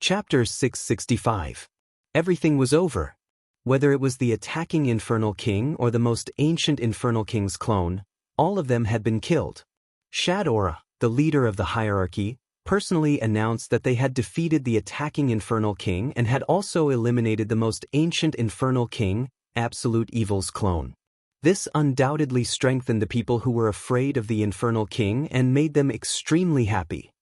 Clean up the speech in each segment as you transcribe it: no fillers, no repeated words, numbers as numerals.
Chapter 665. Everything was over. Whether it was the attacking Infernal King or the most ancient Infernal King's clone, all of them had been killed. Shadora, the leader of the hierarchy, personally announced that they had defeated the attacking Infernal King and had also eliminated the most ancient Infernal King, Absolute Evil's clone. This undoubtedly strengthened the people who were afraid of the Infernal King and made them extremely happy.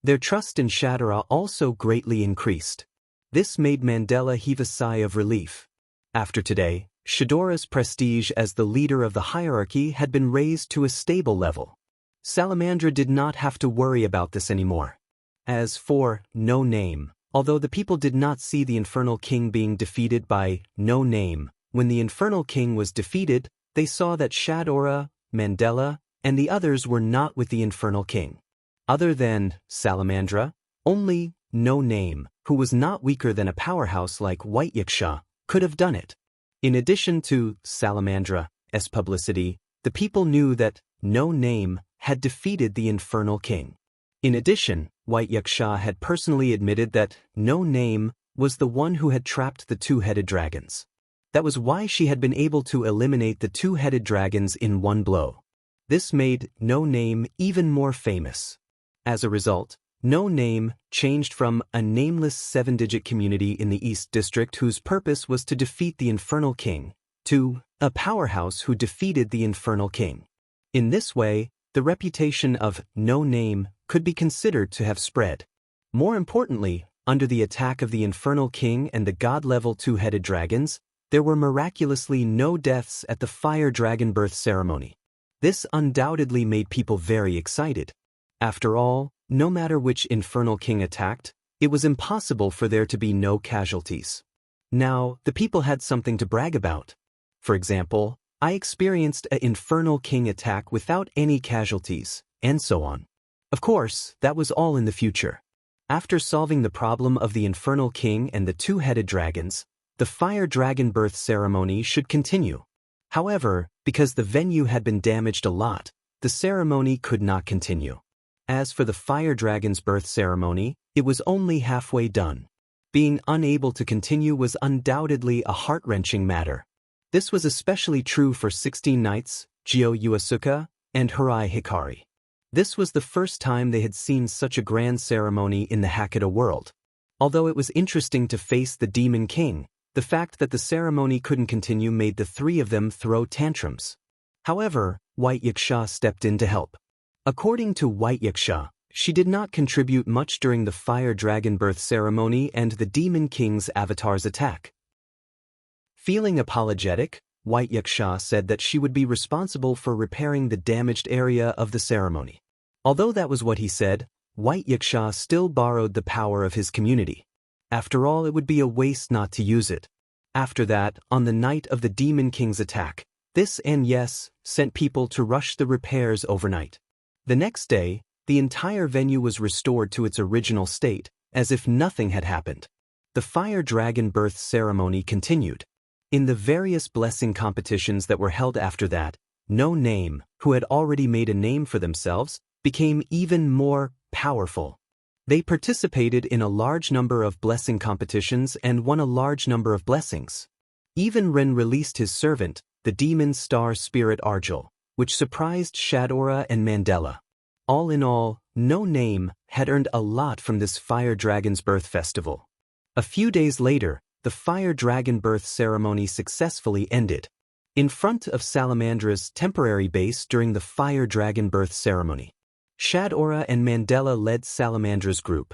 Their trust in Shadora also greatly increased. This made Mandela heave a sigh of relief. After today, Shadora's prestige as the leader of the hierarchy had been raised to a stable level. Salamandra did not have to worry about this anymore. As for No Name, although the people did not see the Infernal King being defeated by No Name, when the Infernal King was defeated, they saw that Shadora, Mandela, and the others were not with the Infernal King. Other than Salamandra, only No Name, who was not weaker than a powerhouse like White Yaksha, could have done it. In addition to Salamandra's publicity, the people knew that No Name had defeated the Infernal King. In addition, White Yaksha had personally admitted that No Name was the one who had trapped the two-headed dragons. That was why she had been able to eliminate the two-headed dragons in one blow. This made No Name even more famous. As a result, No Name changed from a nameless seven-digit community in the East District whose purpose was to defeat the Infernal King, to a powerhouse who defeated the Infernal King. In this way, the reputation of No Name could be considered to have spread. More importantly, under the attack of the Infernal King and the god-level two-headed dragons, there were miraculously no deaths at the Fire Dragon birth ceremony. This undoubtedly made people very excited. After all, no matter which Infernal King attacked, it was impossible for there to be no casualties. Now, the people had something to brag about. For example, I experienced an Infernal King attack without any casualties, and so on. Of course, that was all in the future. After solving the problem of the Infernal King and the two-headed dragons, the Fire Dragon birth ceremony should continue. However, because the venue had been damaged a lot, the ceremony could not continue. As for the Fire Dragon's birth ceremony, it was only halfway done. Being unable to continue was undoubtedly a heart-wrenching matter. This was especially true for 16 Knights, Jio Yuasuke, and Hirai Hikari. This was the first time they had seen such a grand ceremony in the Hakata world. Although it was interesting to face the Demon King, the fact that the ceremony couldn't continue made the three of them throw tantrums. However, White Yaksha stepped in to help. According to White Yaksha, she did not contribute much during the Fire Dragon birth ceremony and the Demon King's avatar's attack. Feeling apologetic, White Yaksha said that she would be responsible for repairing the damaged area of the ceremony. Although that was what he said, White Yaksha still borrowed the power of his community. After all, it would be a waste not to use it. After that, on the night of the Demon King's attack, this and yes sent people to rush the repairs overnight. The next day, the entire venue was restored to its original state, as if nothing had happened. The Fire Dragon birth ceremony continued. In the various blessing competitions that were held after that, No Name, who had already made a name for themselves, became even more powerful. They participated in a large number of blessing competitions and won a large number of blessings. Even Ren released his servant, the Demon Star Spirit Argel, which surprised Shadora and Mandela. All in all, No Name had earned a lot from this Fire Dragon's birth festival. A few days later, the Fire Dragon birth ceremony successfully ended. In front of Salamandra's temporary base during the Fire Dragon birth ceremony, Shadora and Mandela led Salamandra's group.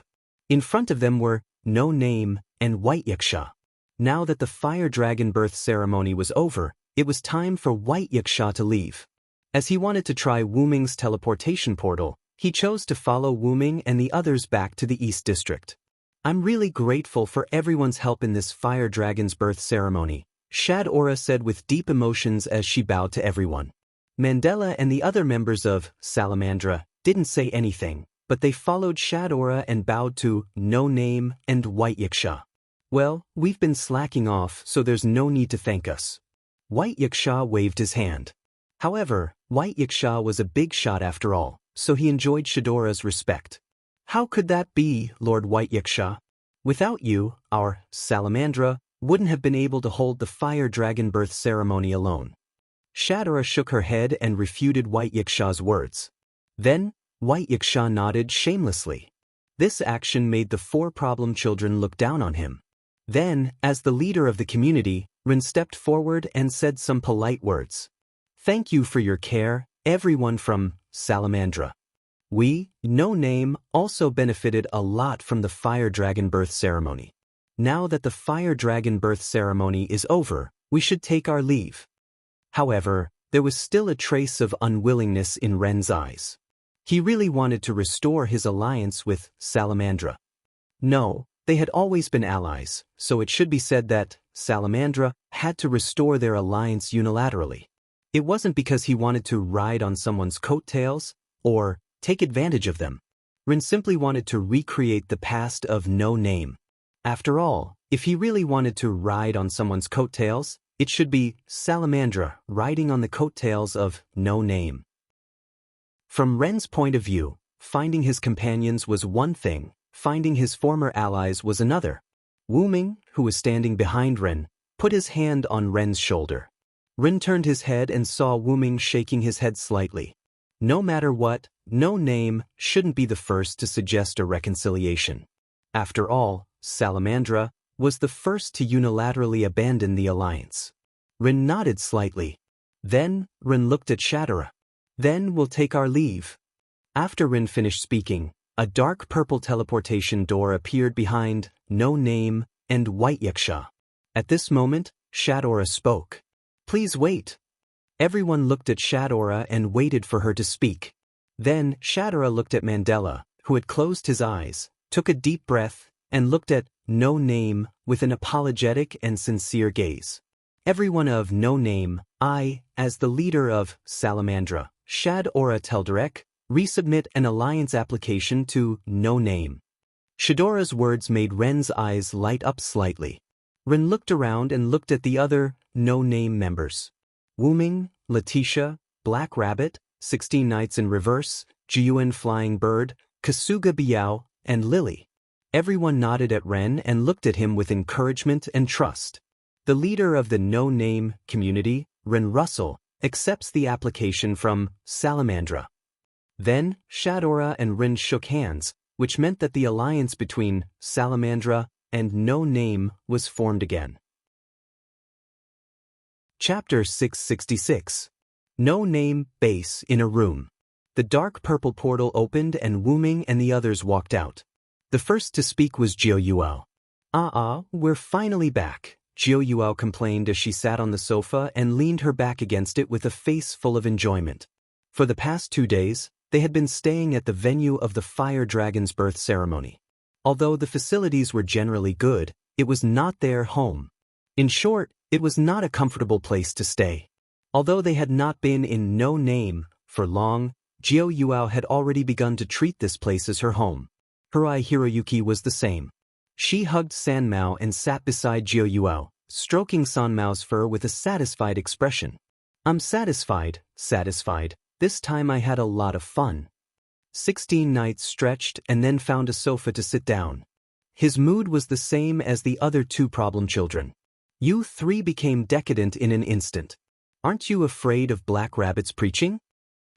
In front of them were No Name and White Yaksha. Now that the Fire Dragon birth ceremony was over, it was time for White Yaksha to leave. As he wanted to try Wuming's teleportation portal, he chose to follow Wuming and the others back to the East District. I'm really grateful for everyone's help in this Fire Dragon's birth ceremony, Shadora said with deep emotions as she bowed to everyone. Mandela and the other members of Salamandra didn't say anything, but they followed Shadora and bowed to No Name and White Yaksha. Well, we've been slacking off, so there's no need to thank us. White Yaksha waved his hand. However, White Yaksha was a big shot after all, so he enjoyed Shadora's respect. How could that be, Lord White Yaksha? Without you, our Salamandra wouldn't have been able to hold the fire dragon birth ceremony alone. Shadora shook her head and refuted White Yiksha's words. Then, White Yiksha nodded shamelessly. This action made the 4 problem children look down on him. Then, as the leader of the community, Rin stepped forward and said some polite words. Thank you for your care, everyone from Salamandra. We, No Name, also benefited a lot from the fire dragon birth ceremony. Now that the fire dragon birth ceremony is over, we should take our leave. However, there was still a trace of unwillingness in Ren's eyes. He really wanted to restore his alliance with Salamandra. No, they had always been allies, so it should be said that Salamandra had to restore their alliance unilaterally. It wasn't because he wanted to ride on someone's coattails or take advantage of them. Rin simply wanted to recreate the past of No Name. After all, if he really wanted to ride on someone's coattails, it should be Salamandra riding on the coattails of No Name. From Ren's point of view, finding his companions was one thing, finding his former allies was another. Wu Ming, who was standing behind Ren, put his hand on Ren's shoulder. Ren turned his head and saw Wu Ming shaking his head slightly. No matter what, No Name shouldn't be the first to suggest a reconciliation. After all, Salamandra was the first to unilaterally abandon the alliance. Rin nodded slightly. Then, Rin looked at Shadora. Then we'll take our leave. After Rin finished speaking, a dark purple teleportation door appeared behind No Name and White Yiksha. At this moment, Shadora spoke. Please wait. Everyone looked at Shadora and waited for her to speak. Then, Shadora looked at Mandela, who had closed his eyes, took a deep breath, and looked at No Name with an apologetic and sincere gaze. Everyone of No Name, I, as the leader of Salamandra, Shadora Telderek, resubmit an alliance application to No Name. Shadora's words made Ren's eyes light up slightly. Ren looked around and looked at the other No Name members. Wu Ming, Letitia, Black Rabbit, 16 Knights in Reverse, Jiyuan Flying Bird, Kasuga Biao, and Lily. Everyone nodded at Ren and looked at him with encouragement and trust. The leader of the No Name community, Ren Russell, accepts the application from Salamandra. Then, Shadora and Ren shook hands, which meant that the alliance between Salamandra and No Name was formed again. Chapter 666. No Name Base in a Room. The dark purple portal opened and Wu Ming and the others walked out. The first to speak was Jiao Yuao. We're finally back, Jiao Yuao complained as she sat on the sofa and leaned her back against it with a face full of enjoyment. For the past 2 days, they had been staying at the venue of the Fire Dragon's birth ceremony. Although the facilities were generally good, it was not their home. In short, it was not a comfortable place to stay. Although they had not been in No Name for long, Jiao Yuao had already begun to treat this place as her home. Hirai Hiroyuki was the same. She hugged Sanmao and sat beside Jiao Yuao, stroking Sanmao's fur with a satisfied expression. I'm satisfied. This time I had a lot of fun. 16 Knights stretched and then found a sofa to sit down. His mood was the same as the other 2 problem children. You 3 became decadent in an instant. Aren't you afraid of Black Rabbit's preaching?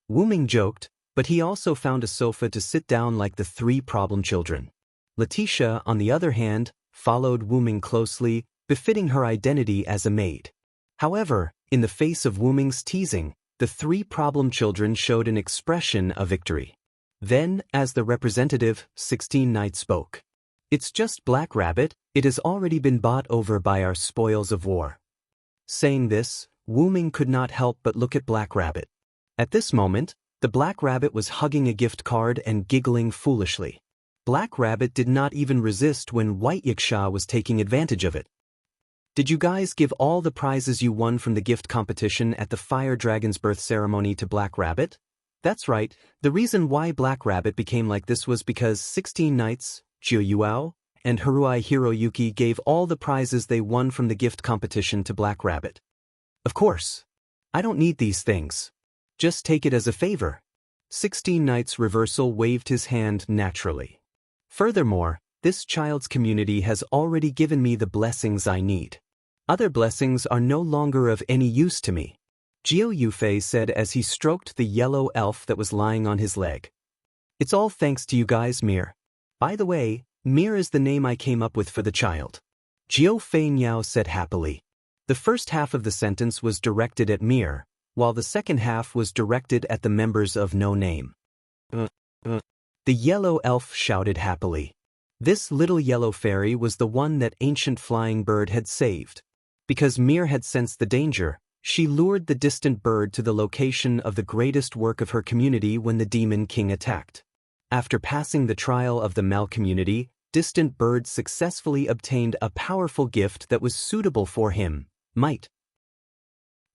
Wu Ming joked, but he also found a sofa to sit down like the 3 problem children. Letitia, on the other hand, followed Wu Ming closely, befitting her identity as a maid. However, in the face of Wu Ming's teasing, the 3 problem children showed an expression of victory. Then, as the representative, 16 Knights spoke. It's just Black Rabbit, it has already been bought over by our spoils of war. Saying this, Wu Ming could not help but look at Black Rabbit. At this moment, the Black Rabbit was hugging a gift card and giggling foolishly. Black Rabbit did not even resist when White Yiksha was taking advantage of it. Did you guys give all the prizes you won from the gift competition at the Fire Dragon's birth ceremony to Black Rabbit? That's right, the reason why Black Rabbit became like this was because 16 Knights, Jiao Yuao, and Hirai Hiroyuki gave all the prizes they won from the gift competition to Black Rabbit. Of course. I don't need these things. Just take it as a favor. 16 Knights Reversal waved his hand naturally. Furthermore, this child's community has already given me the blessings I need. Other blessings are no longer of any use to me, Jiu Yufei said as he stroked the yellow elf that was lying on his leg. It's all thanks to you guys, Mir. By the way, Mir is the name I came up with for the child, Jiu Fei Niao said happily. The first half of the sentence was directed at Mir, while the second half was directed at the members of No Name. The yellow elf shouted happily. This little yellow fairy was the one that ancient flying bird had saved. Because Mir had sensed the danger, she lured the distant bird to the location of the greatest work of her community when the demon king attacked. After passing the trial of the Mal community, distant bird successfully obtained a powerful gift that was suitable for him, might.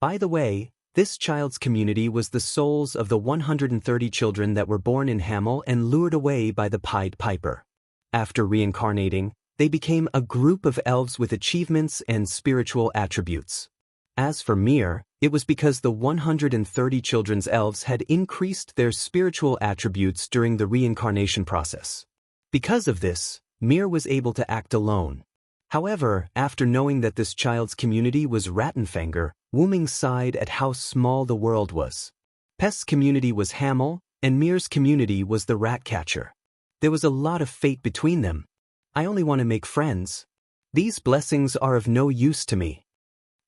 By the way, this child's community was the souls of the 130 children that were born in Hamel and lured away by the Pied Piper. After reincarnating, they became a group of elves with achievements and spiritual attributes. As for Mir, it was because the 130 children's elves had increased their spiritual attributes during the reincarnation process. Because of this, Mir was able to act alone. However, after knowing that this child's community was Rattenfanger, Wuming sighed at how small the world was. Pest's community was Hamel, and Mir's community was the Ratcatcher. There was a lot of fate between them. I only want to make friends. These blessings are of no use to me.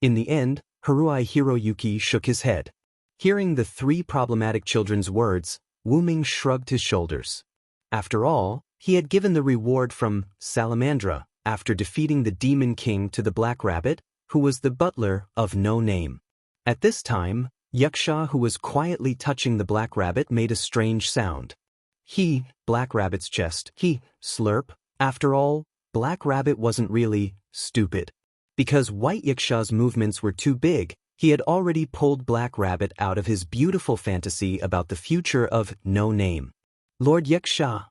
In the end, Haruai Hiroyuki shook his head. Hearing the three problematic children's words, Wuming shrugged his shoulders. After all, he had given the reward from Salamandra after defeating the Demon King to the Black Rabbit, who was the butler of No Name. At this time, Yaksha, who was quietly touching the Black Rabbit, made a strange sound. Black Rabbit's chest, slurp. After all, Black Rabbit wasn't really stupid. Because White Yaksha's movements were too big, he had already pulled Black Rabbit out of his beautiful fantasy about the future of No Name. Lord Yaksha.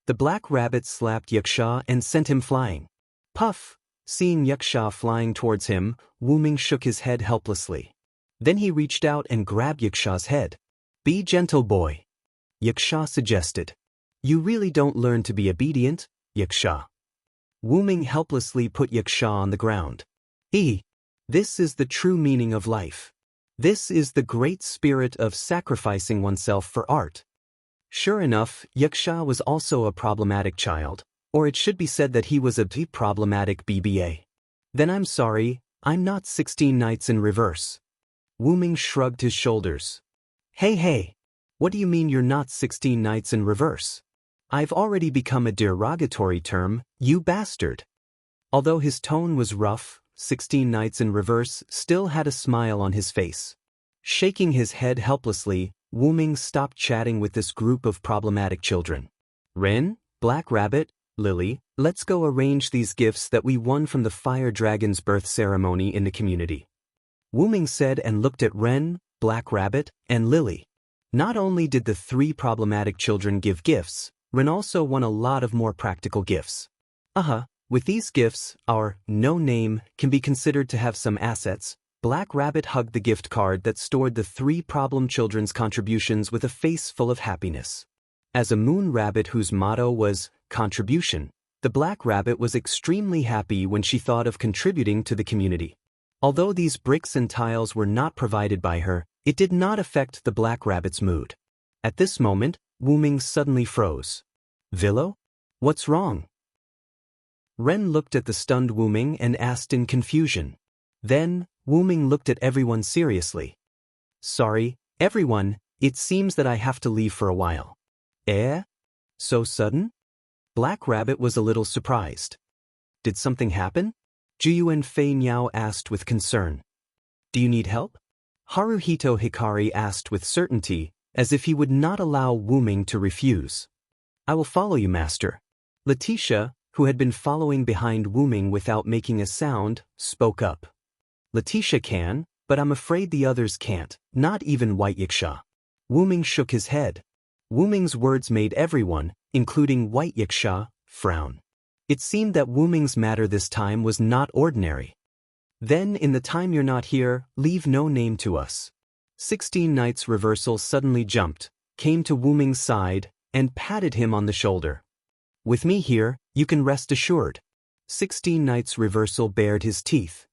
The Black Rabbit slapped Yaksha and sent him flying. Puff! Seeing Yaksha flying towards him, Wuming shook his head helplessly. Then he reached out and grabbed Yaksha's head. Be gentle, boy, Yaksha suggested. You really don't learn to be obedient, Yaksha. Wuming helplessly put Yaksha on the ground. This is the true meaning of life. This is the great spirit of sacrificing oneself for art. Sure enough, Yaksha was also a problematic child, or it should be said that he was a problematic BBA. Then I'm sorry, I'm not 16 Nights in Reverse. Wuming shrugged his shoulders. Hey, what do you mean you're not 16 Nights in Reverse? I've already become a derogatory term, you bastard. Although his tone was rough, 16 Nights in Reverse still had a smile on his face. Shaking his head helplessly, Wuming stopped chatting with this group of problematic children. Ren, Black Rabbit, Lily, let's go arrange these gifts that we won from the Fire Dragon's birth ceremony in the community. Wuming said and looked at Ren, Black Rabbit, and Lily. Not only did the three problematic children give gifts, Ren also won a lot of more practical gifts. With these gifts, our No Name can be considered to have some assets. Black Rabbit hugged the gift card that stored the three problem children's contributions with a face full of happiness. As a moon rabbit whose motto was contribution, the Black Rabbit was extremely happy when she thought of contributing to the community. Although these bricks and tiles were not provided by her, it did not affect the Black Rabbit's mood. At this moment, Wuming suddenly froze. Villo? What's wrong? Ren looked at the stunned Wuming and asked in confusion. Then, Wuming looked at everyone seriously. Sorry, everyone, it seems that I have to leave for a while. So sudden? Black Rabbit was a little surprised. Did something happen? Juyuan Fei Niao asked with concern. Do you need help? Haruhito Hikari asked with certainty, as if he would not allow Wuming to refuse. I will follow you, master. Letitia, who had been following behind Wuming without making a sound, spoke up. Letitia can, but I'm afraid the others can't, not even White Yaksha. Wuming shook his head. Wuming's words made everyone, including White Yaksha, frown. It seemed that Wuming's matter this time was not ordinary. Then, in the time you're not here, leave No Name to us. 16 Nights Reversal suddenly jumped, came to Wuming's side, and patted him on the shoulder. With me here, You can rest assured. 16 Nights reversal bared his teeth.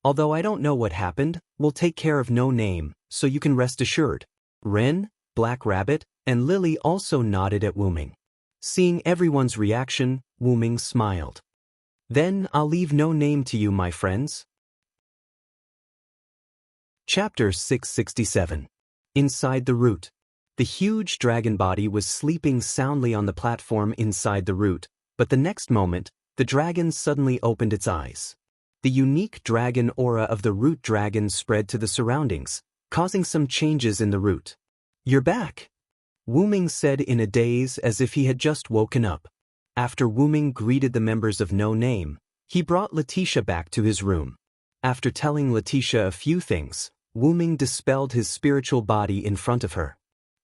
Although I don't know what happened, we'll take care of No Name, so you can rest assured. Ren, Black Rabbit, and Lily also nodded at Wu Ming. Seeing everyone's reaction, Wu Ming smiled. Then I'll leave No Name to you, my friends. Chapter 667. Inside the Root. The huge dragon body was sleeping soundly on the platform inside the root, but the next moment, the dragon suddenly opened its eyes. The unique dragon aura of the root dragon spread to the surroundings, causing some changes in the root. You're back, Wu Ming said in a daze as if he had just woken up. After Wu Ming greeted the members of No Name, he brought Letitia back to his room. After telling Letitia a few things, Wu Ming dispelled his spiritual body in front of her.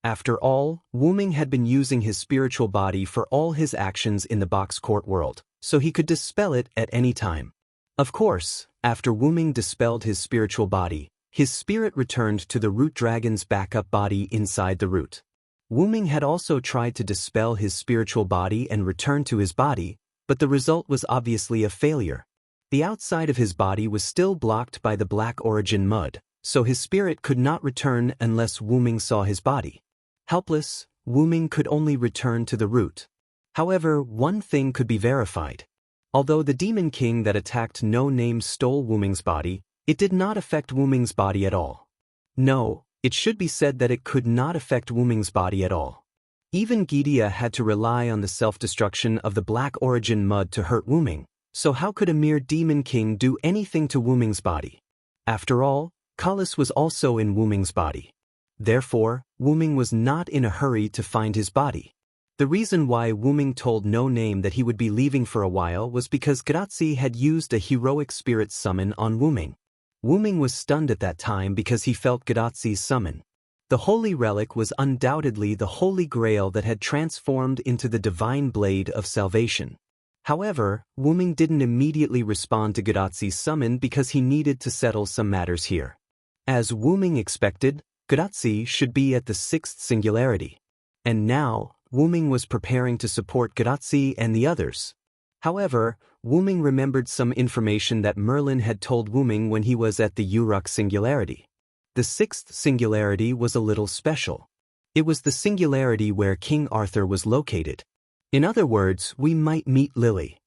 After all, Wu Ming had been using his spiritual body for all his actions in the box court world, so he could dispel it at any time. Of course, after Wu Ming dispelled his spiritual body, his spirit returned to the root dragon's backup body inside the root. Wu Ming had also tried to dispel his spiritual body and return to his body, but the result was obviously a failure. The outside of his body was still blocked by the black origin mud, so his spirit could not return unless Wu Ming saw his body. Helpless, Wu Ming could only return to the root. However, one thing could be verified. Although the Demon King that attacked No Name stole Wu Ming's body, it did not affect Wu Ming's body at all. No, it should be said that it could not affect Wu Ming's body at all. Even Gidia had to rely on the self-destruction of the black origin mud to hurt Wu Ming, so how could a mere Demon King do anything to Wu Ming's body? After all, Kalis was also in Wu Ming's body. Therefore, Wu Ming was not in a hurry to find his body. The reason why Wu Ming told No Name that he would be leaving for a while was because Gratzi had used a heroic spirit summon on Wu Ming. Wu Ming was stunned at that time because he felt Gratzi's summon. The holy relic was undoubtedly the Holy Grail that had transformed into the divine blade of salvation. However, Wu Ming didn't immediately respond to Gratzi's summon because he needed to settle some matters here. As Wu Ming expected, Gratzi should be at the 6th singularity. And now, Wu Ming was preparing to support Gratzi and the others. However, Wu Ming remembered some information that Merlin had told Wu Ming when he was at the Uruk singularity. The 6th singularity was a little special. It was the singularity where King Arthur was located. In other words, we might meet Lily.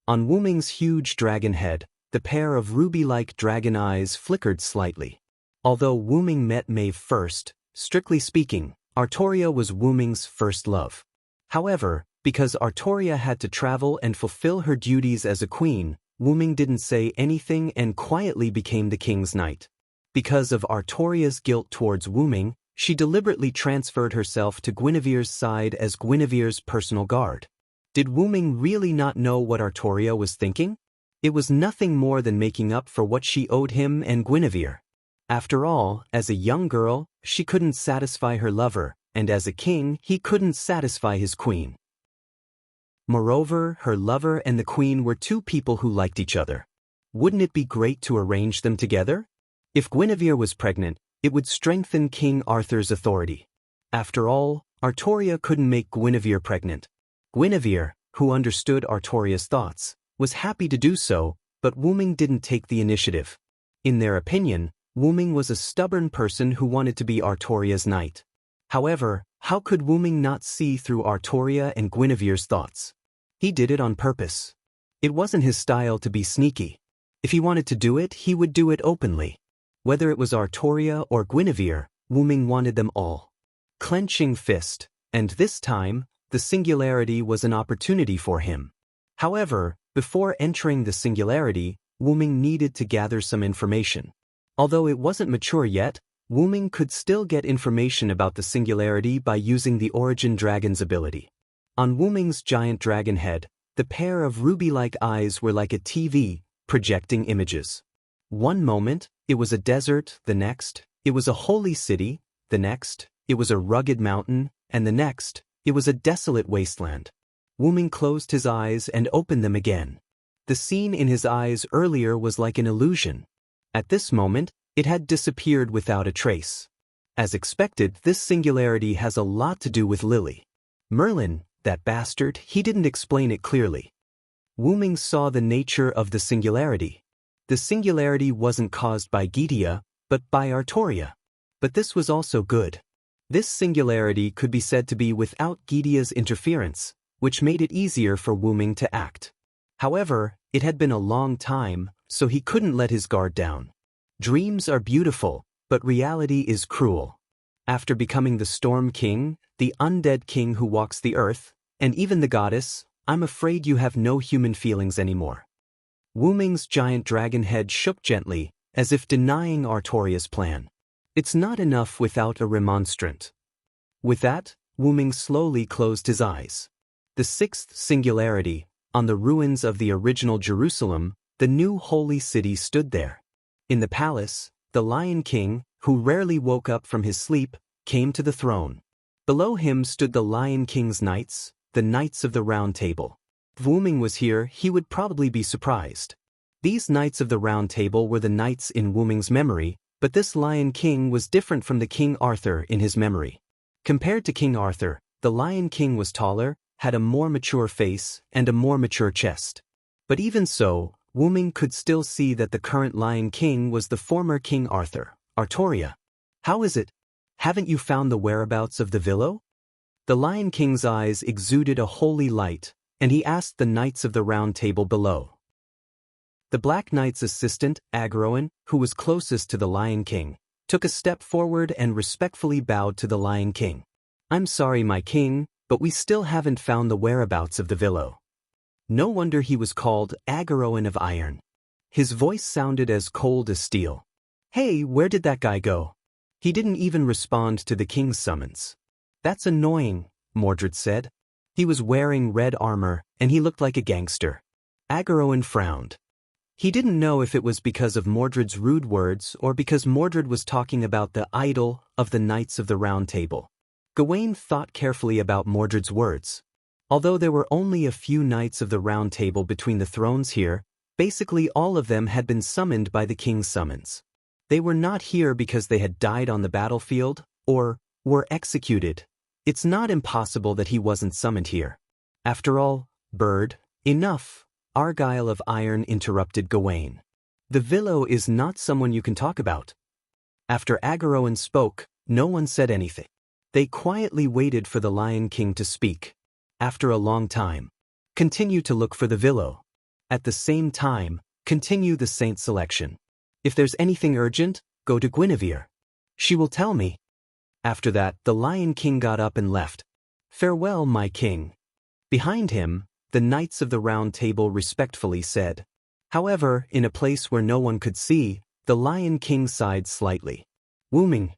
On Wu Ming's huge dragon head, the pair of ruby-like dragon eyes flickered slightly. Although Wu Ming met Maeve first, strictly speaking, Artoria was Wu Ming's first love. However, because Artoria had to travel and fulfill her duties as a queen, Wu Ming didn't say anything and quietly became the king's knight. Because of Artoria's guilt towards Wu Ming, she deliberately transferred herself to Guinevere's side as Guinevere's personal guard. Did Wu Ming really not know what Artoria was thinking? It was nothing more than making up for what she owed him and Guinevere. After all, as a young girl, she couldn't satisfy her lover, and as a king, he couldn't satisfy his queen. Moreover, her lover and the queen were two people who liked each other. Wouldn't it be great to arrange them together? If Guinevere was pregnant, it would strengthen King Arthur's authority. After all, Artoria couldn't make Guinevere pregnant. Guinevere, who understood Artoria's thoughts, was happy to do so, but Wu Ming didn't take the initiative. In their opinion, Wu Ming was a stubborn person who wanted to be Artoria's knight. However, how could Wu Ming not see through Artoria and Guinevere's thoughts? He did it on purpose. It wasn't his style to be sneaky. If he wanted to do it, he would do it openly. Whether it was Artoria or Guinevere, Wu Ming wanted them all. Clenching fist, and this time, the singularity was an opportunity for him. However, before entering the singularity, Wu Ming needed to gather some information. Although it wasn't mature yet, Wu Ming could still get information about the singularity by using the Origin Dragon's ability. On Wu Ming's giant dragon head, the pair of ruby-like eyes were like a TV, projecting images. One moment, it was a desert, the next, it was a holy city, the next, it was a rugged mountain, and the next, it was a desolate wasteland. Wu Ming closed his eyes and opened them again. The scene in his eyes earlier was like an illusion. At this moment, it had disappeared without a trace. As expected, this singularity has a lot to do with Lily. Merlin, that bastard, he didn't explain it clearly. Wu Ming saw the nature of the singularity. The singularity wasn't caused by Gidea, but by Artoria. But this was also good. This singularity could be said to be without Gidea's interference, which made it easier for Wu Ming to act. However, it had been a long time, so he couldn't let his guard down. Dreams are beautiful, but reality is cruel. After becoming the Storm King, the undead king who walks the earth, and even the goddess, I'm afraid you have no human feelings anymore. Wu Ming's giant dragon head shook gently, as if denying Artoria's plan. It's not enough without a remonstrant. With that, Wu Ming slowly closed his eyes. The sixth singularity, on the ruins of the original Jerusalem, the new holy city stood there. In the palace, the Lion King, who rarely woke up from his sleep, came to the throne. Below him stood the Lion King's knights, the Knights of the Round Table. If Wu Ming was here, he would probably be surprised. These Knights of the Round Table were the knights in Wu Ming's memory, but this Lion King was different from the King Arthur in his memory. Compared to King Arthur, the Lion King was taller, had a more mature face, and a more mature chest. But even so, Wu Ming could still see that the current Lion King was the former King Arthur, Artoria. How is it? Haven't you found the whereabouts of the Villo? The Lion King's eyes exuded a holy light, and he asked the Knights of the Round Table below. The Black Knight's assistant, Agaroan, who was closest to the Lion King, took a step forward and respectfully bowed to the Lion King. I'm sorry, my king, but we still haven't found the whereabouts of the Villo. No wonder he was called Agaroan of Iron. His voice sounded as cold as steel. Hey, where did that guy go? He didn't even respond to the king's summons. That's annoying, Mordred said. He was wearing red armor, and he looked like a gangster. Agaroan frowned. He didn't know if it was because of Mordred's rude words or because Mordred was talking about the idol of the Knights of the Round Table. Gawain thought carefully about Mordred's words. Although there were only a few Knights of the Round Table between the thrones here, basically all of them had been summoned by the king's summons. They were not here because they had died on the battlefield, or were executed. It's not impossible that he wasn't summoned here. After all, bird, enough. Argyle of Iron interrupted Gawain. The Villo is not someone you can talk about. After Agaroan spoke, no one said anything. They quietly waited for the Lion King to speak. After a long time, continue to look for the Villo. At the same time, continue the saint selection. If there's anything urgent, go to Guinevere. She will tell me. After that, the Lion King got up and left. Farewell, my king. Behind him, the Knights of the Round Table respectfully said. However, in a place where no one could see, the Lion King sighed slightly. Wu Ming.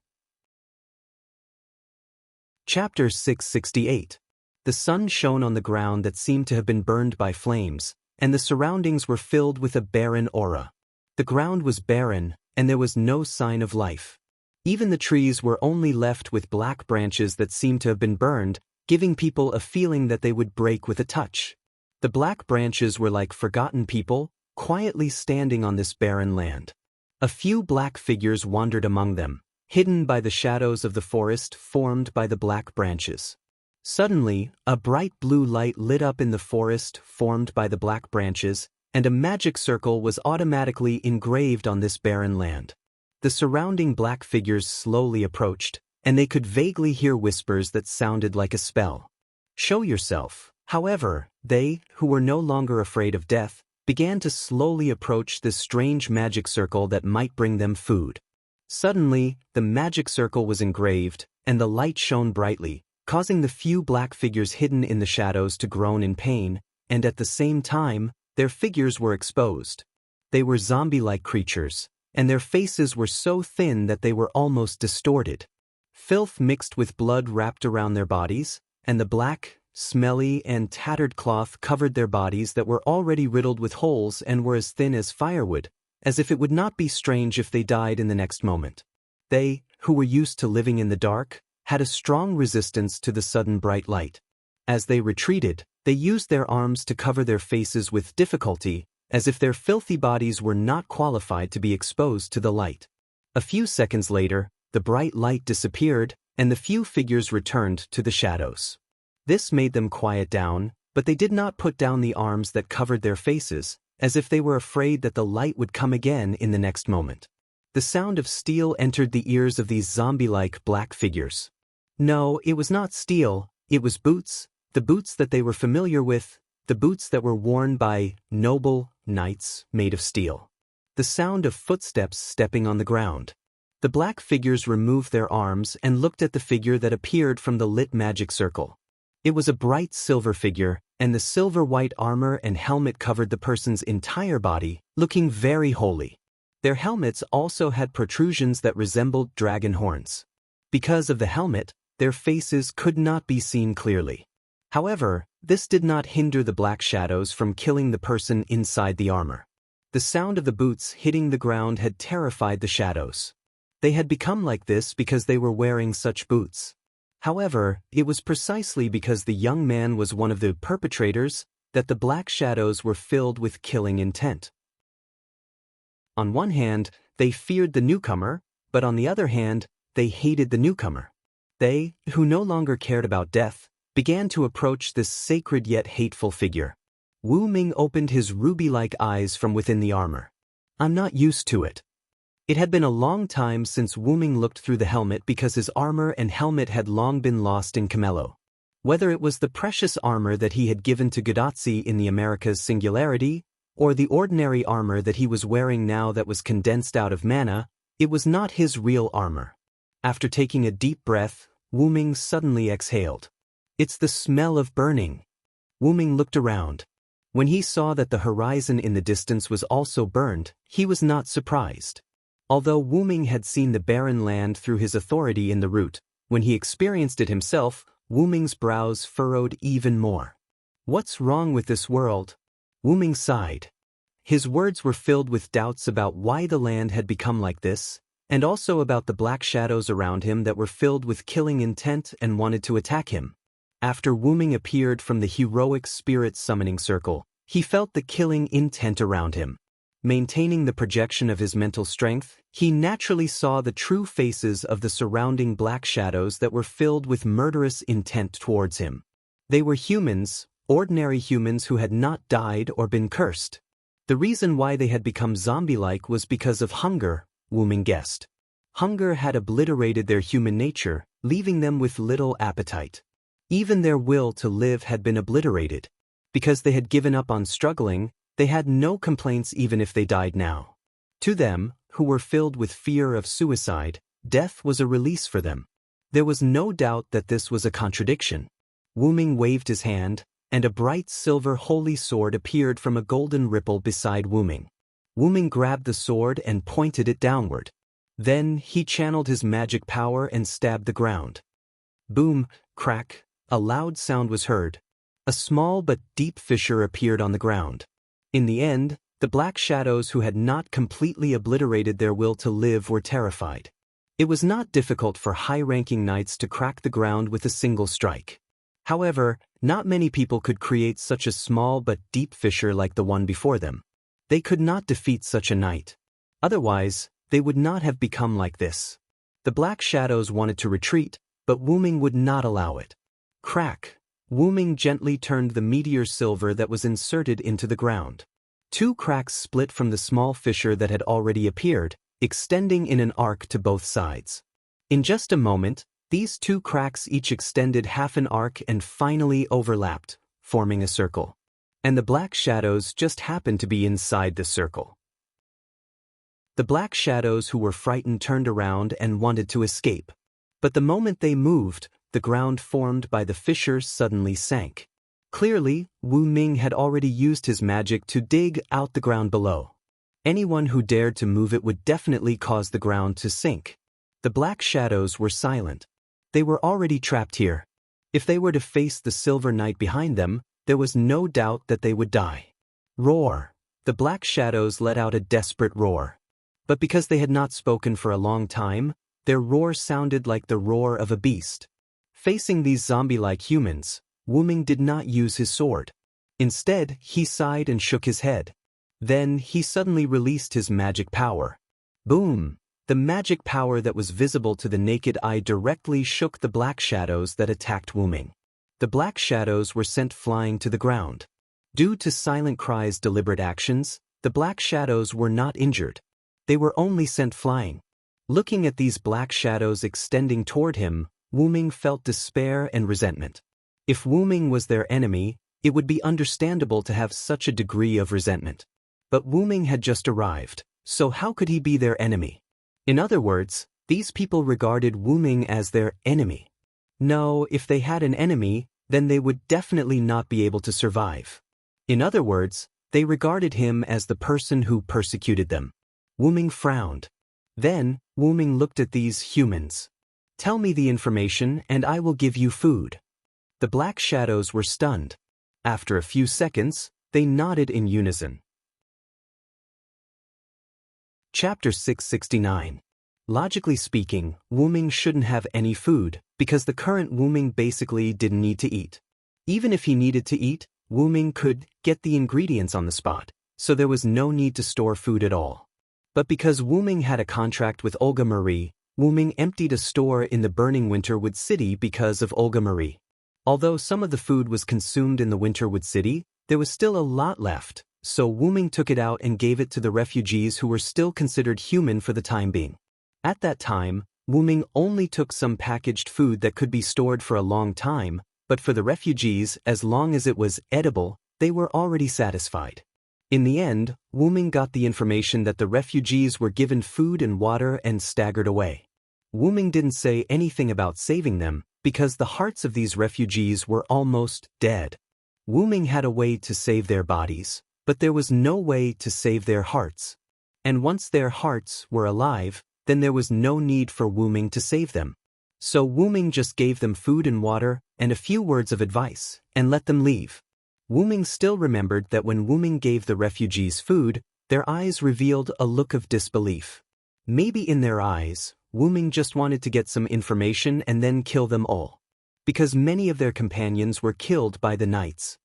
Chapter 668. The sun shone on the ground that seemed to have been burned by flames, and the surroundings were filled with a barren aura. The ground was barren, and there was no sign of life. Even the trees were only left with black branches that seemed to have been burned, giving people a feeling that they would break with a touch. The black branches were like forgotten people, quietly standing on this barren land. A few black figures wandered among them, hidden by the shadows of the forest formed by the black branches. Suddenly, a bright blue light lit up in the forest formed by the black branches, and a magic circle was automatically engraved on this barren land. The surrounding black figures slowly approached, and they could vaguely hear whispers that sounded like a spell. Show yourself. However, they, who were no longer afraid of death, began to slowly approach this strange magic circle that might bring them food. Suddenly, the magic circle was engraved, and the light shone brightly, causing the few black figures hidden in the shadows to groan in pain, and at the same time, their figures were exposed. They were zombie-like creatures, and their faces were so thin that they were almost distorted. Filth mixed with blood wrapped around their bodies, and the black, smelly and tattered cloth covered their bodies that were already riddled with holes and were as thin as firewood, as if it would not be strange if they died in the next moment. They, who were used to living in the dark, had a strong resistance to the sudden bright light. As they retreated, they used their arms to cover their faces with difficulty, as if their filthy bodies were not qualified to be exposed to the light. A few seconds later, the bright light disappeared, and the few figures returned to the shadows. This made them quiet down, But they did not put down the arms that covered their faces, as if they were afraid that the light would come again in the next moment. The sound of steel entered the ears of these zombie-like black figures. No, it was not steel, it was boots, the boots that they were familiar with, the boots that were worn by noble knights made of steel. The sound of footsteps stepping on the ground. The black figures removed their arms and looked at the figure that appeared from the lit magic circle. It was a bright silver figure, and the silver-white armor and helmet covered the person's entire body, looking very holy. Their helmets also had protrusions that resembled dragon horns. Because of the helmet, their faces could not be seen clearly. However, this did not hinder the black shadows from killing the person inside the armor. The sound of the boots hitting the ground had terrified the shadows. They had become like this because they were wearing such boots. However, it was precisely because the young man was one of the perpetrators that the black shadows were filled with killing intent. On one hand, they feared the newcomer, but on the other hand, they hated the newcomer. They, who no longer cared about death, began to approach this sacred yet hateful figure. Wu Ming opened his ruby-like eyes from within the armor. "I'm not used to it." It had been a long time since Wu Ming looked through the helmet because his armor and helmet had long been lost in Camello. Whether it was the precious armor that he had given to Gadotsi in the Americas Singularity, or the ordinary armor that he was wearing now that was condensed out of mana, it was not his real armor. After taking a deep breath, Wu Ming suddenly exhaled. "It's the smell of burning." Wu Ming looked around. When he saw that the horizon in the distance was also burned, he was not surprised. Although Wu Ming had seen the barren land through his authority in the root, when he experienced it himself, Wu Ming's brows furrowed even more. "What's wrong with this world?" Wu Ming sighed. His words were filled with doubts about why the land had become like this, and also about the black shadows around him that were filled with killing intent and wanted to attack him. After Wu Ming appeared from the heroic spirit summoning circle, he felt the killing intent around him. Maintaining the projection of his mental strength, he naturally saw the true faces of the surrounding black shadows that were filled with murderous intent towards him. They were humans, ordinary humans who had not died or been cursed. The reason why they had become zombie-like was because of hunger, Wu Ming guessed. Hunger had obliterated their human nature, leaving them with little appetite. Even their will to live had been obliterated. Because they had given up on struggling, they had no complaints even if they died now. To them, who were filled with fear of suicide, death was a release for them. There was no doubt that this was a contradiction. Wu Ming waved his hand, and a bright silver holy sword appeared from a golden ripple beside Wu Ming. Wu Ming grabbed the sword and pointed it downward. Then he channeled his magic power and stabbed the ground. Boom, crack, a loud sound was heard. A small but deep fissure appeared on the ground. In the end, the black shadows who had not completely obliterated their will to live were terrified. It was not difficult for high-ranking knights to crack the ground with a single strike. However, not many people could create such a small but deep fissure like the one before them. They could not defeat such a knight. Otherwise, they would not have become like this. The black shadows wanted to retreat, but Wu Ming would not allow it. Crack! Wu Ming gently turned the meteor silver that was inserted into the ground. Two cracks split from the small fissure that had already appeared, extending in an arc to both sides. In just a moment, these two cracks each extended half an arc and finally overlapped, forming a circle. And the black shadows just happened to be inside the circle. The black shadows who were frightened turned around and wanted to escape. But the moment they moved, the ground formed by the fissure suddenly sank. Clearly, Wu Ming had already used his magic to dig out the ground below. Anyone who dared to move it would definitely cause the ground to sink. The black shadows were silent. They were already trapped here. If they were to face the silver knight behind them, there was no doubt that they would die. Roar! The black shadows let out a desperate roar. But because they had not spoken for a long time, their roar sounded like the roar of a beast. Facing these zombie-like humans, Wu Ming did not use his sword. Instead, he sighed and shook his head. Then, he suddenly released his magic power. Boom! The magic power that was visible to the naked eye directly shook the black shadows that attacked Wu Ming. The black shadows were sent flying to the ground. Due to Silent Cry's deliberate actions, the black shadows were not injured. They were only sent flying. Looking at these black shadows extending toward him, Wu Ming felt despair and resentment. If Wu Ming was their enemy, it would be understandable to have such a degree of resentment. But Wu Ming had just arrived, so how could he be their enemy? In other words, these people regarded Wu Ming as their enemy. No, if they had an enemy, then they would definitely not be able to survive. In other words, they regarded him as the person who persecuted them. Wu Ming frowned. Then, Wu Ming looked at these humans. Tell me the information and I will give you food. The black shadows were stunned. After a few seconds, they nodded in unison. Chapter 669. Logically speaking, Wu Ming shouldn't have any food, because the current Wu Ming basically didn't need to eat. Even if he needed to eat, Wu Ming could get the ingredients on the spot, so there was no need to store food at all. But because Wu Ming had a contract with Olga Marie, Wu Ming emptied a store in the burning Winterwood City because of Olga Marie. Although some of the food was consumed in the Winterwood City, there was still a lot left, so Wu Ming took it out and gave it to the refugees who were still considered human for the time being. At that time, Wu Ming only took some packaged food that could be stored for a long time, but for the refugees, as long as it was edible, they were already satisfied. In the end, Wu Ming got the information that the refugees were given food and water and staggered away. Wu Ming didn't say anything about saving them, because the hearts of these refugees were almost dead. Wu Ming had a way to save their bodies, but there was no way to save their hearts. And once their hearts were alive, then there was no need for Wu Ming to save them. So Wu Ming just gave them food and water and a few words of advice, and let them leave. Wu Ming still remembered that when Wu Ming gave the refugees food, their eyes revealed a look of disbelief. Maybe in their eyes, Wu Ming just wanted to get some information and then kill them all. Because many of their companions were killed by the knights.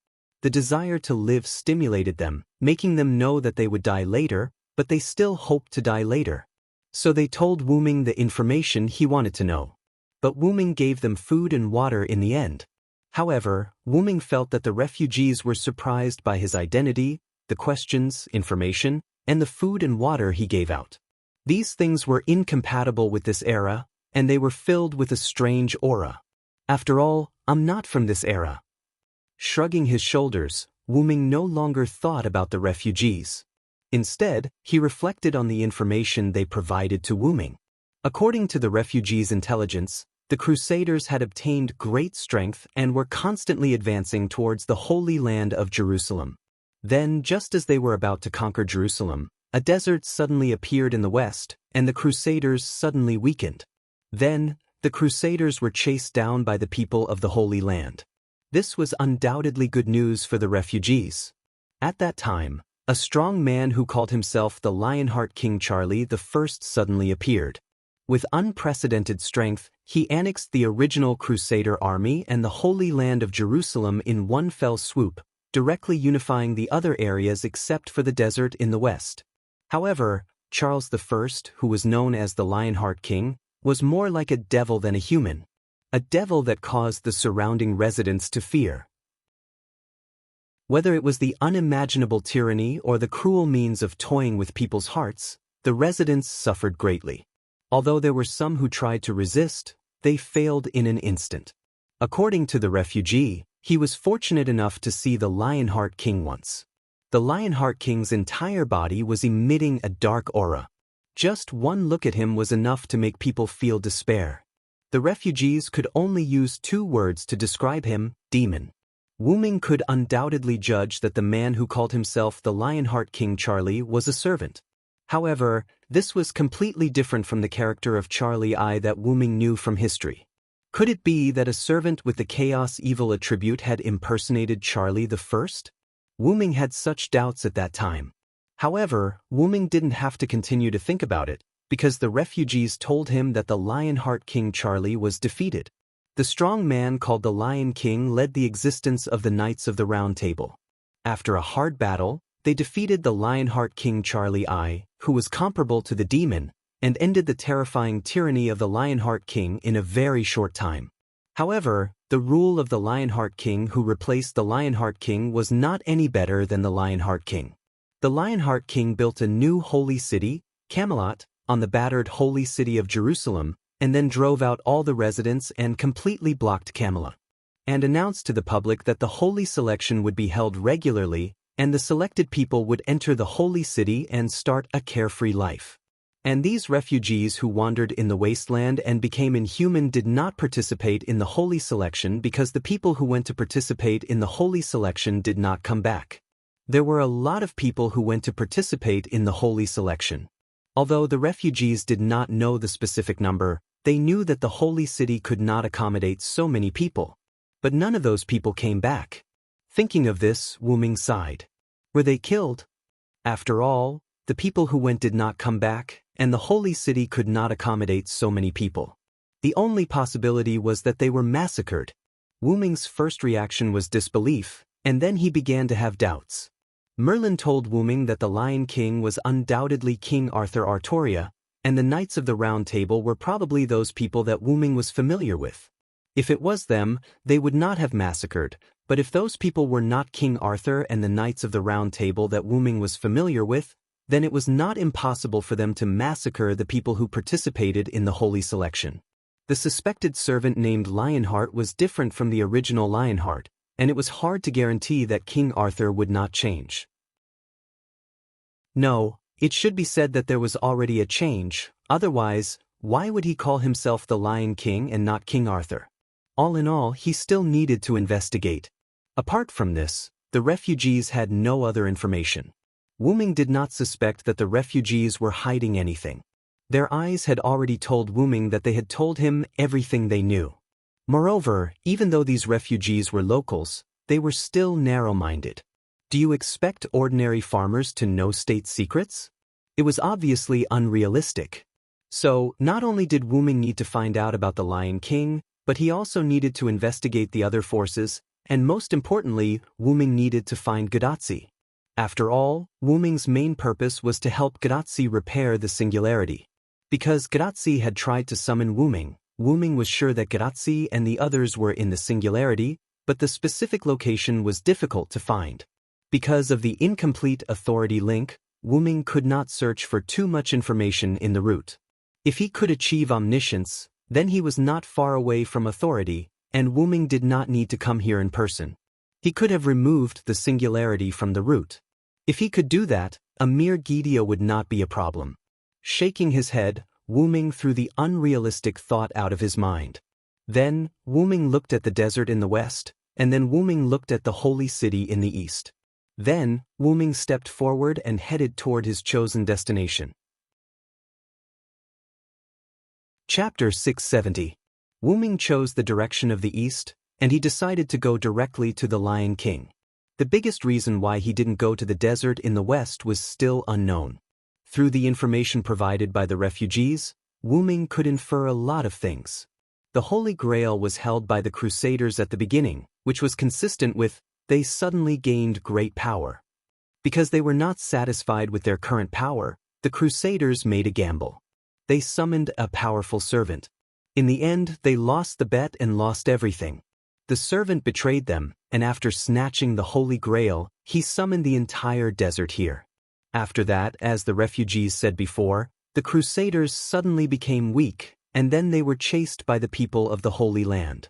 The desire to live stimulated them, making them know that they would die later, but they still hoped to die later. So they told Wu Ming the information he wanted to know. But Wu Ming gave them food and water in the end. However, Wu Ming felt that the refugees were surprised by his identity, the questions, information, and the food and water he gave out. These things were incompatible with this era, and they were filled with a strange aura. After all, I'm not from this era. Shrugging his shoulders, Wu Ming no longer thought about the refugees. Instead, he reflected on the information they provided to Wu Ming. According to the refugees' intelligence, the Crusaders had obtained great strength and were constantly advancing towards the Holy Land of Jerusalem. Then, just as they were about to conquer Jerusalem, a desert suddenly appeared in the west, and the Crusaders suddenly weakened. Then, the Crusaders were chased down by the people of the Holy Land. This was undoubtedly good news for the refugees. At that time, a strong man who called himself the Lionheart King Charlie I suddenly appeared. With unprecedented strength, he annexed the original Crusader army and the Holy Land of Jerusalem in one fell swoop, directly unifying the other areas except for the desert in the west. However, Charles I, who was known as the Lionheart King, was more like a devil than a human. A devil that caused the surrounding residents to fear. Whether it was the unimaginable tyranny or the cruel means of toying with people's hearts, the residents suffered greatly. Although there were some who tried to resist, they failed in an instant. According to the refugee, he was fortunate enough to see the Lionheart King once. The Lionheart King's entire body was emitting a dark aura. Just one look at him was enough to make people feel despair. The refugees could only use 2 words to describe him: demon. Wu Ming could undoubtedly judge that the man who called himself the Lionheart King Charlie was a servant. However, this was completely different from the character of Charlie I that Wu Ming knew from history. Could it be that a servant with the chaos evil attribute had impersonated Charlie I? Wu Ming had such doubts at that time. However, Wu Ming didn't have to continue to think about it, because the refugees told him that the Lionheart King Charlie was defeated. The strong man called the Lion King led the existence of the Knights of the Round Table. After a hard battle, they defeated the Lionheart King Charlie I, who was comparable to the demon, and ended the terrifying tyranny of the Lionheart King in a very short time. However, the rule of the Lionheart King who replaced the Lionheart King was not any better than the Lionheart King. The Lionheart King built a new holy city, Camelot, on the battered holy city of Jerusalem, and then drove out all the residents and completely blocked Camelot, and announced to the public that the holy selection would be held regularly, and the selected people would enter the holy city and start a carefree life. And these refugees who wandered in the wasteland and became inhuman did not participate in the holy selection because the people who went to participate in the holy selection did not come back. There were a lot of people who went to participate in the holy selection. Although the refugees did not know the specific number, they knew that the holy city could not accommodate so many people. But none of those people came back. Thinking of this, Wu Ming sighed. Were they killed? After all, the people who went did not come back, and the holy city could not accommodate so many people. The only possibility was that they were massacred. Wu Ming's first reaction was disbelief, and then he began to have doubts. Merlin told Wu Ming that the Lion King was undoubtedly King Arthur Artoria, and the Knights of the Round Table were probably those people that Wu Ming was familiar with. If it was them, they would not have massacred, but if those people were not King Arthur and the Knights of the Round Table that Wu Ming was familiar with, then it was not impossible for them to massacre the people who participated in the holy selection. The suspected servant named Lionheart was different from the original Lionheart, and it was hard to guarantee that King Arthur would not change. No, it should be said that there was already a change, otherwise, why would he call himself the Lion King and not King Arthur? All in all, he still needed to investigate. Apart from this, the refugees had no other information. Wu Ming did not suspect that the refugees were hiding anything. Their eyes had already told Wu Ming that they had told him everything they knew. Moreover, even though these refugees were locals, they were still narrow-minded. Do you expect ordinary farmers to know state secrets? It was obviously unrealistic. So, not only did Wu Ming need to find out about the Lion King, but he also needed to investigate the other forces, and most importantly, Wu Ming needed to find Gadatsi. After all, Wu Ming's main purpose was to help Gadatsi repair the singularity. Because Gadatsi had tried to summon Wu Ming was sure that Gadatsi and the others were in the singularity, but the specific location was difficult to find. Because of the incomplete authority link, Wu Ming could not search for too much information in the root. If he could achieve omniscience, then he was not far away from authority, and Wu Ming did not need to come here in person. He could have removed the singularity from the root. If he could do that, a mere Gidio would not be a problem. Shaking his head, Wu Ming threw the unrealistic thought out of his mind. Then, Wu Ming looked at the desert in the west, and then Wu Ming looked at the holy city in the east. Then, Wu Ming stepped forward and headed toward his chosen destination. Chapter 670. Wu Ming chose the direction of the east, and he decided to go directly to the Lion King. The biggest reason why he didn't go to the desert in the west was still unknown. Through the information provided by the refugees, Wu Ming could infer a lot of things. The Holy Grail was held by the Crusaders at the beginning, which was consistent with, they suddenly gained great power. Because they were not satisfied with their current power, the Crusaders made a gamble. They summoned a powerful servant. In the end, they lost the bet and lost everything. The servant betrayed them, and after snatching the Holy Grail, he summoned the entire desert here. After that, as the refugees said before, the Crusaders suddenly became weak, and then they were chased by the people of the Holy Land.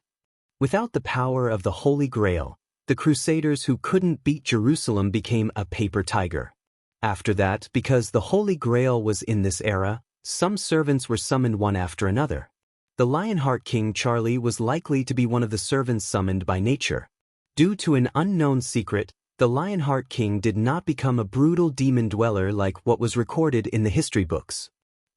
Without the power of the Holy Grail, the Crusaders who couldn't beat Jerusalem became a paper tiger. After that, because the Holy Grail was in this era, some servants were summoned one after another. The Lionheart King Charlie was likely to be one of the servants summoned by nature. Due to an unknown secret, the Lionheart King did not become a brutal demon dweller like what was recorded in the history books.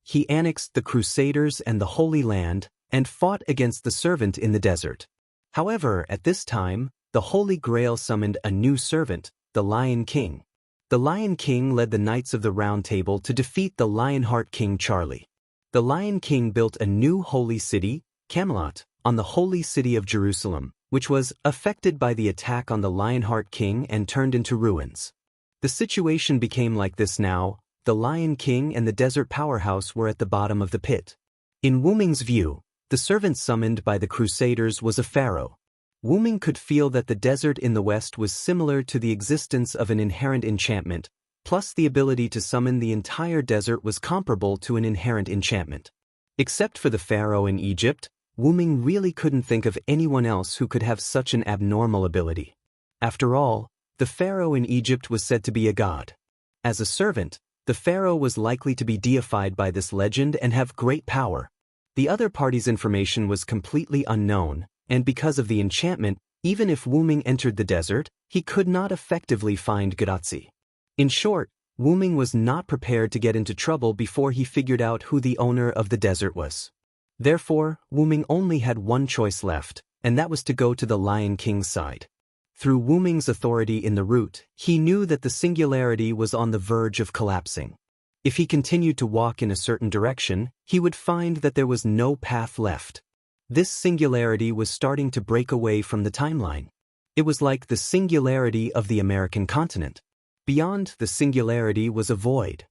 He annexed the Crusaders and the Holy Land, and fought against the servant in the desert. However, at this time, the Holy Grail summoned a new servant, the Lion King. The Lion King led the Knights of the Round Table to defeat the Lionheart King Charlie. The Lion King built a new holy city, Camelot, on the holy city of Jerusalem, which was affected by the attack on the Lionheart King and turned into ruins. The situation became like this now: the Lion King and the desert powerhouse were at the bottom of the pit. In Wu Ming's view, The servant summoned by the Crusaders was a pharaoh. Wu Ming could feel that the desert in the west was similar to the existence of an inherent enchantment, plus the ability to summon the entire desert was comparable to an inherent enchantment. Except for the pharaoh in Egypt, Wu Ming really couldn't think of anyone else who could have such an abnormal ability. After all, the pharaoh in Egypt was said to be a god. As a servant, the pharaoh was likely to be deified by this legend and have great power. The other party's information was completely unknown, and because of the enchantment, even if Wu Ming entered the desert, he could not effectively find Gadazi. In short, Wu Ming was not prepared to get into trouble before he figured out who the owner of the desert was. Therefore, Wu Ming only had one choice left, and that was to go to the Lion King's side. Through Wu Ming's authority in the route, he knew that the singularity was on the verge of collapsing. If he continued to walk in a certain direction, he would find that there was no path left. This singularity was starting to break away from the timeline. It was like the singularity of the American continent. Beyond the singularity was a void.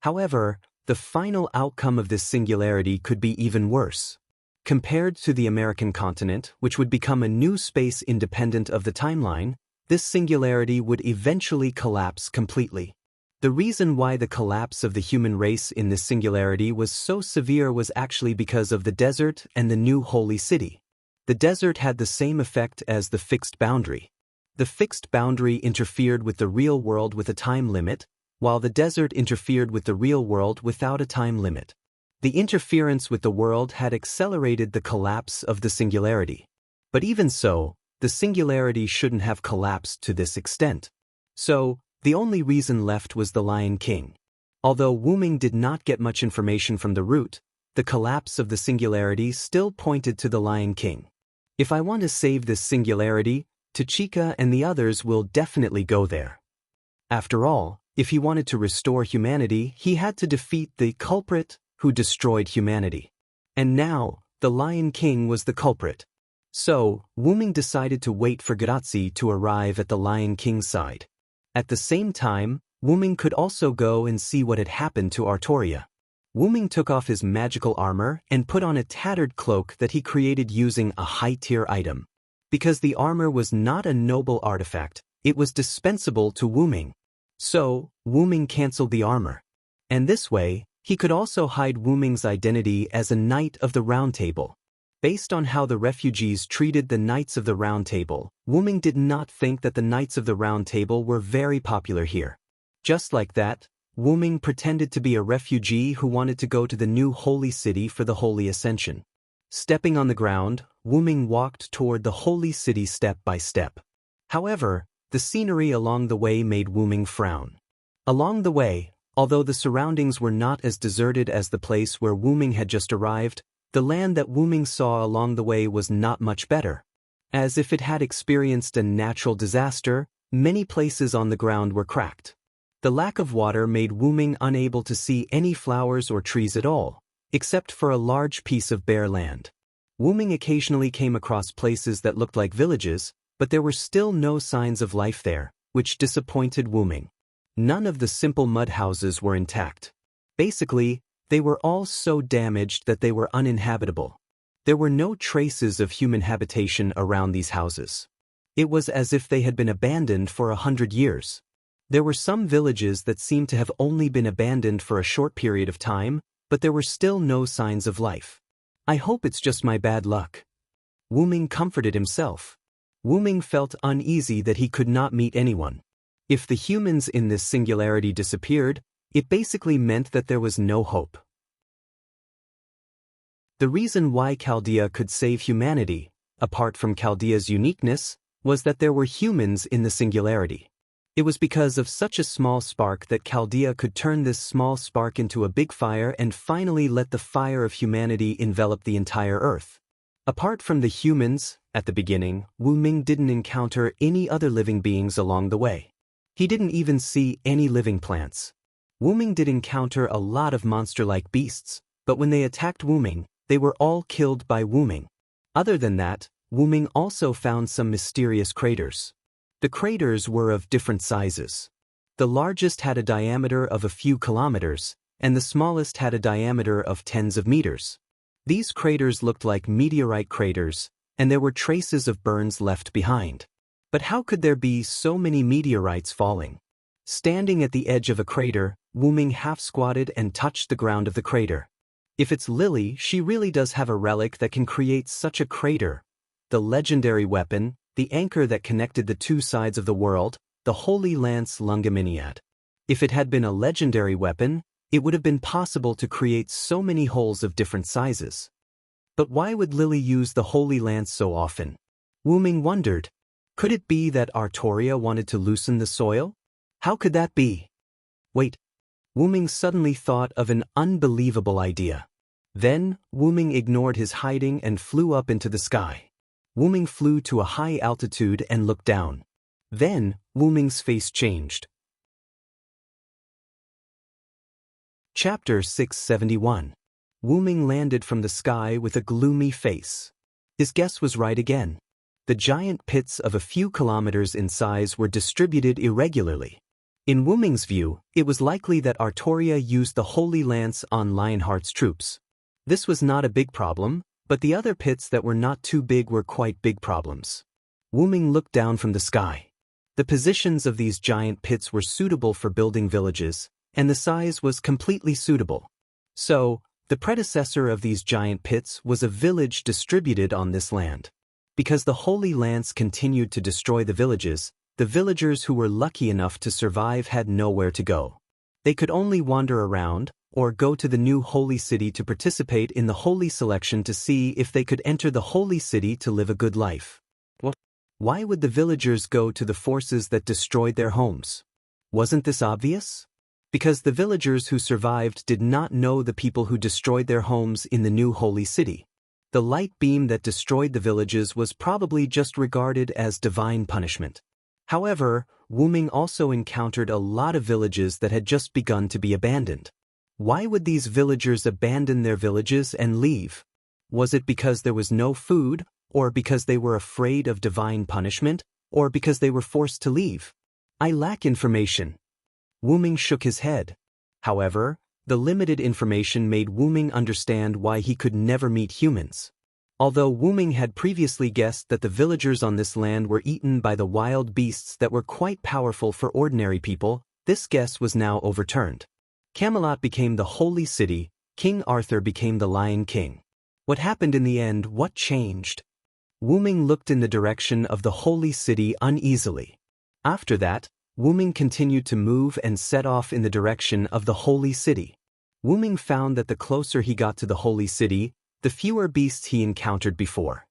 However, the final outcome of this singularity could be even worse. Compared to the American continent, which would become a new space independent of the timeline, this singularity would eventually collapse completely. The reason why the collapse of the human race in this singularity was so severe was actually because of the desert and the new holy city. The desert had the same effect as the fixed boundary. The fixed boundary interfered with the real world with a time limit, while the desert interfered with the real world without a time limit. The interference with the world had accelerated the collapse of the singularity. But even so, the singularity shouldn't have collapsed to this extent. So, the only reason left was the Lion King. Although Wu Ming did not get much information from the route, the collapse of the singularity still pointed to the Lion King. If I want to save this singularity, Tachika and the others will definitely go there. After all, if he wanted to restore humanity, he had to defeat the culprit who destroyed humanity. And now, the Lion King was the culprit. So, Wu Ming decided to wait for Gadazi to arrive at the Lion King's side. At the same time, Wu Ming could also go and see what had happened to Artoria. Wu Ming took off his magical armor and put on a tattered cloak that he created using a high-tier item. Because the armor was not a noble artifact, it was dispensable to Wu Ming. So, Wu Ming cancelled the armor. And this way, he could also hide Wu Ming's identity as a Knight of the Round Table. Based on how the refugees treated the Knights of the Round Table, Wu Ming did not think that the Knights of the Round Table were very popular here. Just like that, Wu Ming pretended to be a refugee who wanted to go to the new holy city for the Holy Ascension. Stepping on the ground, Wu Ming walked toward the holy city step by step. However, the scenery along the way made Wu Ming frown. Along the way, although the surroundings were not as deserted as the place where Wu Ming had just arrived, the land that Wu Ming saw along the way was not much better. As if it had experienced a natural disaster, many places on the ground were cracked. The lack of water made Wu Ming unable to see any flowers or trees at all, except for a large piece of bare land. Wu Ming occasionally came across places that looked like villages, but there were still no signs of life there, which disappointed Wu Ming. None of the simple mud houses were intact. Basically, they were all so damaged that they were uninhabitable. There were no traces of human habitation around these houses. It was as if they had been abandoned for 100 years. There were some villages that seemed to have only been abandoned for a short period of time, but there were still no signs of life. I hope it's just my bad luck. Wu Ming comforted himself. Wu Ming felt uneasy that he could not meet anyone. If the humans in this singularity disappeared, it basically meant that there was no hope. The reason why Chaldea could save humanity, apart from Chaldea's uniqueness, was that there were humans in the singularity. It was because of such a small spark that Chaldea could turn this small spark into a big fire and finally let the fire of humanity envelop the entire Earth. Apart from the humans, at the beginning, Wu Ming didn't encounter any other living beings along the way. He didn't even see any living plants. Wu Ming did encounter a lot of monster-like beasts, but when they attacked Wu Ming, they were all killed by Wu Ming. Other than that, Wu Ming also found some mysterious craters. The craters were of different sizes. The largest had a diameter of a few kilometers, and the smallest had a diameter of tens of meters. These craters looked like meteorite craters, and there were traces of burns left behind. But how could there be so many meteorites falling? Standing at the edge of a crater, Wu Ming half-squatted and touched the ground of the crater. If it's Lily, she really does have a relic that can create such a crater. The legendary weapon, the anchor that connected the two sides of the world, the Holy Lance Lungaminiad. If it had been a legendary weapon, it would have been possible to create so many holes of different sizes. But why would Lily use the Holy Lance so often? Wu Ming wondered. Could it be that Artoria wanted to loosen the soil? How could that be? Wait. Wu Ming suddenly thought of an unbelievable idea. Then, Wu Ming ignored his hiding and flew up into the sky. Wu Ming flew to a high altitude and looked down. Then, Wu Ming's face changed. Chapter 671. Wu Ming landed from the sky with a gloomy face. His guess was right again. The giant pits of a few kilometers in size were distributed irregularly. In Wu Ming's view, it was likely that Artoria used the Holy Lance on Lionheart's troops. This was not a big problem, but the other pits that were not too big were quite big problems. Wu Ming looked down from the sky. The positions of these giant pits were suitable for building villages, and the size was completely suitable. So, the predecessor of these giant pits was a village distributed on this land. Because the Holy Lance continued to destroy the villages, the villagers who were lucky enough to survive had nowhere to go. They could only wander around, or go to the new holy city to participate in the holy selection to see if they could enter the holy city to live a good life. Why would the villagers go to the forces that destroyed their homes? Wasn't this obvious? Because the villagers who survived did not know the people who destroyed their homes in the new holy city. The light beam that destroyed the villages was probably just regarded as divine punishment. However, Wu Ming also encountered a lot of villages that had just begun to be abandoned. Why would these villagers abandon their villages and leave? Was it because there was no food, or because they were afraid of divine punishment, or because they were forced to leave? I lack information. Wu Ming shook his head. However, the limited information made Wu Ming understand why he could never meet humans. Although Wu Ming had previously guessed that the villagers on this land were eaten by the wild beasts that were quite powerful for ordinary people, this guess was now overturned. Camelot became the holy city, King Arthur became the Lion King. What happened in the end? What changed? Wu Ming looked in the direction of the holy city uneasily. After that, Wu Ming continued to move and set off in the direction of the holy city. Wu Ming found that the closer he got to the holy city, the fewer beasts he encountered before.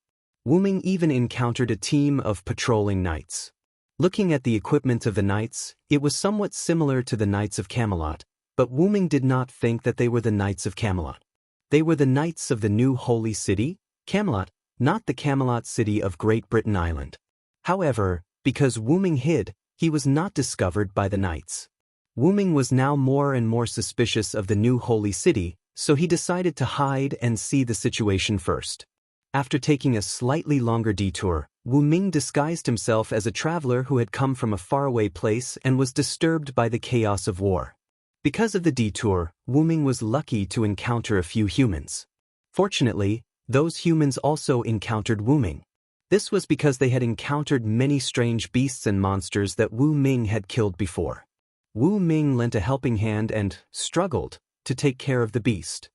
Wu Ming even encountered a team of patrolling knights. Looking at the equipment of the knights, it was somewhat similar to the Knights of Camelot, but Wu Ming did not think that they were the Knights of Camelot. They were the knights of the new holy city, Camelot, not the Camelot city of Great Britain Island. However, because Wu Ming hid, he was not discovered by the knights. Wu Ming was now more and more suspicious of the new holy city, so he decided to hide and see the situation first. After taking a slightly longer detour, Wu Ming disguised himself as a traveler who had come from a faraway place and was disturbed by the chaos of war. Because of the detour, Wu Ming was lucky to encounter a few humans. Fortunately, those humans also encountered Wu Ming. This was because they had encountered many strange beasts and monsters that Wu Ming had killed before. Wu Ming lent a helping hand and struggled to take care of the beast.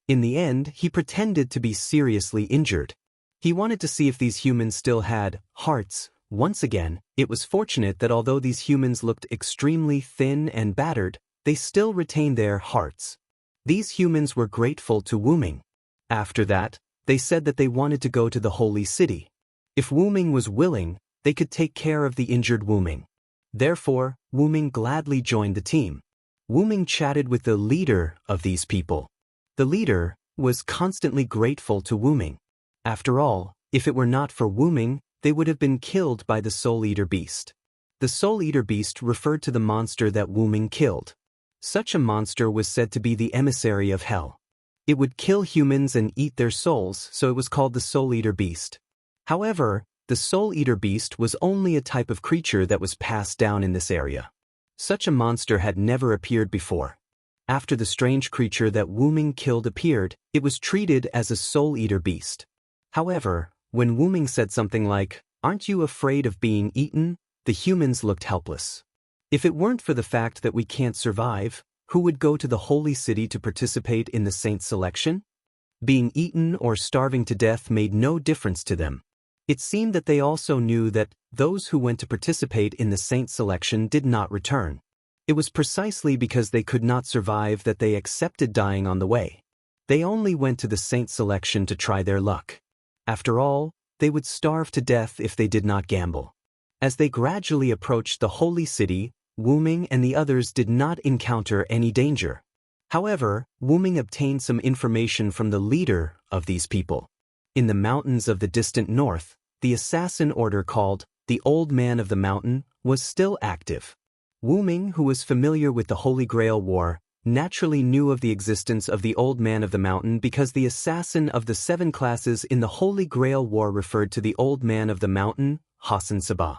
In the end, he pretended to be seriously injured. He wanted to see if these humans still had hearts. Once again, it was fortunate that although these humans looked extremely thin and battered, they still retained their hearts. These humans were grateful to Wu Ming. After that, they said that they wanted to go to the holy city. If Wu Ming was willing, they could take care of the injured Wu Ming. Therefore, Wu Ming gladly joined the team. Wu Ming chatted with the leader of these people. The leader was constantly grateful to Wu Ming. After all, if it were not for Wu Ming, they would have been killed by the Soul Eater Beast. The Soul Eater Beast referred to the monster that Wu Ming killed. Such a monster was said to be the emissary of hell. It would kill humans and eat their souls, so it was called the Soul Eater Beast. However, the Soul Eater Beast was only a type of creature that was passed down in this area. Such a monster had never appeared before. After the strange creature that Wu Ming killed appeared, it was treated as a soul-eater beast. However, when Wu Ming said something like, "Aren't you afraid of being eaten?" the humans looked helpless. If it weren't for the fact that we can't survive, who would go to the holy city to participate in the saint's selection? Being eaten or starving to death made no difference to them. It seemed that they also knew that those who went to participate in the saint's selection did not return. It was precisely because they could not survive that they accepted dying on the way. They only went to the saint's selection to try their luck. After all, they would starve to death if they did not gamble. As they gradually approached the holy city, Wu Ming and the others did not encounter any danger. However, Wu Ming obtained some information from the leader of these people. In the mountains of the distant north, the assassin order called the Old Man of the Mountain was still active. Wu Ming, who was familiar with the Holy Grail War, naturally knew of the existence of the Old Man of the Mountain because the assassin of the 7 classes in the Holy Grail War referred to the Old Man of the Mountain, Hassan Sabah.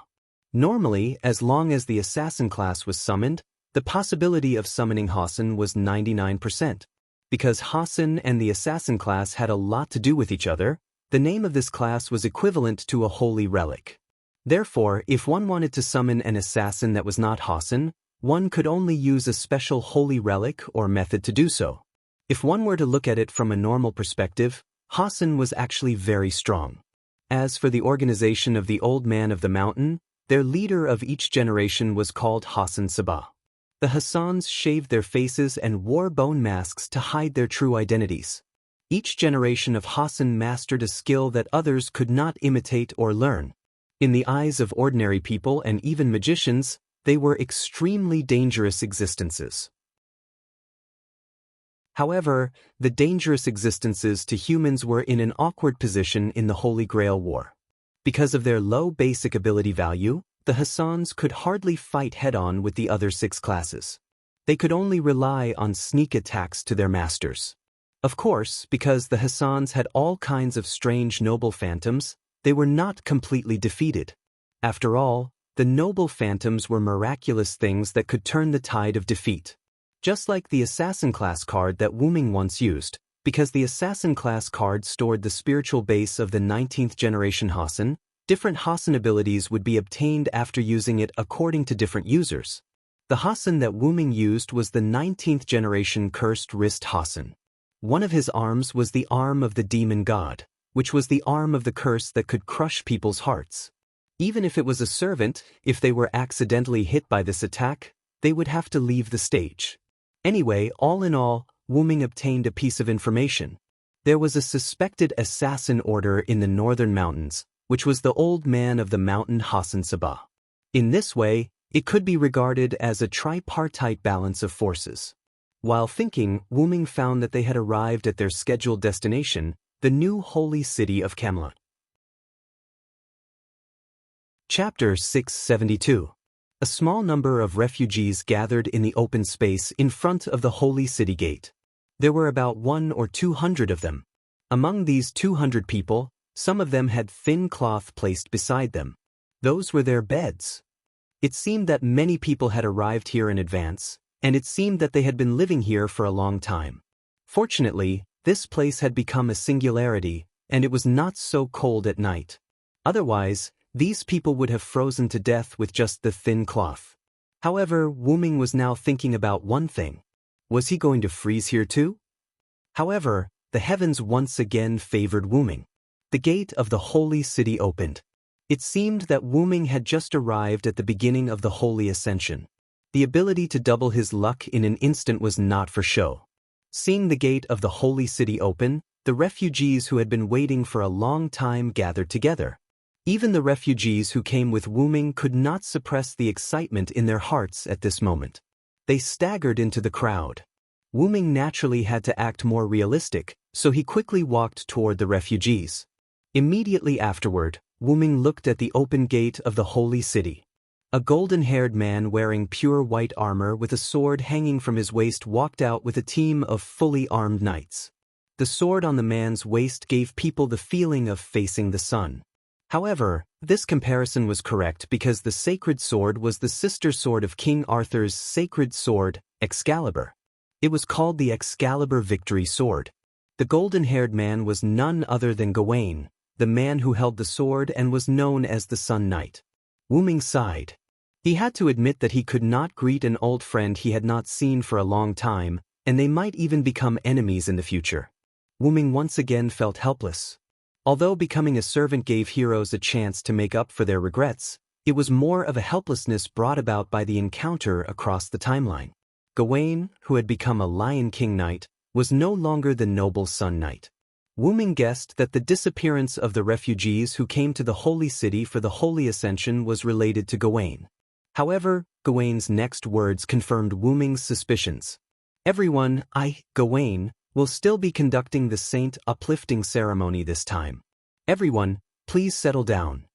Normally, as long as the assassin class was summoned, the possibility of summoning Hassan was 99%. Because Hassan and the assassin class had a lot to do with each other, the name of this class was equivalent to a holy relic. Therefore, if one wanted to summon an assassin that was not Hassan, one could only use a special holy relic or method to do so. If one were to look at it from a normal perspective, Hassan was actually very strong. As for the organization of the Old Man of the Mountain, their leader of each generation was called Hassan Sabah. The Hassans shaved their faces and wore bone masks to hide their true identities. Each generation of Hassan mastered a skill that others could not imitate or learn. In the eyes of ordinary people and even magicians, they were extremely dangerous existences. However, the dangerous existences to humans were in an awkward position in the Holy Grail War. Because of their low basic ability value, the Hassans could hardly fight head-on with the other 6 classes. They could only rely on sneak attacks to their masters. Of course, because the Hassans had all kinds of strange noble phantoms, they were not completely defeated. After all, the noble phantoms were miraculous things that could turn the tide of defeat. Just like the assassin class card that Wu Ming once used, because the assassin class card stored the spiritual base of the 19th generation Hassan, different Hassan abilities would be obtained after using it according to different users. The Hassan that Wu Ming used was the 19th generation cursed wrist Hassan. One of his arms was the arm of the demon god, which was the arm of the curse that could crush people's hearts. Even if it was a servant, if they were accidentally hit by this attack, they would have to leave the stage. Anyway, all in all, Wu Ming obtained a piece of information. There was a suspected assassin order in the northern mountains, which was the Old Man of the Mountain Hassan Sabah. In this way, it could be regarded as a tripartite balance of forces. While thinking, Wu Ming found that they had arrived at their scheduled destination, the new holy city of Camelot. Chapter 672. A small number of refugees gathered in the open space in front of the holy city gate. There were about 100 or 200 of them. Among these 200 people, some of them had thin cloth placed beside them. Those were their beds. It seemed that many people had arrived here in advance, and it seemed that they had been living here for a long time. Fortunately, this place had become a singularity, and it was not so cold at night. Otherwise, these people would have frozen to death with just the thin cloth. However, Wu Ming was now thinking about one thing. Was he going to freeze here too? However, the heavens once again favored Wu Ming. The gate of the holy city opened. It seemed that Wu Ming had just arrived at the beginning of the holy ascension. The ability to double his luck in an instant was not for show. Seeing the gate of the holy city open, the refugees who had been waiting for a long time gathered together. Even the refugees who came with Wu Ming could not suppress the excitement in their hearts at this moment. They staggered into the crowd. Wu Ming naturally had to act more realistic, so he quickly walked toward the refugees. Immediately afterward, Wu Ming looked at the open gate of the holy city. A golden-haired man wearing pure white armor with a sword hanging from his waist walked out with a team of fully armed knights. The sword on the man's waist gave people the feeling of facing the sun. However, this comparison was correct because the sacred sword was the sister sword of King Arthur's sacred sword, Excalibur. It was called the Excalibur Victory Sword. The golden-haired man was none other than Gawain, the man who held the sword and was known as the Sun Knight. Wu Ming sighed. He had to admit that he could not greet an old friend he had not seen for a long time, and they might even become enemies in the future. Wu Ming once again felt helpless. Although becoming a servant gave heroes a chance to make up for their regrets, it was more of a helplessness brought about by the encounter across the timeline. Gawain, who had become a Lion King Knight, was no longer the noble Sun Knight. Wu Ming guessed that the disappearance of the refugees who came to the Holy City for the Holy Ascension was related to Gawain. However, Gawain's next words confirmed Wu Ming's suspicions. Everyone, Gawain, will still be conducting the saint uplifting ceremony this time. Everyone, please settle down.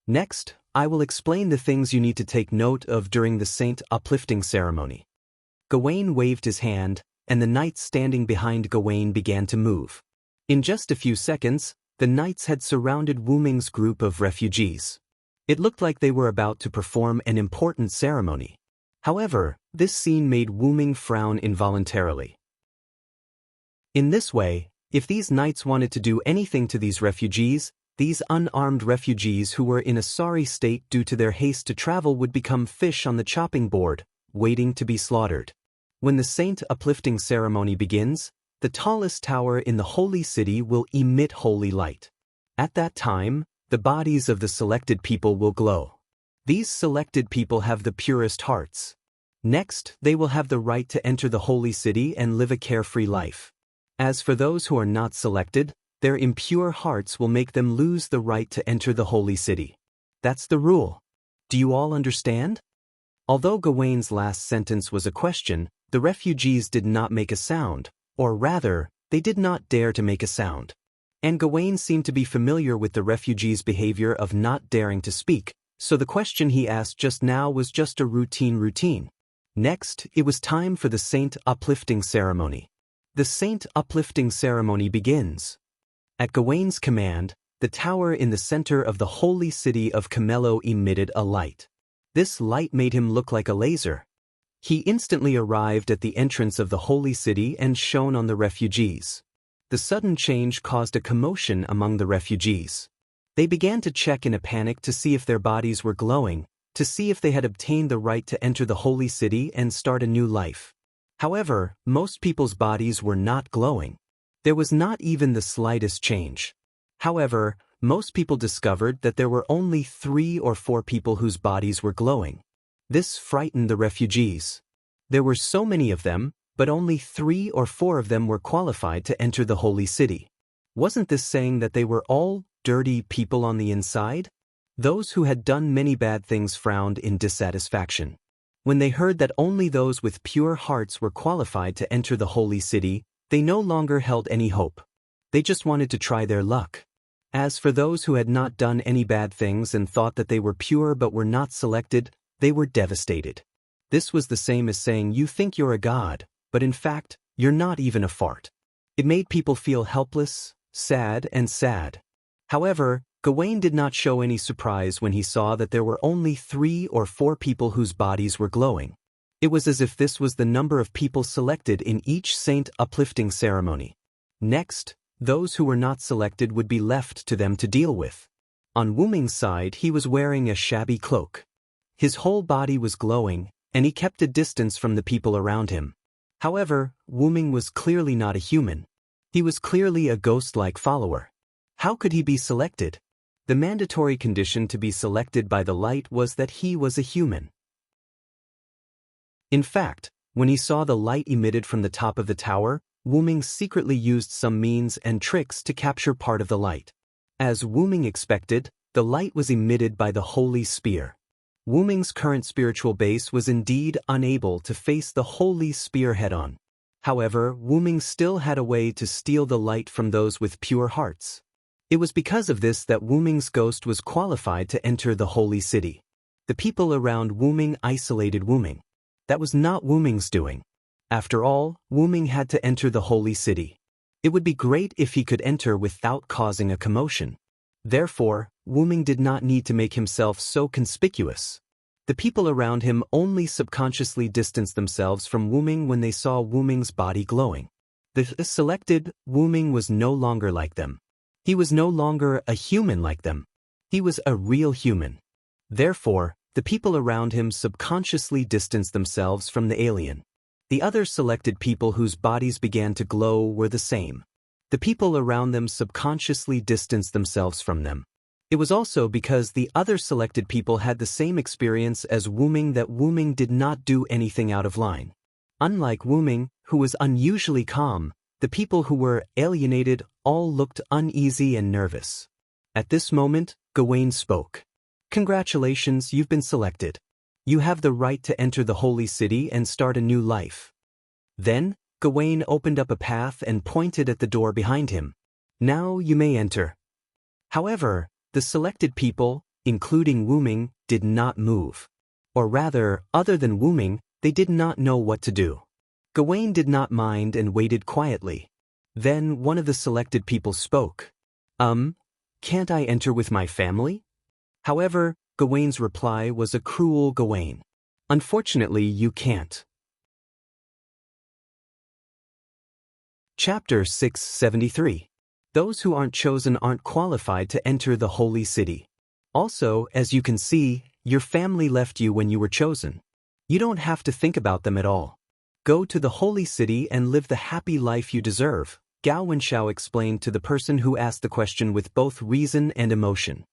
Next, I will explain the things you need to take note of during the saint uplifting ceremony. Gawain waved his hand, and the knights standing behind Gawain began to move. In just a few seconds, the knights had surrounded Wu Ming's group of refugees. It looked like they were about to perform an important ceremony. However, this scene made Wu Ming frown involuntarily. In this way, if these knights wanted to do anything to these refugees, these unarmed refugees who were in a sorry state due to their haste to travel would become fish on the chopping board, waiting to be slaughtered. When the saint uplifting ceremony begins, the tallest tower in the holy city will emit holy light. At that time, the bodies of the selected people will glow. These selected people have the purest hearts. Next, they will have the right to enter the holy city and live a carefree life. As for those who are not selected, their impure hearts will make them lose the right to enter the holy city. That's the rule. Do you all understand? Although Gawain's last sentence was a question, the refugees did not make a sound, or rather, they did not dare to make a sound. And Gawain seemed to be familiar with the refugees' behavior of not daring to speak, so the question he asked just now was just a routine. Next, it was time for the saint uplifting ceremony. The saint uplifting ceremony begins. At Gawain's command, the tower in the center of the holy city of Camello emitted a light. This light made him look like a laser. He instantly arrived at the entrance of the holy city and shone on the refugees. The sudden change caused a commotion among the refugees. They began to check in a panic to see if their bodies were glowing, to see if they had obtained the right to enter the holy city and start a new life. However, most people's bodies were not glowing. There was not even the slightest change. However, most people discovered that there were only 3 or 4 people whose bodies were glowing. This frightened the refugees. There were so many of them, but only 3 or 4 of them were qualified to enter the holy city. Wasn't this saying that they were all dirty people on the inside? Those who had done many bad things frowned in dissatisfaction. When they heard that only those with pure hearts were qualified to enter the holy city, they no longer held any hope. They just wanted to try their luck. As for those who had not done any bad things and thought that they were pure but were not selected, they were devastated. This was the same as saying you think you're a god, but in fact, you're not even a fart. It made people feel helpless, sad. However, Gawain did not show any surprise when he saw that there were only 3 or 4 people whose bodies were glowing. It was as if this was the number of people selected in each saint uplifting ceremony. Next, those who were not selected would be left to them to deal with. On Wu Ming's side, he was wearing a shabby cloak. His whole body was glowing, and he kept a distance from the people around him. However, Wu Ming was clearly not a human. He was clearly a ghost-like follower. How could he be selected? The mandatory condition to be selected by the light was that he was a human. In fact, when he saw the light emitted from the top of the tower, Wu Ming secretly used some means and tricks to capture part of the light. As Wu Ming expected, the light was emitted by the holy spear. Wu Ming's current spiritual base was indeed unable to face the holy spear head-on. However, Wu Ming still had a way to steal the light from those with pure hearts. It was because of this that Wu Ming's ghost was qualified to enter the holy city. The people around Wu Ming isolated Wu Ming. That was not Wu Ming's doing. After all, Wu Ming had to enter the holy city. It would be great if he could enter without causing a commotion. Therefore, Wu Ming did not need to make himself so conspicuous. The people around him only subconsciously distanced themselves from Wu Ming when they saw Wu Ming's body glowing. The selected Wu Ming was no longer like them. He was no longer a human like them. He was a real human. Therefore, the people around him subconsciously distanced themselves from the alien. The other selected people whose bodies began to glow were the same. The people around them subconsciously distanced themselves from them. It was also because the other selected people had the same experience as Wu Ming that Wu Ming did not do anything out of line. Unlike Wu Ming, who was unusually calm, the people who were alienated all looked uneasy and nervous. At this moment, Gawain spoke. "Congratulations, you've been selected. You have the right to enter the holy city and start a new life." Then, Gawain opened up a path and pointed at the door behind him. "Now you may enter." However, the selected people, including Wu Ming, did not move. Or rather, other than Wu Ming, they did not know what to do. Gawain did not mind and waited quietly. Then one of the selected people spoke. Can't I enter with my family?" However, Gawain's reply was a cruel Gawain. "Unfortunately, you can't." Chapter 673. Those who aren't chosen aren't qualified to enter the holy city. Also, as you can see, your family left you when you were chosen. You don't have to think about them at all. Go to the holy city and live the happy life you deserve, Gao Wenshao explained to the person who asked the question with both reason and emotion.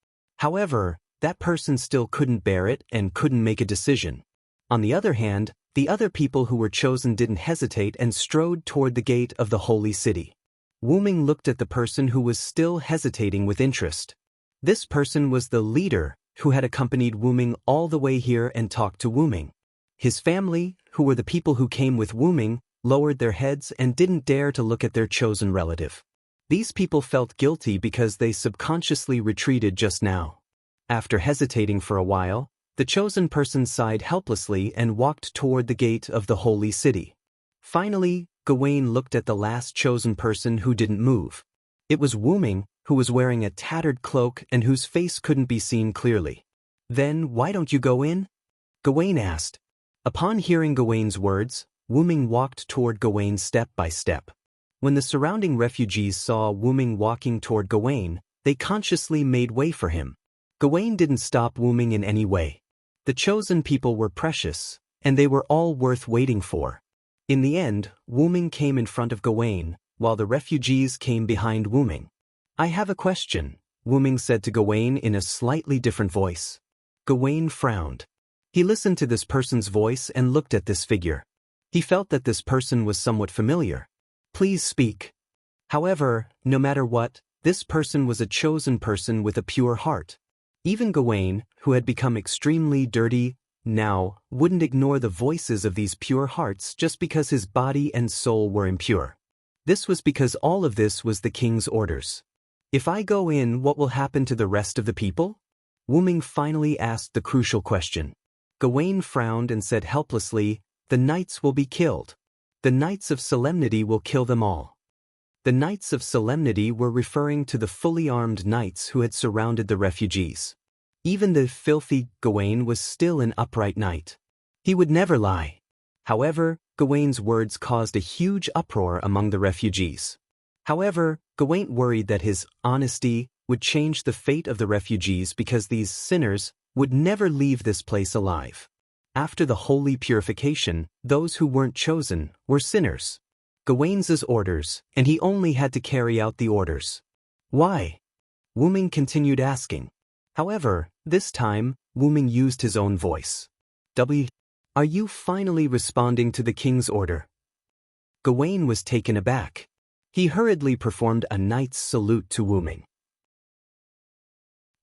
However, that person still couldn't bear it and couldn't make a decision. On the other hand, the other people who were chosen didn't hesitate and strode toward the gate of the holy city. Wu Ming looked at the person who was still hesitating with interest. This person was the leader who had accompanied Wu Ming all the way here and talked to Wu Ming. His family, who were the people who came with Wu Ming, lowered their heads and didn't dare to look at their chosen relative. These people felt guilty because they subconsciously retreated just now. After hesitating for a while, the chosen person sighed helplessly and walked toward the gate of the holy city. Finally, Gawain looked at the last chosen person who didn't move. It was Wu Ming, who was wearing a tattered cloak and whose face couldn't be seen clearly. "Then why don't you go in?" Gawain asked. Upon hearing Gawain's words, Wu Ming walked toward Gawain step by step. When the surrounding refugees saw Wu Ming walking toward Gawain, they consciously made way for him. Gawain didn't stop Wu Ming in any way. The chosen people were precious, and they were all worth waiting for. In the end, Wu Ming came in front of Gawain, while the refugees came behind Wu Ming. "I have a question," Wu Ming said to Gawain in a slightly different voice. Gawain frowned. He listened to this person's voice and looked at this figure. He felt that this person was somewhat familiar. "Please speak." However, no matter what, this person was a chosen person with a pure heart. Even Gawain, who had become extremely dirty, now wouldn't ignore the voices of these pure hearts just because his body and soul were impure. This was because all of this was the king's orders. "If I go in, what will happen to the rest of the people?" Wu Ming finally asked the crucial question. Gawain frowned and said helplessly, "The knights will be killed. The Knights of Solemnity will kill them all." The Knights of Solemnity were referring to the fully armed knights who had surrounded the refugees. Even the filthy Gawain was still an upright knight. He would never lie. However, Gawain's words caused a huge uproar among the refugees. However, Gawain worried that his honesty would change the fate of the refugees because these sinners would never leave this place alive. After the holy purification, those who weren't chosen were sinners. Gawain's orders, and he only had to carry out the orders. "Why?" Wu Ming continued asking. However, this time, Wu Ming used his own voice. Are you finally responding to the king's order?" Gawain was taken aback. He hurriedly performed a knight's salute to Wu Ming.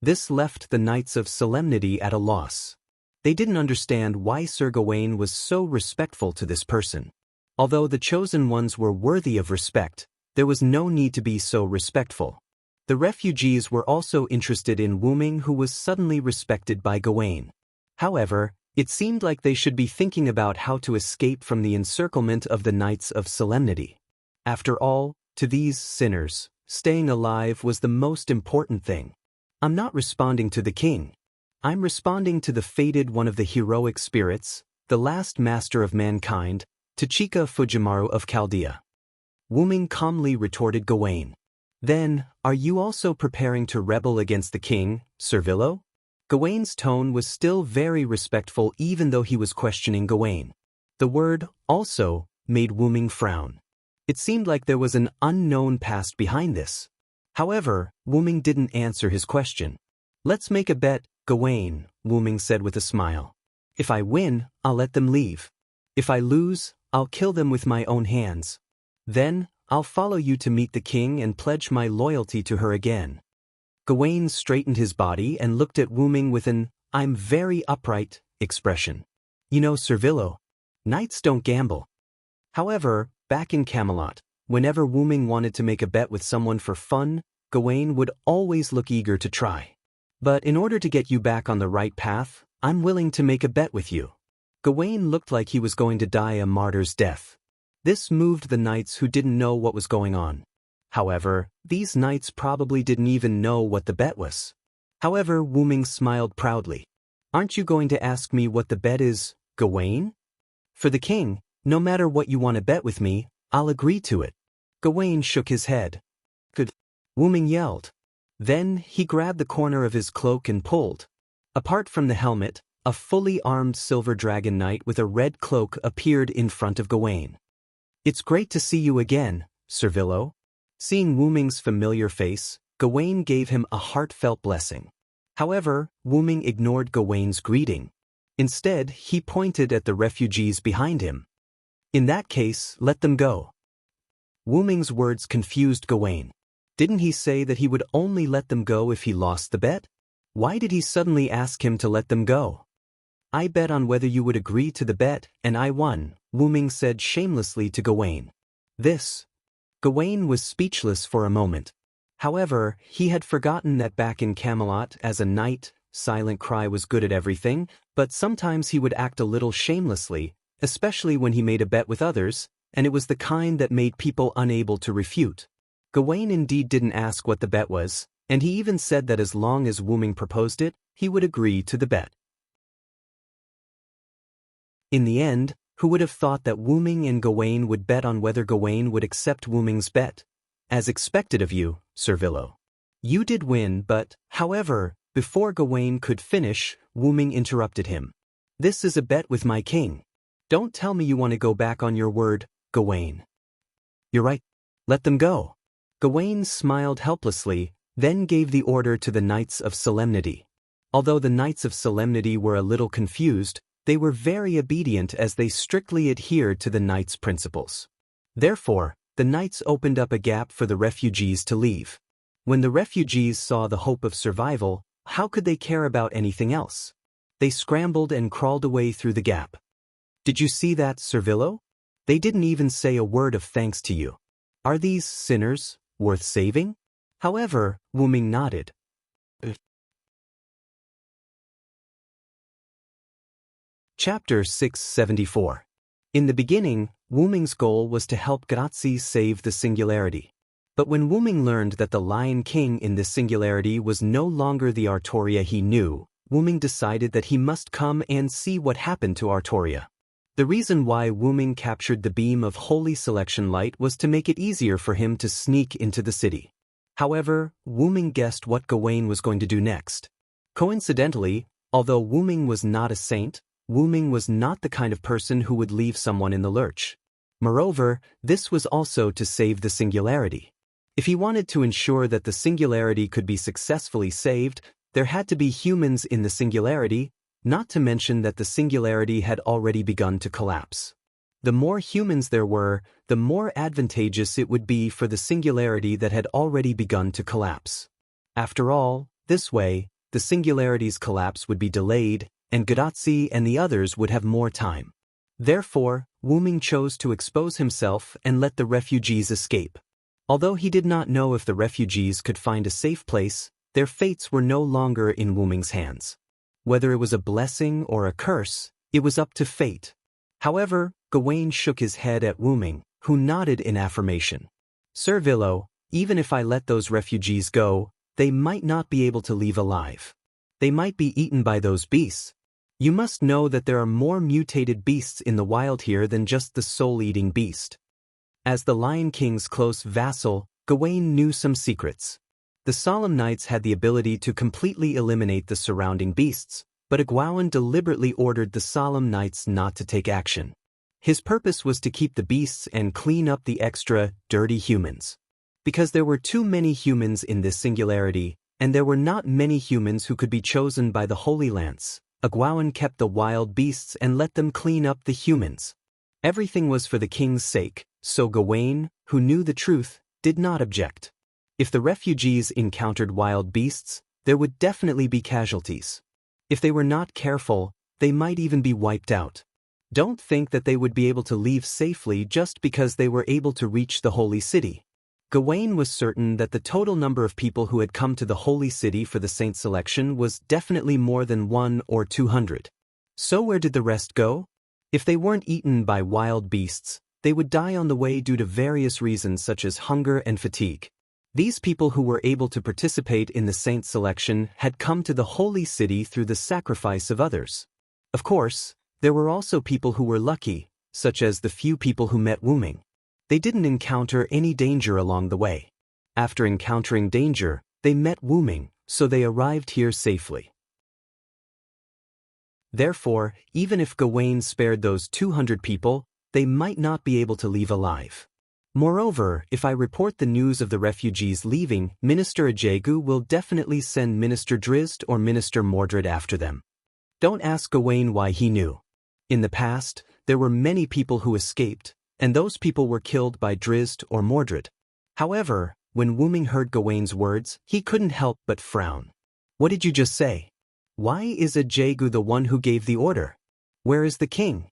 This left the Knights of Solemnity at a loss. They didn't understand why Sir Gawain was so respectful to this person. Although the chosen ones were worthy of respect, there was no need to be so respectful. The refugees were also interested in Wu Ming, who was suddenly respected by Gawain. However, it seemed like they should be thinking about how to escape from the encirclement of the Knights of Solemnity. After all, to these sinners, staying alive was the most important thing. "I'm not responding to the king. I'm responding to the fated one of the heroic spirits, the last master of mankind, Tachika Fujimaru of Chaldea. Wu Ming calmly retorted Gawain. Then, are you also preparing to rebel against the king, Servillo? Gawain's tone was still very respectful even though he was questioning Gawain. The word, also, made Wu Ming frown. It seemed like there was an unknown past behind this. However, Wu Ming didn't answer his question. Let's make a bet, Gawain, Wu Ming said with a smile. If I win, I'll let them leave. If I lose, I'll kill them with my own hands. Then, I'll follow you to meet the king and pledge my loyalty to her again. Gawain straightened his body and looked at Wu Ming with an, I'm very upright, expression. You know, Servillo, knights don't gamble. However, back in Camelot, whenever Wu Ming wanted to make a bet with someone for fun, Gawain would always look eager to try. But in order to get you back on the right path, I'm willing to make a bet with you. Gawain looked like he was going to die a martyr's death. This moved the knights who didn't know what was going on. However, these knights probably didn't even know what the bet was. However, Wu Ming smiled proudly. Aren't you going to ask me what the bet is, Gawain? For the king, no matter what you want to bet with me, I'll agree to it. Gawain shook his head. Good. Wu Ming yelled. Then he grabbed the corner of his cloak and pulled. Apart from the helmet, a fully armed silver dragon knight with a red cloak appeared in front of Gawain. It's great to see you again, Servillo. Seeing Wu Ming's familiar face, Gawain gave him a heartfelt blessing. However, Wu Ming ignored Gawain's greeting. Instead, he pointed at the refugees behind him. In that case, let them go. Wu Ming's words confused Gawain. Didn't he say that he would only let them go if he lost the bet? Why did he suddenly ask him to let them go? I bet on whether you would agree to the bet, and I won, Wu Ming said shamelessly to Gawain. Gawain was speechless for a moment. However, he had forgotten that back in Camelot as a knight, Silent Cry was good at everything, but sometimes he would act a little shamelessly, especially when he made a bet with others, and it was the kind that made people unable to refute. Gawain indeed didn't ask what the bet was, and he even said that as long as Wu Ming proposed it, he would agree to the bet. In the end, who would have thought that Wu Ming and Gawain would bet on whether Gawain would accept Wu Ming's bet? As expected of you, Servillo. You did win, but, however, before Gawain could finish, Wu Ming interrupted him. This is a bet with my king. Don't tell me you want to go back on your word, Gawain. You're right. Let them go. Gawain smiled helplessly, then gave the order to the Knights of Solemnity. Although the Knights of Solemnity were a little confused, they were very obedient as they strictly adhered to the Knights' principles. Therefore, the Knights opened up a gap for the refugees to leave. When the refugees saw the hope of survival, how could they care about anything else? They scrambled and crawled away through the gap. Did you see that, Servillo? They didn't even say a word of thanks to you. Are these sinners worth saving? However, Wu Ming nodded. Chapter 674. In the beginning, Wu Ming's goal was to help Grazzi save the Singularity. But when Wu Ming learned that the Lion King in this Singularity was no longer the Artoria he knew, Wu Ming decided that he must come and see what happened to Artoria. The reason why Wu Ming captured the beam of Holy Selection Light was to make it easier for him to sneak into the city. However, Wu Ming guessed what Gawain was going to do next. Coincidentally, although Wu Ming was not a saint, Wu Ming was not the kind of person who would leave someone in the lurch. Moreover, this was also to save the Singularity. If he wanted to ensure that the Singularity could be successfully saved, there had to be humans in the Singularity, not to mention that the Singularity had already begun to collapse. The more humans there were, the more advantageous it would be for the Singularity that had already begun to collapse. After all, this way, the Singularity's collapse would be delayed, and Grazzi and the others would have more time. Therefore, Wu Ming chose to expose himself and let the refugees escape. Although he did not know if the refugees could find a safe place, their fates were no longer in Wu Ming's hands. Whether it was a blessing or a curse, it was up to fate. However, Gawain shook his head at Wu Ming, who nodded in affirmation. Servillo, even if I let those refugees go, they might not be able to leave alive. They might be eaten by those beasts. You must know that there are more mutated beasts in the wild here than just the soul-eating beast. As the Lion King's close vassal, Gawain knew some secrets. The solemn knights had the ability to completely eliminate the surrounding beasts, but Gawain deliberately ordered the solemn knights not to take action. His purpose was to keep the beasts and clean up the extra, dirty humans. Because there were too many humans in this singularity, and there were not many humans who could be chosen by the Holy Lance, Gawain kept the wild beasts and let them clean up the humans. Everything was for the king's sake, so Gawain, who knew the truth, did not object. If the refugees encountered wild beasts, there would definitely be casualties. If they were not careful, they might even be wiped out. Don't think that they would be able to leave safely just because they were able to reach the holy city. Gawain was certain that the total number of people who had come to the holy city for the saint selection was definitely more than 100 or 200. So where did the rest go? If they weren't eaten by wild beasts, they would die on the way due to various reasons such as hunger and fatigue. These people who were able to participate in the saint selection had come to the holy city through the sacrifice of others. Of course, there were also people who were lucky, such as the few people who met Wu Ming. They didn't encounter any danger along the way. After encountering danger, they met Wu Ming, so they arrived here safely. Therefore, even if Gawain spared those 200 people, they might not be able to leave alive. Moreover, if I report the news of the refugees leaving, Minister Ajagu will definitely send Minister Drizzt or Minister Mordred after them. Don't ask Gawain why he knew. In the past, there were many people who escaped, and those people were killed by Drizzt or Mordred. However, when Wu Ming heard Gawain's words, he couldn't help but frown. What did you just say? Why is Ajagu the one who gave the order? Where is the king?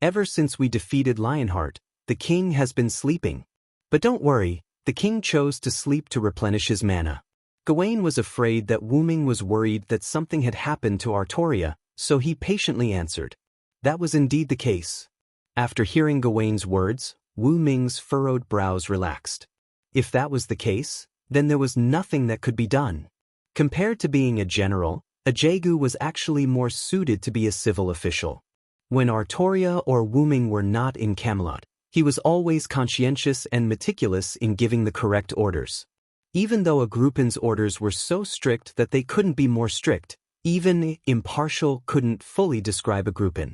Ever since we defeated Lionheart, the king has been sleeping. But don't worry, the king chose to sleep to replenish his mana. Gawain was afraid that Wu Ming was worried that something had happened to Artoria, so he patiently answered. That was indeed the case. After hearing Gawain's words, Wu Ming's furrowed brows relaxed. If that was the case, then there was nothing that could be done. Compared to being a general, Ajagu was actually more suited to be a civil official. When Artoria or Wu Ming were not in Camelot, he was always conscientious and meticulous in giving the correct orders. Even though Agrippa's orders were so strict that they couldn't be more strict, even impartial couldn't fully describe Agrippa.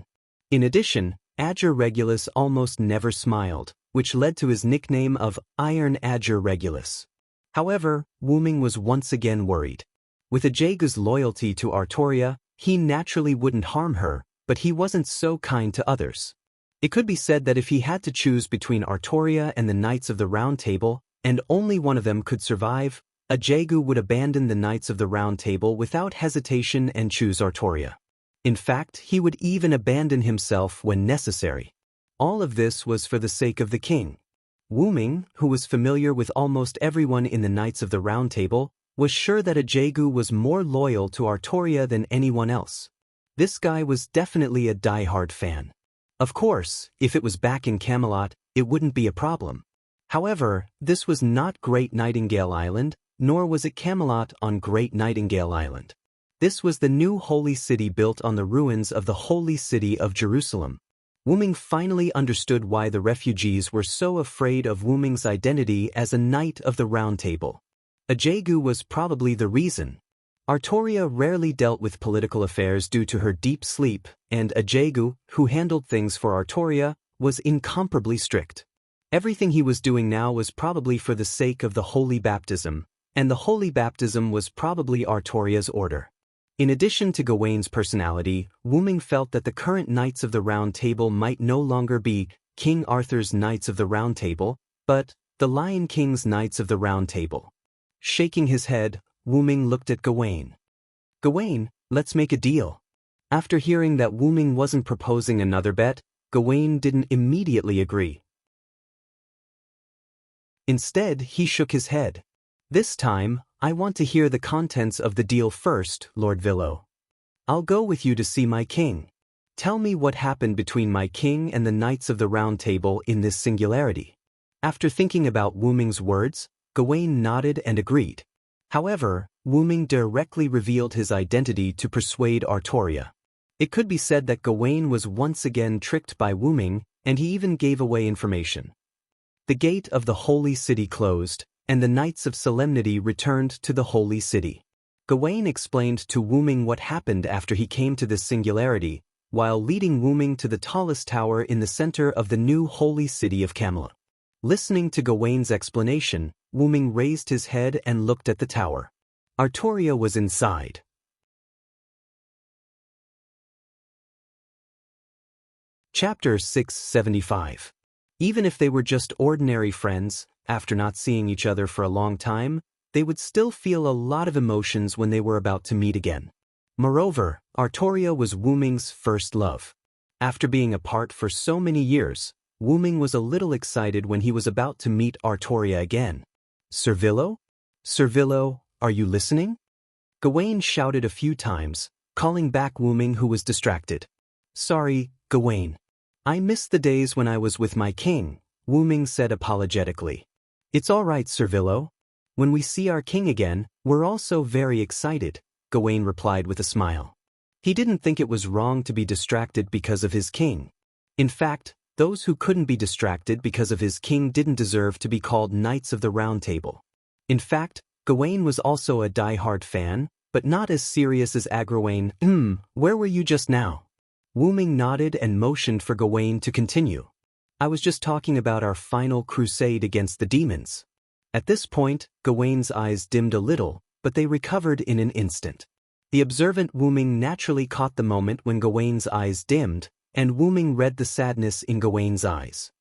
In addition, Ager Regulus almost never smiled, which led to his nickname of Iron Ager Regulus. However, Wu Ming was once again worried. With Ajagu's loyalty to Artoria, he naturally wouldn't harm her, but he wasn't so kind to others. It could be said that if he had to choose between Artoria and the Knights of the Round Table, and only one of them could survive, Ajagu would abandon the Knights of the Round Table without hesitation and choose Artoria. In fact, he would even abandon himself when necessary. All of this was for the sake of the king. Wu Ming, who was familiar with almost everyone in the Knights of the Round Table, was sure that Ajagu was more loyal to Artoria than anyone else. This guy was definitely a die-hard fan. Of course, if it was back in Camelot, it wouldn't be a problem. However, this was not Great Nightingale Island, nor was it Camelot on Great Nightingale Island. This was the new holy city built on the ruins of the holy city of Jerusalem. Wu Ming finally understood why the refugees were so afraid of Wu Ming's identity as a Knight of the Round Table. Ajagu was probably the reason. Artoria rarely dealt with political affairs due to her deep sleep, and Ajagu, who handled things for Artoria, was incomparably strict. Everything he was doing now was probably for the sake of the holy baptism, and the holy baptism was probably Artoria's order. In addition to Gawain's personality, Wu Ming felt that the current Knights of the Round Table might no longer be King Arthur's Knights of the Round Table, but the Lion King's Knights of the Round Table. Shaking his head, Wu Ming looked at Gawain. Gawain, let's make a deal. After hearing that Wu Ming wasn't proposing another bet, Gawain didn't immediately agree. Instead, he shook his head. This time, I want to hear the contents of the deal first, Lord Villo. I'll go with you to see my king. Tell me what happened between my king and the Knights of the Round Table in this singularity. After thinking about Wu Ming's words, Gawain nodded and agreed. However, Wu-ming directly revealed his identity to persuade Artoria. It could be said that Gawain was once again tricked by Wu-ming, and he even gave away information. The gate of the holy city closed, and the Knights of Solemnity returned to the holy city. Gawain explained to Wu-ming what happened after he came to this singularity, while leading Wu-ming to the tallest tower in the center of the new holy city of Camelot. Listening to Gawain's explanation, Wu-ming raised his head and looked at the tower. Artoria was inside. Chapter 675. Even if they were just ordinary friends, after not seeing each other for a long time, they would still feel a lot of emotions when they were about to meet again. Moreover, Artoria was Wu-ming's first love. After being apart for so many years, Wu-ming was a little excited when he was about to meet Artoria again. Servillo? Servillo, are you listening? Gawain shouted a few times, calling back Wu-ming, who was distracted. Sorry, Gawain. I missed the days when I was with my king, Wu-ming said apologetically. It's all right, Servillo. When we see our king again, we're also very excited, Gawain replied with a smile. He didn't think it was wrong to be distracted because of his king. In fact, those who couldn't be distracted because of his king didn't deserve to be called Knights of the Round Table. In fact, Gawain was also a die-hard fan, but not as serious as Agrawain. Where were you just now? Wu-ming nodded and motioned for Gawain to continue. I was just talking about our final crusade against the demons. At this point, Gawain's eyes dimmed a little, but they recovered in an instant. The observant Wu-ming naturally caught the moment when Gawain's eyes dimmed, and Wu-ming read the sadness in Gawain's eyes.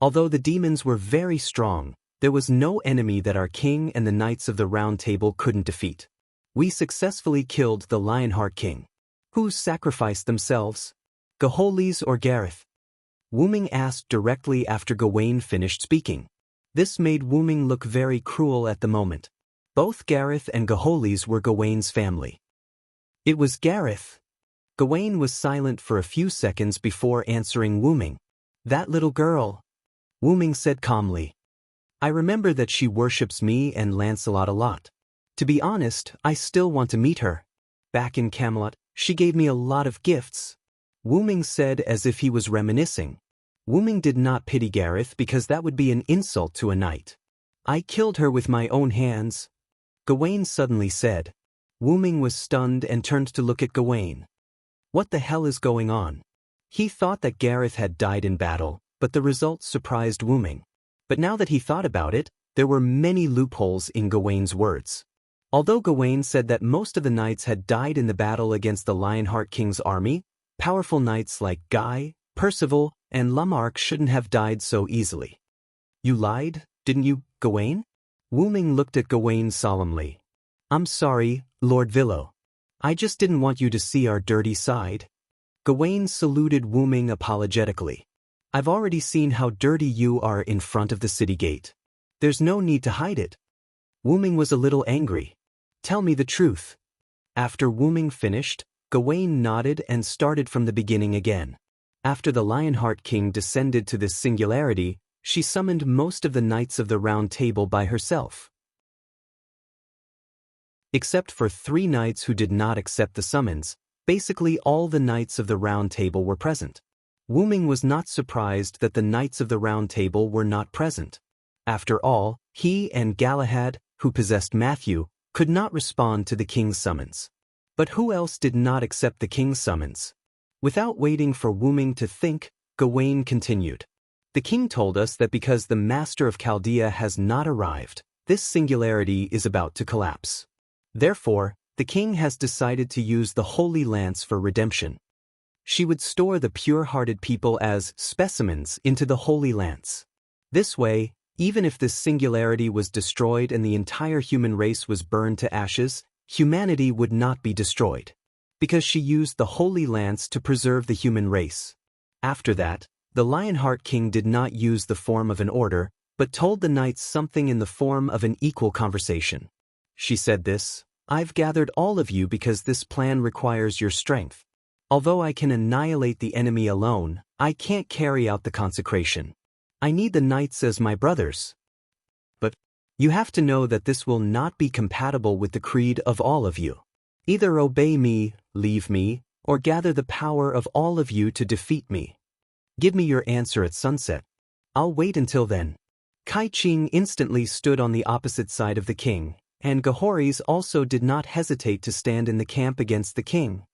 Although the demons were very strong, there was no enemy that our king and the Knights of the Round Table couldn't defeat. We successfully killed the Lionheart King. Who sacrificed themselves? Gaholis or Gareth? Wu-ming asked directly after Gawain finished speaking. This made Wu-ming look very cruel at the moment. Both Gareth and Gaholis were Gawain's family. It was Gareth. Gawain was silent for a few seconds before answering Wu-ming. That little girl. Wu-ming said calmly. I remember that she worships me and Lancelot a lot. To be honest, I still want to meet her. Back in Camelot, she gave me a lot of gifts. Wu-ming said as if he was reminiscing. Wu-ming did not pity Gareth because that would be an insult to a knight. I killed her with my own hands. Gawain suddenly said. Wu-ming was stunned and turned to look at Gawain. What the hell is going on? He thought that Gareth had died in battle, but the results surprised Wu-ming. But now that he thought about it, there were many loopholes in Gawain's words. Although Gawain said that most of the knights had died in the battle against the Lionheart King's army, powerful knights like Guy, Percival, and Lamarck shouldn't have died so easily. You lied, didn't you, Gawain? Wu-ming looked at Gawain solemnly. I'm sorry, Lord Villo. I just didn't want you to see our dirty side. Gawain saluted Wu-ming apologetically. I've already seen how dirty you are in front of the city gate. There's no need to hide it. Wu-ming was a little angry. Tell me the truth. After Wu-ming finished, Gawain nodded and started from the beginning again. After the Lionheart King descended to this singularity, she summoned most of the Knights of the Round Table by herself. Except for 3 knights who did not accept the summons, basically all the Knights of the Round Table were present. Wu-ming was not surprised that the Knights of the Round Table were not present. After all, he and Galahad, who possessed Matthew, could not respond to the king's summons. But who else did not accept the king's summons? Without waiting for Wu-ming to think, Gawain continued. The king told us that because the master of Chaldea has not arrived, this singularity is about to collapse. Therefore, the king has decided to use the Holy Lance for redemption. She would store the pure-hearted people as specimens into the Holy Lance. This way, even if this singularity was destroyed and the entire human race was burned to ashes, humanity would not be destroyed. Because she used the Holy Lance to preserve the human race. After that, the Lionheart King did not use the form of an order, but told the knights something in the form of an equal conversation. She said this, I've gathered all of you because this plan requires your strength. Although I can annihilate the enemy alone, I can't carry out the consecration. I need the knights as my brothers. But You have to know that this will not be compatible with the creed of all of you. Either obey me, leave me, or gather the power of all of you to defeat me. Give me your answer at sunset. I'll wait until then. Kai Ching instantly stood on the opposite side of the king, and Gahoris also did not hesitate to stand in the camp against the king.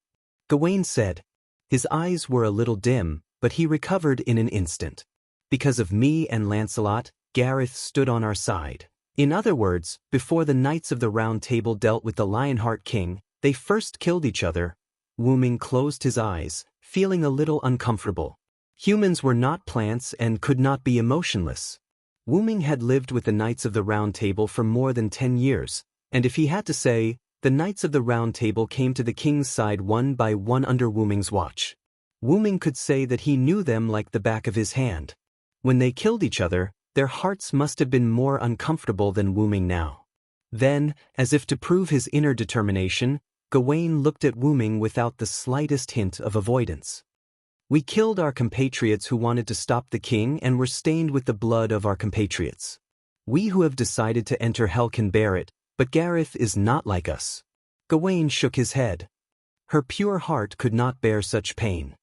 Gawain said. His eyes were a little dim, but he recovered in an instant. Because of me and Lancelot, Gareth stood on our side. In other words, before the Knights of the Round Table dealt with the Lionheart King, they first killed each other. Wu Ming closed his eyes, feeling a little uncomfortable. Humans were not plants and could not be emotionless. Wu Ming had lived with the Knights of the Round Table for more than 10 years, and if he had to say, the Knights of the Round Table came to the king's side one by one under Wu Ming's watch. Wu Ming could say that he knew them like the back of his hand. When they killed each other, their hearts must have been more uncomfortable than Wu Ming now. Then, as if to prove his inner determination, Gawain looked at Wu Ming without the slightest hint of avoidance. We killed our compatriots who wanted to stop the king and were stained with the blood of our compatriots. We who have decided to enter hell can bear it, but Gareth is not like us. Gawain shook his head. Her pure heart could not bear such pain.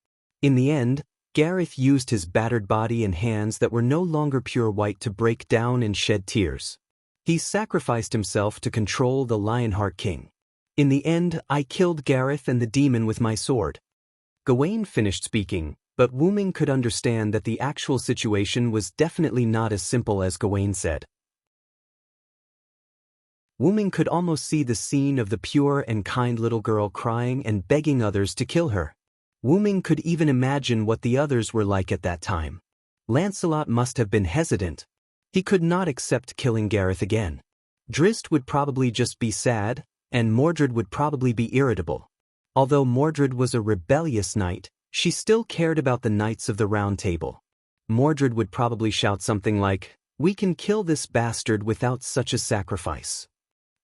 In the end, Gareth used his battered body and hands that were no longer pure white to break down and shed tears. He sacrificed himself to control the Lionheart King. In the end, I killed Gareth and the demon with my sword. Gawain finished speaking, but Wu Ming could understand that the actual situation was definitely not as simple as Gawain said. Wu Ming could almost see the scene of the pure and kind little girl crying and begging others to kill her. Wu Ming could even imagine what the others were like at that time. Lancelot must have been hesitant. He could not accept killing Gareth again. Drizzt would probably just be sad, and Mordred would probably be irritable. Although Mordred was a rebellious knight, she still cared about the Knights of the Round Table. Mordred would probably shout something like, "We can kill this bastard without such a sacrifice."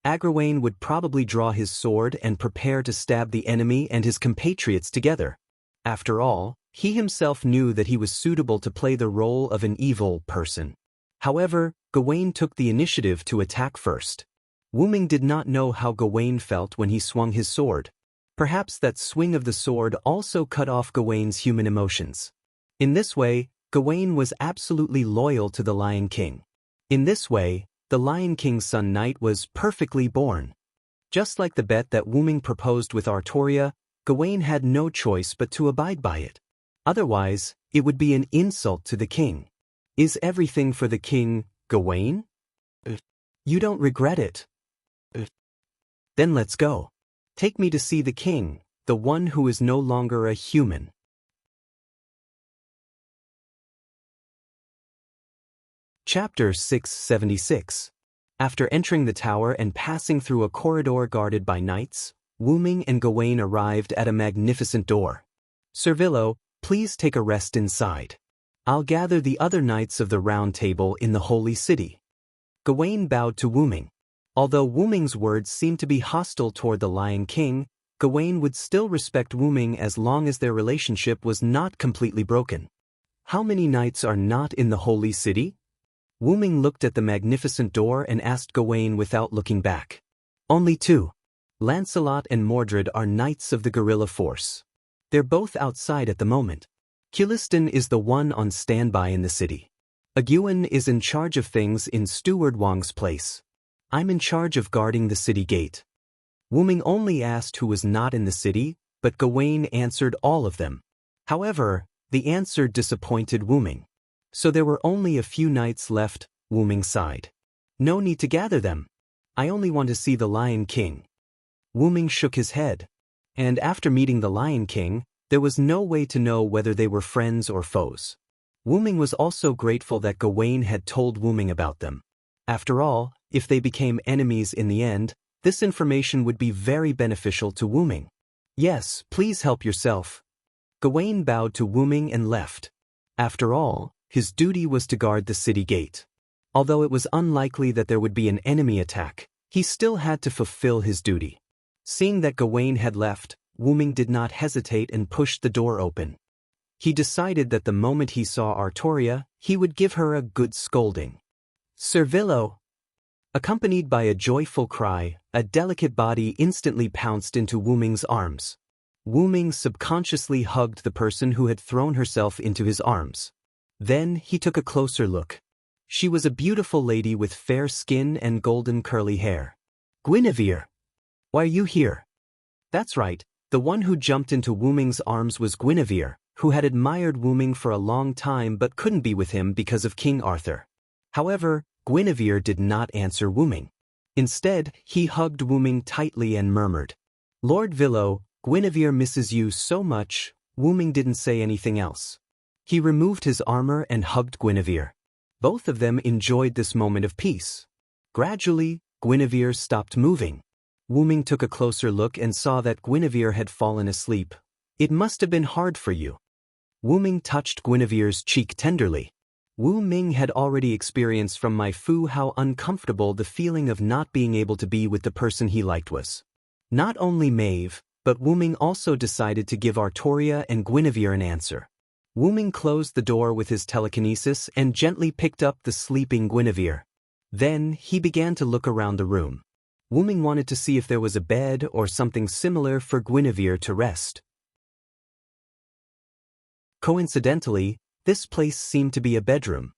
Agrawain would probably draw his sword and prepare to stab the enemy and his compatriots together. After all, he himself knew that he was suitable to play the role of an evil person. However, Gawain took the initiative to attack first. Wu Ming did not know how Gawain felt when he swung his sword. Perhaps that swing of the sword also cut off Gawain's human emotions. In this way, Gawain was absolutely loyal to the Lion King. In this way, the Lion King's son knight was perfectly born. Just like the bet that Wu Ming proposed with Artoria, Gawain had no choice but to abide by it. Otherwise, it would be an insult to the king. Is everything for the king, Gawain? You don't regret it? Then let's go. Take me to see the king, the one who is no longer a human. Chapter 676. After entering the tower and passing through a corridor guarded by knights, Wu Ming and Gawain arrived at a magnificent door. Servillo, please take a rest inside. I'll gather the other Knights of the Round Table in the Holy City. Gawain bowed to Wu Ming. Although Wu Ming's words seemed to be hostile toward the Lion King, Gawain would still respect Wu Ming as long as their relationship was not completely broken. How many knights are not in the Holy City? Wu Ming looked at the magnificent door and asked Gawain without looking back. Only 2. Lancelot and Mordred are knights of the guerrilla force. They're both outside at the moment. Culistan is the one on standby in the city. Egwene is in charge of things in Steward Wang's place. I'm in charge of guarding the city gate. Wu Ming only asked who was not in the city, but Gawain answered all of them. However, the answer disappointed Wu Ming. So there were only a few knights left, Wu Ming sighed. No need to gather them. I only want to see the Lion King. Wu Ming shook his head. And after meeting the Lion King, there was no way to know whether they were friends or foes. Wu Ming was also grateful that Gawain had told Wu Ming about them. After all, if they became enemies in the end, this information would be very beneficial to Wu Ming. Yes, please help yourself. Gawain bowed to Wu Ming and left. After all, his duty was to guard the city gate. Although it was unlikely that there would be an enemy attack, he still had to fulfill his duty. Seeing that Gawain had left, Wu Ming did not hesitate and pushed the door open. He decided that the moment he saw Artoria, he would give her a good scolding. Servillo! Accompanied by a joyful cry, a delicate body instantly pounced into Wu Ming's arms. Wu Ming subconsciously hugged the person who had thrown herself into his arms. Then he took a closer look. She was a beautiful lady with fair skin and golden curly hair. Guinevere! Why are you here? That's right, the one who jumped into Wu Ming's arms was Guinevere, who had admired Wu Ming for a long time but couldn't be with him because of King Arthur. However, Guinevere did not answer Wu Ming. Instead, he hugged Wu Ming tightly and murmured, "Lord Villo, Guinevere misses you so much." Wu Ming didn't say anything else. He removed his armor and hugged Guinevere. Both of them enjoyed this moment of peace. Gradually, Guinevere stopped moving. Wu Ming took a closer look and saw that Guinevere had fallen asleep. "It must have been hard for you." Wu Ming touched Guinevere's cheek tenderly. Wu Ming had already experienced from my Fu how uncomfortable the feeling of not being able to be with the person he liked was. Not only Maeve, but Wu Ming also decided to give Artoria and Guinevere an answer. Wu Ming closed the door with his telekinesis and gently picked up the sleeping Guinevere. Then, he began to look around the room. Wu Ming wanted to see if there was a bed or something similar for Guinevere to rest. Coincidentally, this place seemed to be a bedroom.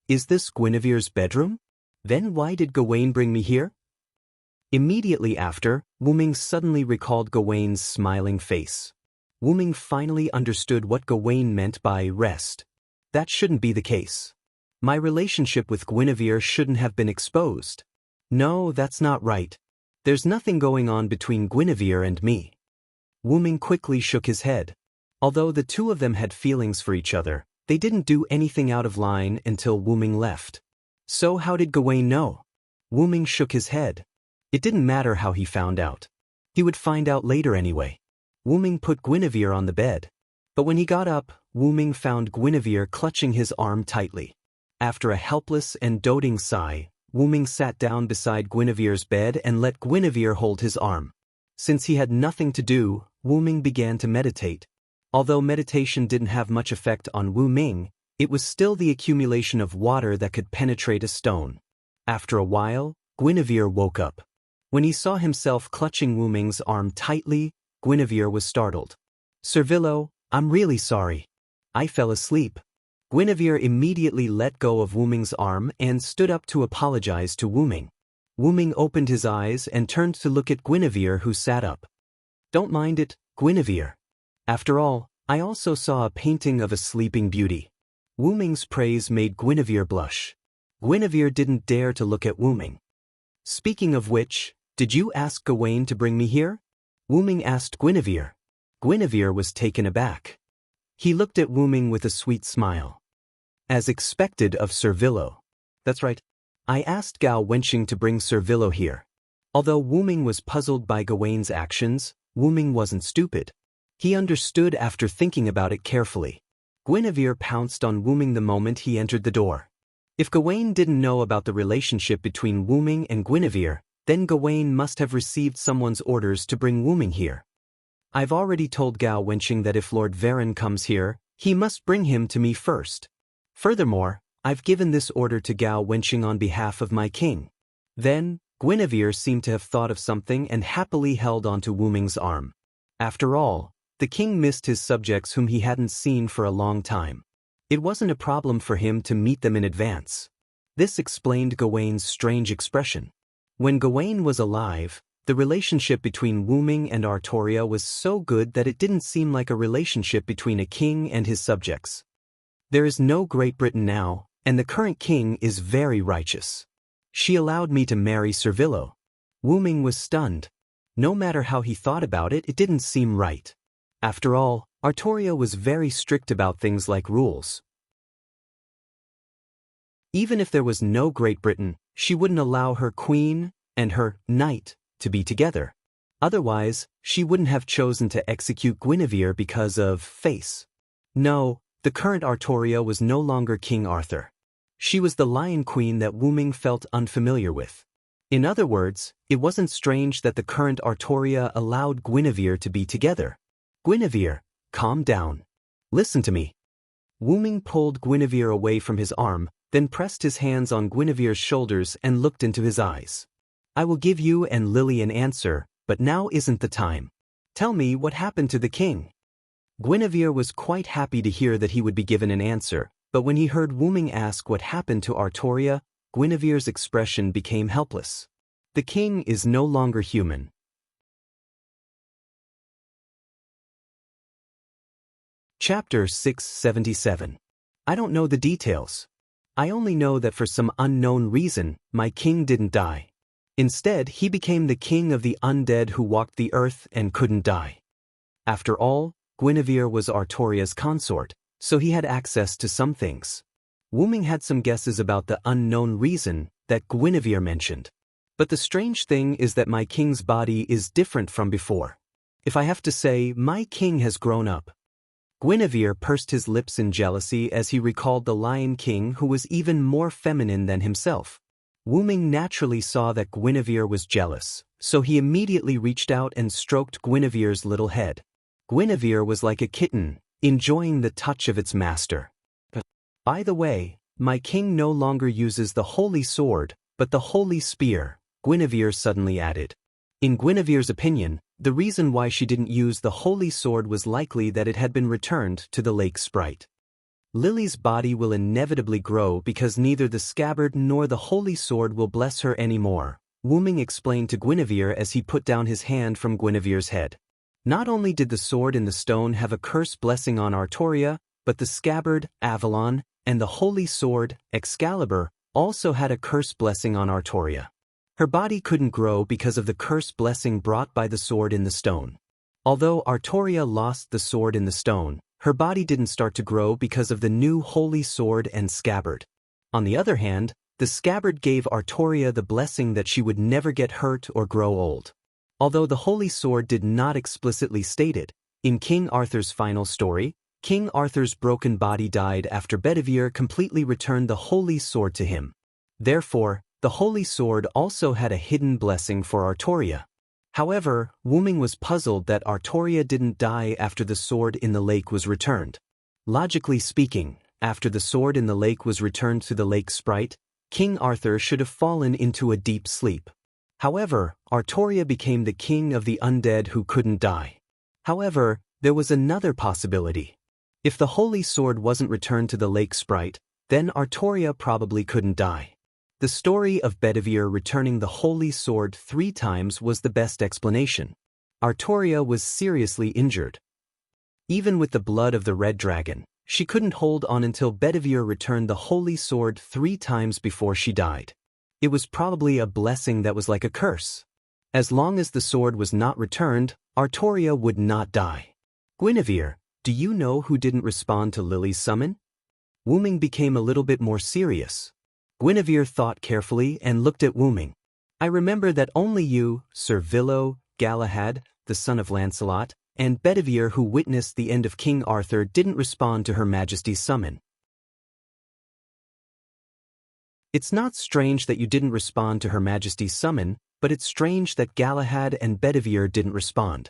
Is this Guinevere's bedroom? Then why did Gawain bring me here? Immediately after, Wu Ming suddenly recalled Gawain's smiling face. Wu Ming finally understood what Gawain meant by rest. That shouldn't be the case. My relationship with Guinevere shouldn't have been exposed. No, that's not right. There's nothing going on between Guinevere and me. Wu Ming quickly shook his head. Although the two of them had feelings for each other, they didn't do anything out of line until Wu Ming left. So how did Gawain know? Wu Ming shook his head. It didn't matter how he found out. He would find out later anyway. Wu Ming put Guinevere on the bed. But when he got up, Wu Ming found Guinevere clutching his arm tightly. After a helpless and doting sigh, Wu Ming sat down beside Guinevere's bed and let Guinevere hold his arm. Since he had nothing to do, Wu Ming began to meditate. Although meditation didn't have much effect on Wu Ming, it was still the accumulation of water that could penetrate a stone. After a while, Guinevere woke up. When he saw himself clutching Wu Ming's arm tightly, Guinevere was startled. "Sir Villo, I'm really sorry. I fell asleep." Guinevere immediately let go of Wu Ming's arm and stood up to apologize to Wu Ming. Wu Ming opened his eyes and turned to look at Guinevere, who sat up. "Don't mind it, Guinevere. After all, I also saw a painting of a sleeping beauty." Wu Ming's praise made Guinevere blush. Guinevere didn't dare to look at Wu Ming. "Speaking of which, did you ask Gawain to bring me here?" Wu Ming asked Guinevere. Guinevere was taken aback. He looked at Wu Ming with a sweet smile. "As expected of Sir Villo." "That's right. I asked Gao Wenqing to bring Sir Villo here." Although Wu Ming was puzzled by Gawain's actions, Wu Ming wasn't stupid. He understood after thinking about it carefully. Guinevere pounced on Wu Ming the moment he entered the door. If Gawain didn't know about the relationship between Wu Ming and Guinevere, then Gawain must have received someone's orders to bring Wu Ming here. "I've already told Gao Wenqing that if Lord Varen comes here, he must bring him to me first. Furthermore, I've given this order to Gao Wenqing on behalf of my king." Then, Guinevere seemed to have thought of something and happily held onto Wu Ming's arm. After all, the king missed his subjects whom he hadn't seen for a long time. It wasn't a problem for him to meet them in advance. This explained Gawain's strange expression. When Gawain was alive, the relationship between Wu Ming and Artoria was so good that it didn't seem like a relationship between a king and his subjects. There is no Great Britain now, and the current king is very righteous. She allowed me to marry Sir Villo. Wu Ming was stunned. No matter how he thought about it, it didn't seem right. After all, Artoria was very strict about things like rules. Even if there was no Great Britain, she wouldn't allow her queen and her knight to be together. Otherwise, she wouldn't have chosen to execute Guinevere because of face. No, the current Artoria was no longer King Arthur. She was the Lion Queen that Wu Ming felt unfamiliar with. In other words, it wasn't strange that the current Artoria allowed Guinevere to be together. "Guinevere, calm down. Listen to me." Woo-Ming pulled Guinevere away from his arm, then pressed his hands on Guinevere's shoulders and looked into his eyes. I will give you and Lily an answer, but now isn't the time. Tell me what happened to the king. Guinevere was quite happy to hear that he would be given an answer, but when he heard Woo-Ming ask what happened to Artoria, Guinevere's expression became helpless. The king is no longer human. Chapter 677. I don't know the details. I only know that for some unknown reason, my king didn't die. Instead, he became the king of the undead who walked the earth and couldn't die. After all, Guinevere was Artoria's consort, so he had access to some things. Woo-Ming had some guesses about the unknown reason that Guinevere mentioned. But the strange thing is that my king's body is different from before. If I have to say, my king has grown up. Guinevere pursed his lips in jealousy as he recalled the Lion King who was even more feminine than himself. Woo-Ming naturally saw that Guinevere was jealous, so he immediately reached out and stroked Guinevere's little head. Guinevere was like a kitten, enjoying the touch of its master. By the way, my king no longer uses the holy sword, but the holy spear, Guinevere suddenly added. In Guinevere's opinion, the reason why she didn't use the holy sword was likely that it had been returned to the lake sprite. Lily's body will inevitably grow because neither the scabbard nor the holy sword will bless her anymore, Woo-Ming explained to Guinevere as he put down his hand from Guinevere's head. Not only did the sword in the stone have a curse blessing on Artoria, but the scabbard, Avalon, and the holy sword, Excalibur, also had a curse blessing on Artoria. Her body couldn't grow because of the curse blessing brought by the sword in the stone. Although Artoria lost the sword in the stone, her body didn't start to grow because of the new holy sword and scabbard. On the other hand, the scabbard gave Artoria the blessing that she would never get hurt or grow old. Although the holy sword did not explicitly state it, in King Arthur's final story, King Arthur's broken body died after Bedivere completely returned the holy sword to him. Therefore, the holy sword also had a hidden blessing for Artoria. However, Woo-Ming was puzzled that Artoria didn't die after the sword in the lake was returned. Logically speaking, after the sword in the lake was returned to the lake sprite, King Arthur should have fallen into a deep sleep. However, Artoria became the king of the undead who couldn't die. However, there was another possibility. If the holy sword wasn't returned to the lake sprite, then Artoria probably couldn't die. The story of Bedivere returning the holy sword 3 times was the best explanation. Artoria was seriously injured. Even with the blood of the red dragon, she couldn't hold on until Bedivere returned the holy sword 3 times before she died. It was probably a blessing that was like a curse. As long as the sword was not returned, Artoria would not die. Guinevere, do you know who didn't respond to Lily's summon? Woo-Ming became a little bit more serious. Guinevere thought carefully and looked at Woo-Ming. I remember that only you, Sir Villo, Galahad, the son of Lancelot, and Bedivere who witnessed the end of King Arthur didn't respond to Her Majesty's summon. It's not strange that you didn't respond to Her Majesty's summon, but it's strange that Galahad and Bedivere didn't respond.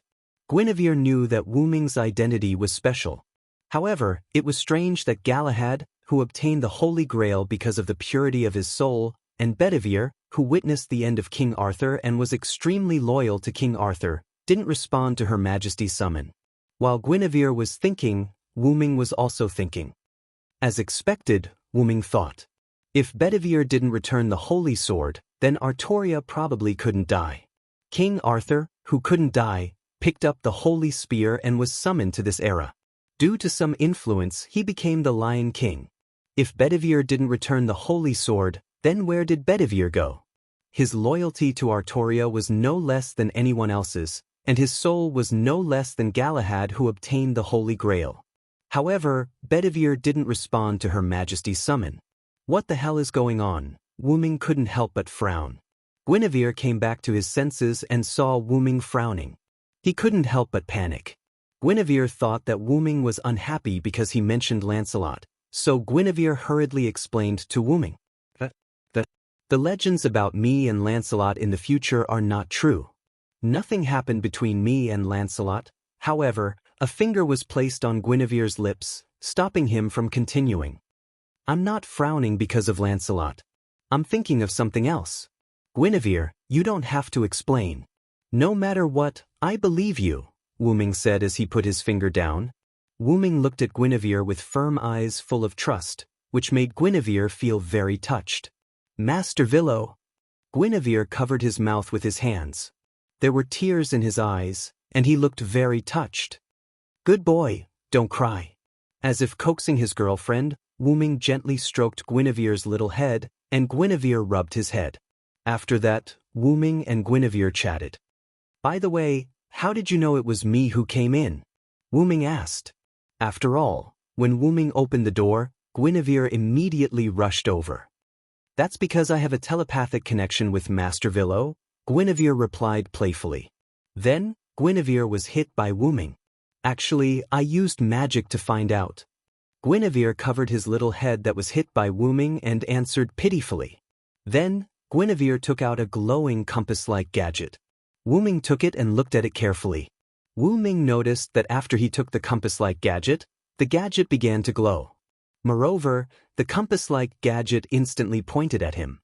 Guinevere knew that Woo-Ming's identity was special. However, it was strange that Galahad, who obtained the Holy Grail because of the purity of his soul, and Bedivere, who witnessed the end of King Arthur and was extremely loyal to King Arthur, didn't respond to Her Majesty's summon. While Guinevere was thinking, Woo-Ming was also thinking. As expected, Woo-Ming thought. If Bedivere didn't return the holy sword, then Artoria probably couldn't die. King Arthur, who couldn't die, picked up the holy spear and was summoned to this era. Due to some influence, he became the Lion King. If Bedivere didn't return the holy sword, then where did Bedivere go? His loyalty to Artoria was no less than anyone else's, and his soul was no less than Galahad who obtained the Holy Grail. However, Bedivere didn't respond to Her Majesty's summon. What the hell is going on? Woo-Ming couldn't help but frown. Guinevere came back to his senses and saw Woo-Ming frowning. He couldn't help but panic. Guinevere thought that Woo-Ming was unhappy because he mentioned Lancelot, so Guinevere hurriedly explained to Woo-Ming. The legends about me and Lancelot in the future are not true. Nothing happened between me and Lancelot. However, a finger was placed on Guinevere's lips, stopping him from continuing. I'm not frowning because of Lancelot. I'm thinking of something else. Guinevere, you don't have to explain. No matter what, I believe you, Wu Ming said as he put his finger down. Wu Ming looked at Guinevere with firm eyes full of trust, which made Guinevere feel very touched. Master Villo. Guinevere covered his mouth with his hands. There were tears in his eyes, and he looked very touched. Good boy, don't cry. As if coaxing his girlfriend, Wu Ming gently stroked Guinevere's little head, and Guinevere rubbed his head. After that, Wu Ming and Guinevere chatted. By the way, how did you know it was me who came in? Wu Ming asked. After all, when Wu Ming opened the door, Guinevere immediately rushed over. That's because I have a telepathic connection with Master Villo, Guinevere replied playfully. Then, Guinevere was hit by Wu Ming. Actually, I used magic to find out. Guinevere covered his little head that was hit by Wu Ming and answered pitifully. Then, Guinevere took out a glowing compass-like gadget. Wu Ming took it and looked at it carefully. Wu Ming noticed that after he took the compass-like gadget, the gadget began to glow. Moreover, the compass-like gadget instantly pointed at him.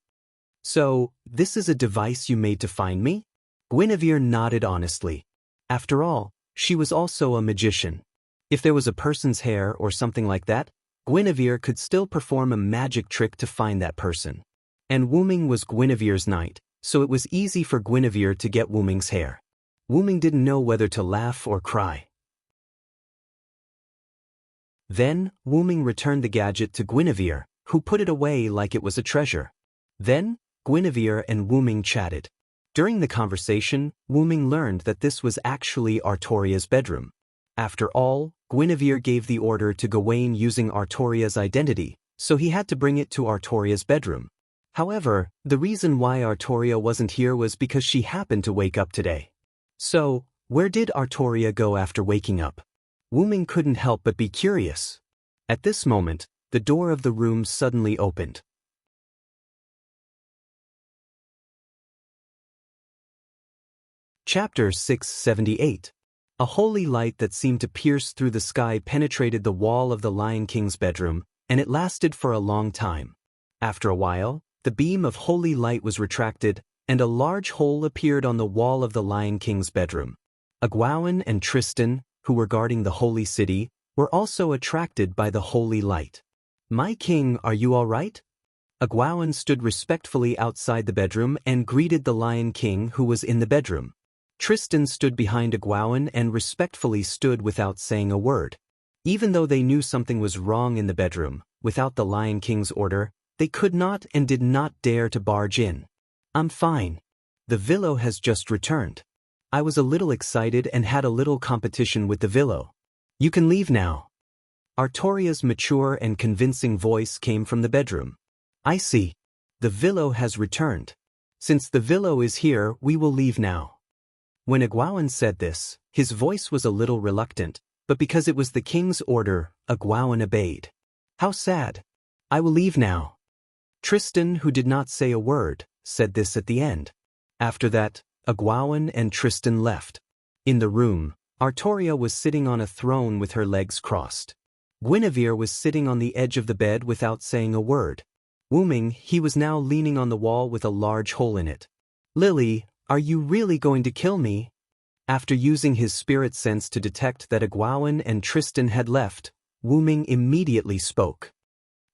So, this is a device you made to find me? Guinevere nodded honestly. After all, she was also a magician. If there was a person's hair or something like that, Guinevere could still perform a magic trick to find that person. And Wu Ming was Guinevere's knight, so it was easy for Guinevere to get Wu Ming's hair. Wu Ming didn't know whether to laugh or cry. Then, Wu Ming returned the gadget to Guinevere, who put it away like it was a treasure. Then, Guinevere and Wu Ming chatted. During the conversation, Wu Ming learned that this was actually Artoria's bedroom. After all, Guinevere gave the order to Gawain using Artoria's identity, so he had to bring it to Artoria's bedroom. However, the reason why Artoria wasn't here was because she happened to wake up today. So, where did Artoria go after waking up? Wu Ming couldn't help but be curious. At this moment, the door of the room suddenly opened. Chapter 678. A holy light that seemed to pierce through the sky penetrated the wall of the Lion King's bedroom, and it lasted for a long time. After a while, the beam of holy light was retracted, and a large hole appeared on the wall of the Lion King's bedroom. Gawain and Tristan, who were guarding the holy city, were also attracted by the holy light. My king, are you all right? Gawain stood respectfully outside the bedroom and greeted the Lion King who was in the bedroom. Tristan stood behind Gawain and respectfully stood without saying a word. Even though they knew something was wrong in the bedroom, without the Lion King's order, they could not and did not dare to barge in. I'm fine. The Villo has just returned. I was a little excited and had a little competition with the Villo. You can leave now. Artoria's mature and convincing voice came from the bedroom. I see. The Villo has returned. Since the Villo is here, we will leave now. When Gawain said this, his voice was a little reluctant, but because it was the king's order, Gawain obeyed. How sad. I will leave now. Tristan, who did not say a word, said this at the end. After that, Gawain and Tristan left. In the room, Artoria was sitting on a throne with her legs crossed. Guinevere was sitting on the edge of the bed without saying a word. Wu Ming, he was now leaning on the wall with a large hole in it. Lily, are you really going to kill me? After using his spirit sense to detect that Gawain and Tristan had left, Wu Ming immediately spoke.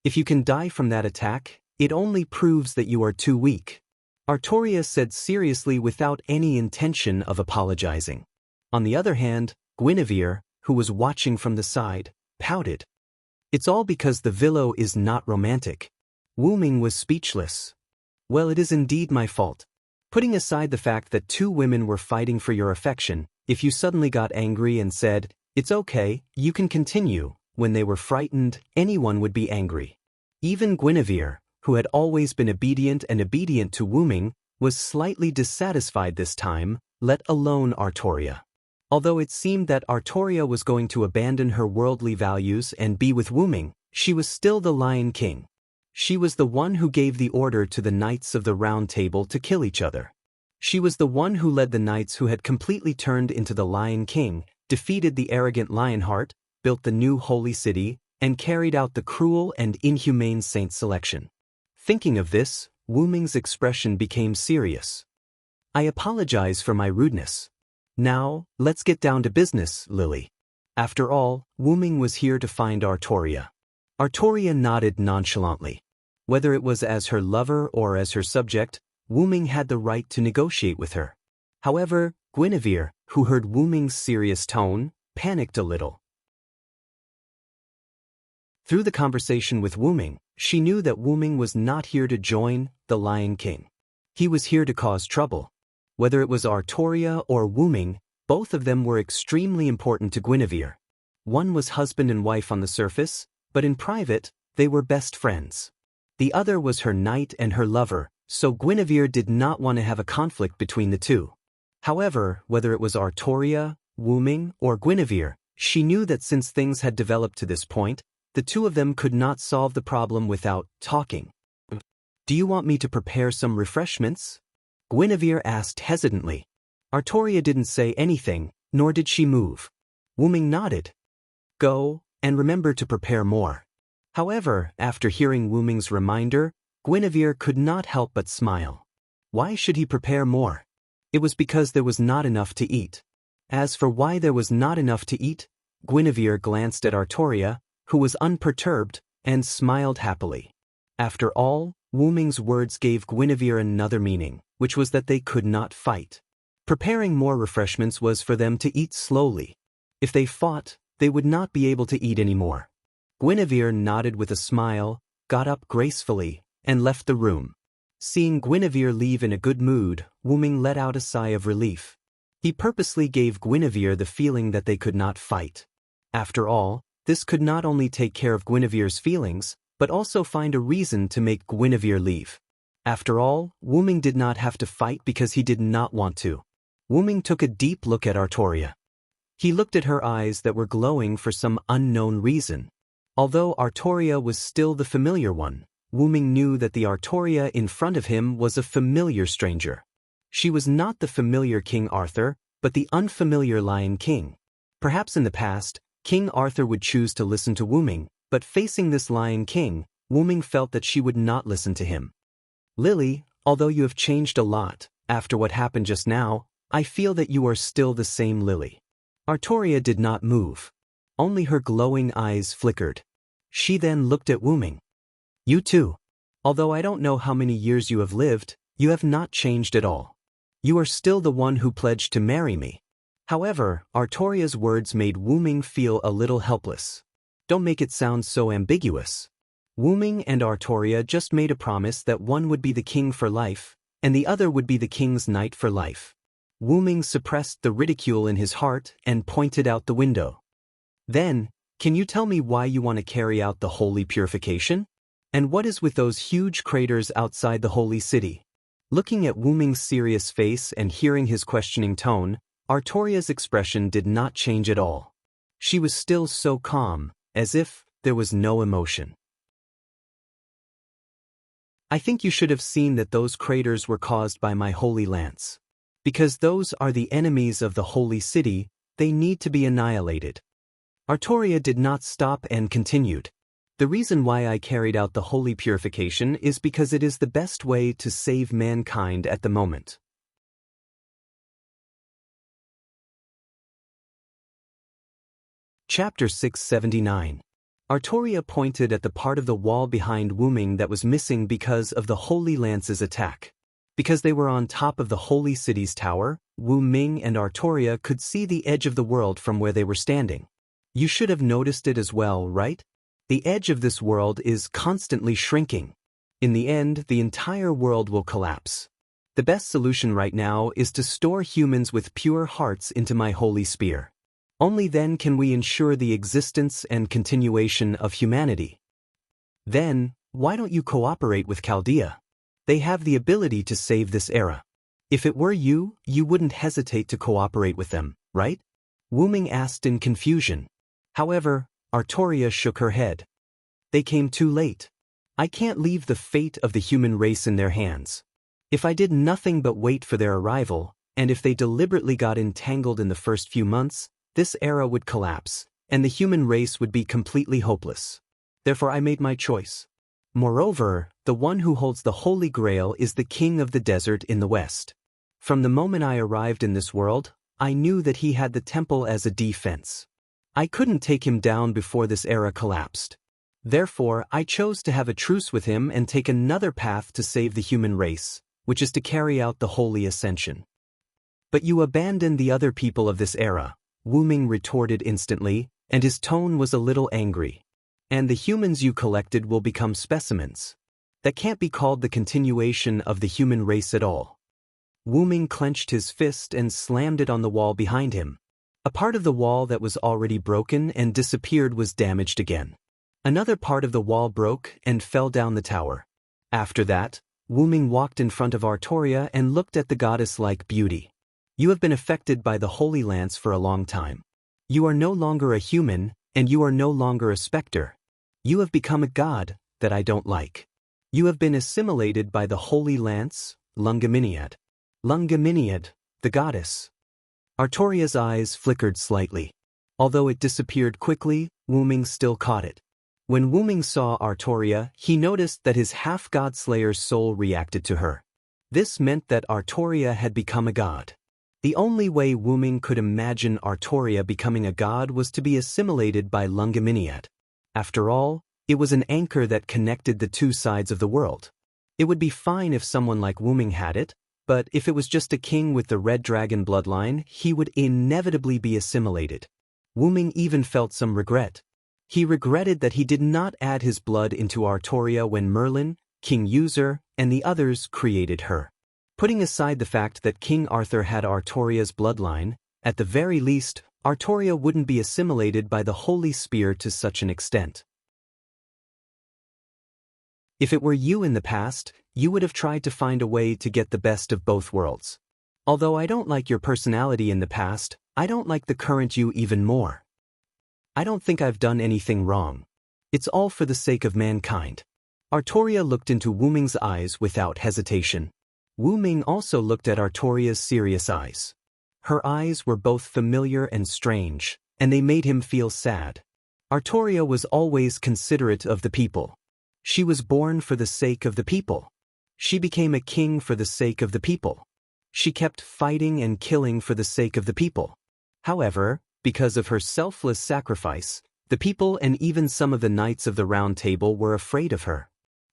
If you can die from that attack, it only proves that you are too weak. Artoria said seriously without any intention of apologizing. On the other hand, Guinevere, who was watching from the side, pouted. It's all because the Villo is not romantic. Wu Ming was speechless. Well, it is indeed my fault. Putting aside the fact that two women were fighting for your affection, if you suddenly got angry and said, it's okay, you can continue, when they were frightened, anyone would be angry. Even Guinevere, who had always been obedient to Wu Ming, was slightly dissatisfied this time, let alone Artoria. Although it seemed that Artoria was going to abandon her worldly values and be with Wu Ming, she was still the Lion King. She was the one who gave the order to the Knights of the Round Table to kill each other. She was the one who led the knights who had completely turned into the Lion King, defeated the arrogant Lionheart, built the new holy city, and carried out the cruel and inhumane saint selection. Thinking of this, Wu Ming's expression became serious. I apologize for my rudeness. Now, let's get down to business, Lily. After all, Wu Ming was here to find Artoria. Artoria nodded nonchalantly. Whether it was as her lover or as her subject, Wu Ming had the right to negotiate with her. However, Guinevere, who heard Wu Ming's serious tone, panicked a little. Through the conversation with Wu Ming, she knew that Wu Ming was not here to join the Lion King. He was here to cause trouble. Whether it was Artoria or Wu Ming, both of them were extremely important to Guinevere. One was husband and wife on the surface, but in private, they were best friends. The other was her knight and her lover, so Guinevere did not want to have a conflict between the two. However, whether it was Artoria, Wu Ming, or Guinevere, she knew that since things had developed to this point, the two of them could not solve the problem without talking. Do you want me to prepare some refreshments? Guinevere asked hesitantly. Artoria didn't say anything, nor did she move. Wu Ming nodded. Go, and remember to prepare more. However, after hearing Wu Ming's reminder, Guinevere could not help but smile. Why should he prepare more? It was because there was not enough to eat. As for why there was not enough to eat, Guinevere glanced at Artoria, who was unperturbed, and smiled happily. After all, Wu Ming's words gave Guinevere another meaning, which was that they could not fight. Preparing more refreshments was for them to eat slowly. If they fought, they would not be able to eat anymore. Guinevere nodded with a smile, got up gracefully, and left the room. Seeing Guinevere leave in a good mood, Wu Ming let out a sigh of relief. He purposely gave Guinevere the feeling that they could not fight. After all, this could not only take care of Guinevere's feelings, but also find a reason to make Guinevere leave. After all, Wu Ming did not have to fight because he did not want to. Wu Ming took a deep look at Artoria. He looked at her eyes that were glowing for some unknown reason. Although Artoria was still the familiar one, Wu Ming knew that the Artoria in front of him was a familiar stranger. She was not the familiar King Arthur, but the unfamiliar Lion King. Perhaps in the past, King Arthur would choose to listen to Wu Ming, but facing this Lion King, Wu Ming felt that she would not listen to him. Lily, although you have changed a lot, after what happened just now, I feel that you are still the same Lily. Artoria did not move. Only her glowing eyes flickered. She then looked at Wu Ming. You too. Although I don't know how many years you have lived, you have not changed at all. You are still the one who pledged to marry me. However, Artoria's words made Wu Ming feel a little helpless. Don't make it sound so ambiguous. Wu Ming and Artoria just made a promise that one would be the king for life, and the other would be the king's knight for life. Wu Ming suppressed the ridicule in his heart and pointed out the window. Then, can you tell me why you want to carry out the holy purification? And what is with those huge craters outside the holy city? Looking at Wu Ming's serious face and hearing his questioning tone, Artoria's expression did not change at all. She was still so calm, as if there was no emotion. I think you should have seen that those craters were caused by my holy lance. Because those are the enemies of the holy city, they need to be annihilated. Artoria did not stop and continued. The reason why I carried out the holy purification is because it is the best way to save mankind at the moment. Chapter 679. Artoria pointed at the part of the wall behind Wu Ming that was missing because of the Holy Lance's attack. Because they were on top of the Holy City's tower, Wu Ming and Artoria could see the edge of the world from where they were standing. You should have noticed it as well, right? The edge of this world is constantly shrinking. In the end, the entire world will collapse. The best solution right now is to store humans with pure hearts into my holy spear. Only then can we ensure the existence and continuation of humanity. Then, why don't you cooperate with Chaldea? They have the ability to save this era. If it were you, you wouldn't hesitate to cooperate with them, right? Wu Ming asked in confusion. However, Artoria shook her head. They came too late. I can't leave the fate of the human race in their hands. If I did nothing but wait for their arrival, and if they deliberately got entangled in the first few months, this era would collapse, and the human race would be completely hopeless. Therefore I made my choice. Moreover, the one who holds the Holy Grail is the king of the desert in the west. From the moment I arrived in this world, I knew that he had the temple as a defense. I couldn't take him down before this era collapsed. Therefore, I chose to have a truce with him and take another path to save the human race, which is to carry out the holy ascension. But you abandoned the other people of this era, Wu Ming retorted instantly, and his tone was a little angry. And the humans you collected will become specimens. That can't be called the continuation of the human race at all. Wu Ming clenched his fist and slammed it on the wall behind him. A part of the wall that was already broken and disappeared was damaged again. Another part of the wall broke and fell down the tower. After that, Wu Ming walked in front of Artoria and looked at the goddess-like beauty. You have been affected by the Holy Lance for a long time. You are no longer a human, and you are no longer a specter. You have become a god that I don't like. You have been assimilated by the Holy Lance, Lungaminiad. Lungaminiad, the goddess. Artoria's eyes flickered slightly. Although it disappeared quickly, Wu Ming still caught it. When Wu Ming saw Artoria, he noticed that his half-god slayer's soul reacted to her. This meant that Artoria had become a god. The only way Wu Ming could imagine Artoria becoming a god was to be assimilated by Lungaminiad. After all, it was an anchor that connected the two sides of the world. It would be fine if someone like Wu Ming had it, but if it was just a king with the red dragon bloodline, he would inevitably be assimilated. Wu Ming even felt some regret. He regretted that he did not add his blood into Artoria when Merlin, King User, and the others created her. Putting aside the fact that King Arthur had Artoria's bloodline, at the very least, Artoria wouldn't be assimilated by the Holy Spear to such an extent. If it were you in the past, you would have tried to find a way to get the best of both worlds. Although I don't like your personality in the past, I don't like the current you even more. I don't think I've done anything wrong. It's all for the sake of mankind. Artoria looked into Wu Ming's eyes without hesitation. Wu Ming also looked at Artoria's serious eyes. Her eyes were both familiar and strange, and they made him feel sad. Artoria was always considerate of the people. She was born for the sake of the people. She became a king for the sake of the people. She kept fighting and killing for the sake of the people. However, because of her selfless sacrifice, the people and even some of the knights of the Round Table were afraid of her.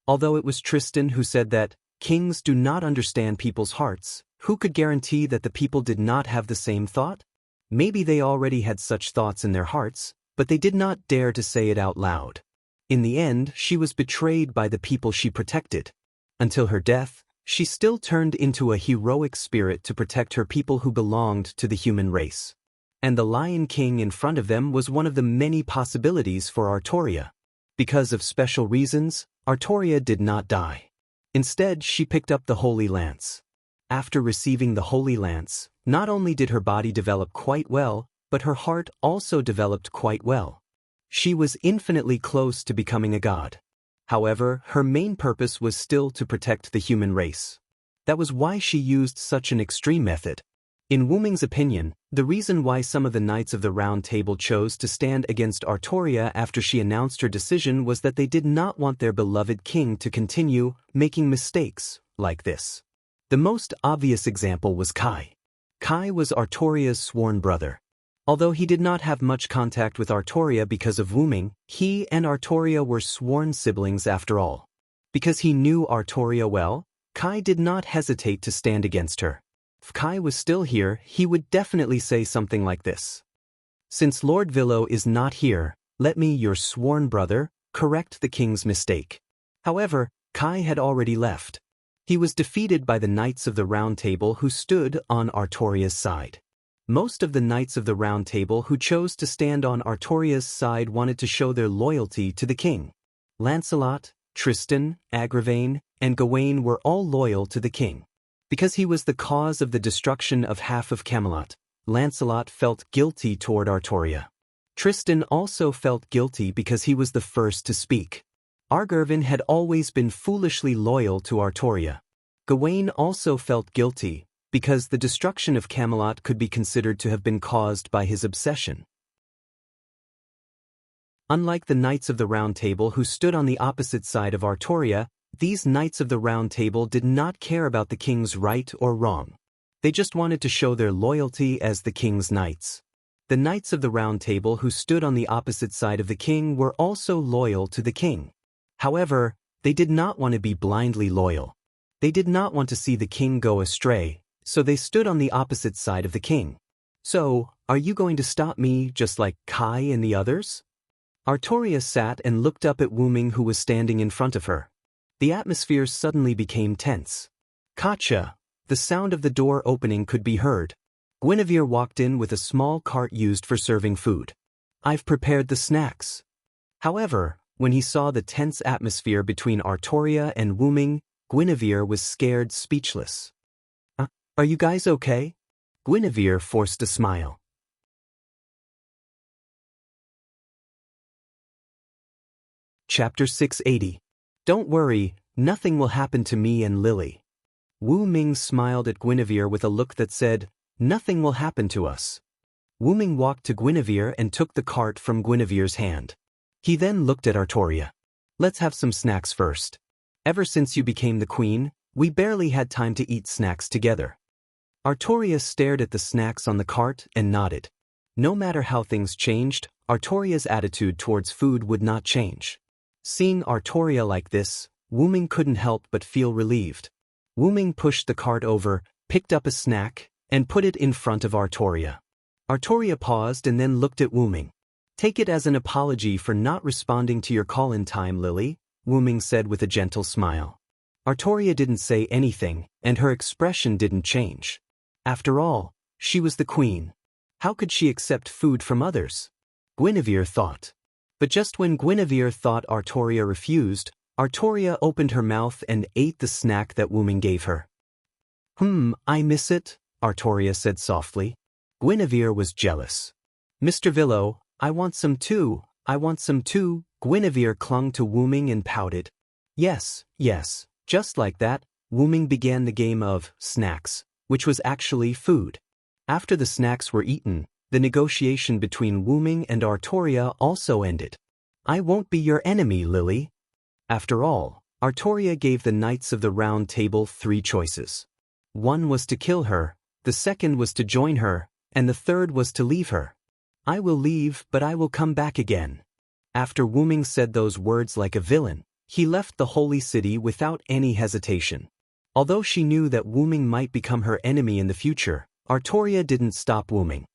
Although it was Tristan who said that, "Kings do not understand people's hearts," who could guarantee that the people did not have the same thought? Maybe they already had such thoughts in their hearts, but they did not dare to say it out loud. In the end, she was betrayed by the people she protected. Until her death, she still turned into a heroic spirit to protect her people who belonged to the human race. And the Lion King in front of them was one of the many possibilities for Artoria. Because of special reasons, Artoria did not die. Instead, she picked up the Holy Lance. After receiving the Holy Lance, not only did her body develop quite well, but her heart also developed quite well. She was infinitely close to becoming a god. However, her main purpose was still to protect the human race. That was why she used such an extreme method. In Wu Ming's opinion, the reason why some of the Knights of the Round Table chose to stand against Artoria after she announced her decision was that they did not want their beloved king to continue making mistakes like this. The most obvious example was Kai. Kai was Artoria's sworn brother. Although he did not have much contact with Artoria because of Wu Ming, he and Artoria were sworn siblings after all. Because he knew Artoria well, Kai did not hesitate to stand against her. If Kai was still here, he would definitely say something like this. "Since Lord Villo is not here, let me, your sworn brother, correct the king's mistake." However, Kai had already left. He was defeated by the Knights of the Round Table who stood on Artoria's side. Most of the Knights of the Round Table who chose to stand on Artoria's side wanted to show their loyalty to the king. Lancelot, Tristan, Agravain, and Gawain were all loyal to the king. Because he was the cause of the destruction of half of Camelot, Lancelot felt guilty toward Artoria. Tristan also felt guilty because he was the first to speak. Argervin had always been foolishly loyal to Artoria. Gawain also felt guilty because the destruction of Camelot could be considered to have been caused by his obsession. Unlike the Knights of the Round Table who stood on the opposite side of Artoria, these Knights of the Round Table did not care about the king's right or wrong. They just wanted to show their loyalty as the king's knights. The Knights of the Round Table who stood on the opposite side of the king were also loyal to the king. However, they did not want to be blindly loyal. They did not want to see the king go astray, so they stood on the opposite side of the king. So, are you going to stop me just like Kai and the others? Artoria sat and looked up at Wu Ming who was standing in front of her. The atmosphere suddenly became tense. Gotcha! The sound of the door opening could be heard. Guinevere walked in with a small cart used for serving food. I've prepared the snacks. However, when he saw the tense atmosphere between Artoria and Wu Ming, Guinevere was scared speechless. Are you guys okay? Guinevere forced a smile. Chapter 680. Don't worry, nothing will happen to me and Lily. Wu Ming smiled at Guinevere with a look that said, nothing will happen to us. Wu Ming walked to Guinevere and took the cart from Guinevere's hand. He then looked at Artoria. Let's have some snacks first. Ever since you became the queen, we barely had time to eat snacks together. Artoria stared at the snacks on the cart and nodded. No matter how things changed, Artoria's attitude towards food would not change. Seeing Artoria like this, Wu Ming couldn't help but feel relieved. Wu Ming pushed the cart over, picked up a snack, and put it in front of Artoria. Artoria paused and then looked at Wu Ming. Take it as an apology for not responding to your call in time, Lily, Wu Ming said with a gentle smile. Artoria didn't say anything, and her expression didn't change. After all, she was the queen. How could she accept food from others? Guinevere thought. But just when Guinevere thought Artoria refused, Artoria opened her mouth and ate the snack that Wu Ming gave her. I miss it, Artoria said softly. Guinevere was jealous. Mr. Villo, I want some too, I want some too. Guinevere clung to Wu Ming and pouted. Yes, just like that, Wu Ming began the game of snacks, which was actually food. After the snacks were eaten, the negotiation between Wu Ming and Artoria also ended. I won't be your enemy, Lily. After all, Artoria gave the Knights of the Round Table 3 choices. One was to kill her, the second was to join her, and the third was to leave her. I will leave, but I will come back again. After Wu Ming said those words like a villain, he left the holy city without any hesitation. Although she knew that Wu Ming might become her enemy in the future, Artoria didn't stop Wu Ming.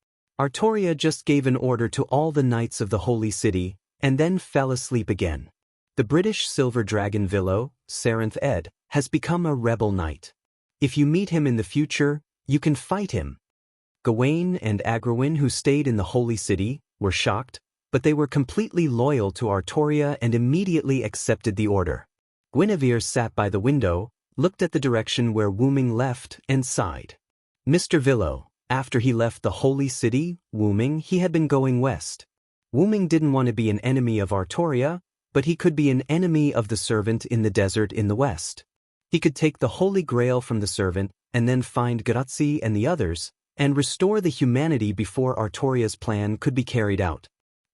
Artoria just gave an order to all the knights of the holy city, and then fell asleep again. The British silver dragon Villo, Sarenth Ed, has become a rebel knight. If you meet him in the future, you can fight him. Gawain and Agrawin, who stayed in the holy city, were shocked, but they were completely loyal to Artoria and immediately accepted the order. Guinevere sat by the window, looked at the direction where Wu Ming left, and sighed. Mr. Villo, after he left the holy city, Wu Ming, he had been going west. Wu Ming didn't want to be an enemy of Artoria, but he could be an enemy of the servant in the desert in the west. He could take the Holy Grail from the servant and then find Grazzi and the others, and restore the humanity before Artoria's plan could be carried out.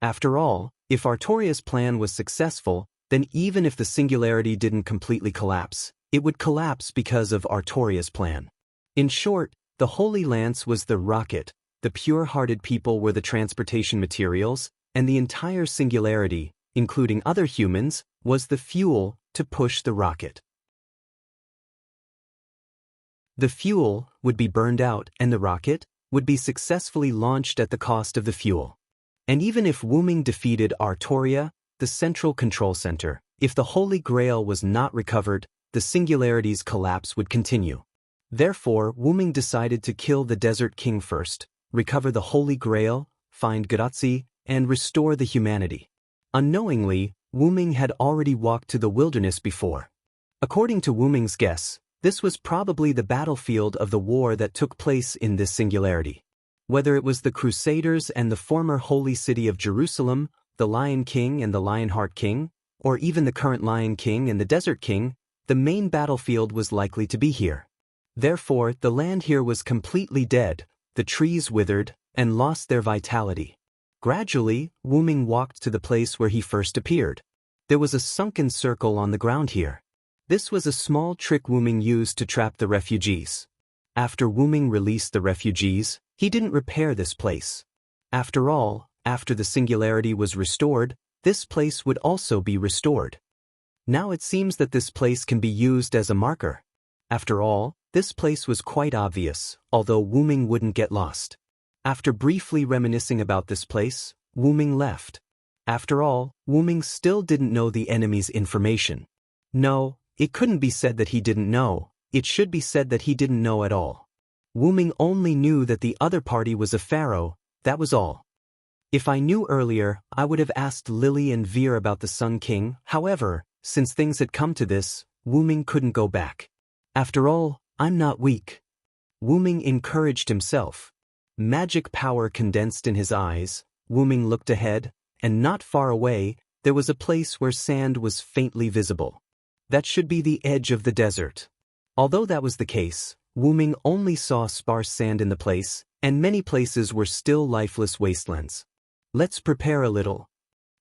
After all, if Artoria's plan was successful, then even if the singularity didn't completely collapse, it would collapse because of Artoria's plan. In short, the Holy Lance was the rocket, the pure-hearted people were the transportation materials, and the entire singularity, including other humans, was the fuel to push the rocket. The fuel would be burned out and the rocket would be successfully launched at the cost of the fuel. And even if Wu Ming defeated Artoria, the central control center, if the Holy Grail was not recovered, the singularity's collapse would continue. Therefore, Wu Ming decided to kill the Desert King first, recover the Holy Grail, find Grazzi, and restore the humanity. Unknowingly, Wu Ming had already walked to the wilderness before. According to Wu Ming's guess, this was probably the battlefield of the war that took place in this singularity. Whether it was the Crusaders and the former holy city of Jerusalem, the Lion King and the Lionheart King, or even the current Lion King and the Desert King, the main battlefield was likely to be here. Therefore, the land here was completely dead, the trees withered, and lost their vitality. Gradually, Wu Ming walked to the place where he first appeared. There was a sunken circle on the ground here. This was a small trick Wu Ming used to trap the refugees. After Wu Ming released the refugees, he didn't repair this place. After all, after the singularity was restored, this place would also be restored. Now it seems that this place can be used as a marker. After all, this place was quite obvious, although Wu Ming wouldn't get lost. After briefly reminiscing about this place, Wu Ming left. After all, Wu Ming still didn't know the enemy's information. No, it couldn't be said that he didn't know, it should be said that he didn't know at all. Wu Ming only knew that the other party was a pharaoh, that was all. If I knew earlier, I would have asked Lily and Veer about the Sun King. However, since things had come to this, Wu Ming couldn't go back. After all, I'm not weak. Wu Ming encouraged himself. Magic power condensed in his eyes. Wu Ming looked ahead, and not far away, there was a place where sand was faintly visible. That should be the edge of the desert. Although that was the case, Wu Ming only saw sparse sand in the place, and many places were still lifeless wastelands. Let's prepare a little.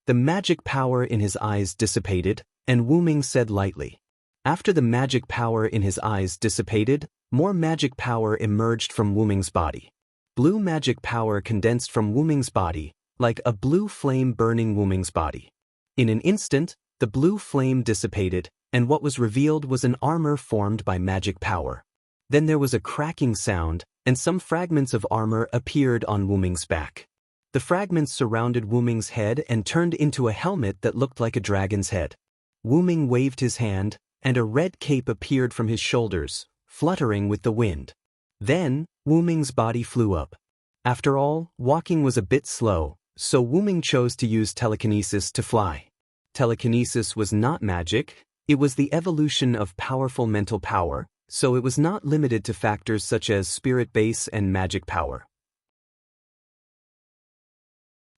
The magic power in his eyes dissipated, and Wu Ming said lightly. After the magic power in his eyes dissipated, more magic power emerged from Wu Ming's body. Blue magic power condensed from Wu Ming's body, like a blue flame burning Wu Ming's body. In an instant, the blue flame dissipated, and what was revealed was an armor formed by magic power. Then there was a cracking sound, and some fragments of armor appeared on Wu Ming's back. The fragments surrounded Wu Ming's head and turned into a helmet that looked like a dragon's head. Wu Ming waved his hand, and a red cape appeared from his shoulders, fluttering with the wind. Then, Wu Ming's body flew up. After all, walking was a bit slow, so Wu Ming chose to use telekinesis to fly. Telekinesis was not magic, it was the evolution of powerful mental power, so it was not limited to factors such as spirit base and magic power.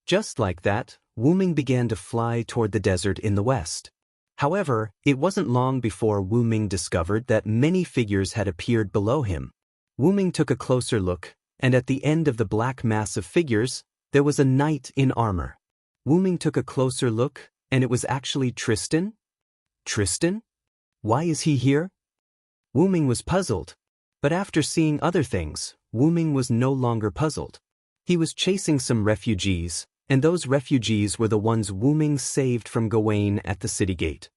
Just like that, Wu Ming began to fly toward the desert in the west. However, it wasn't long before Wu Ming discovered that many figures had appeared below him. Wu Ming took a closer look, and at the end of the black mass of figures, there was a knight in armor. Wu Ming took a closer look, and it was actually Tristan? Tristan? Why is he here? Wu Ming was puzzled. But after seeing other things, Wu Ming was no longer puzzled. He was chasing some refugees, and those refugees were the ones Wu Ming saved from Gawain at the city gate.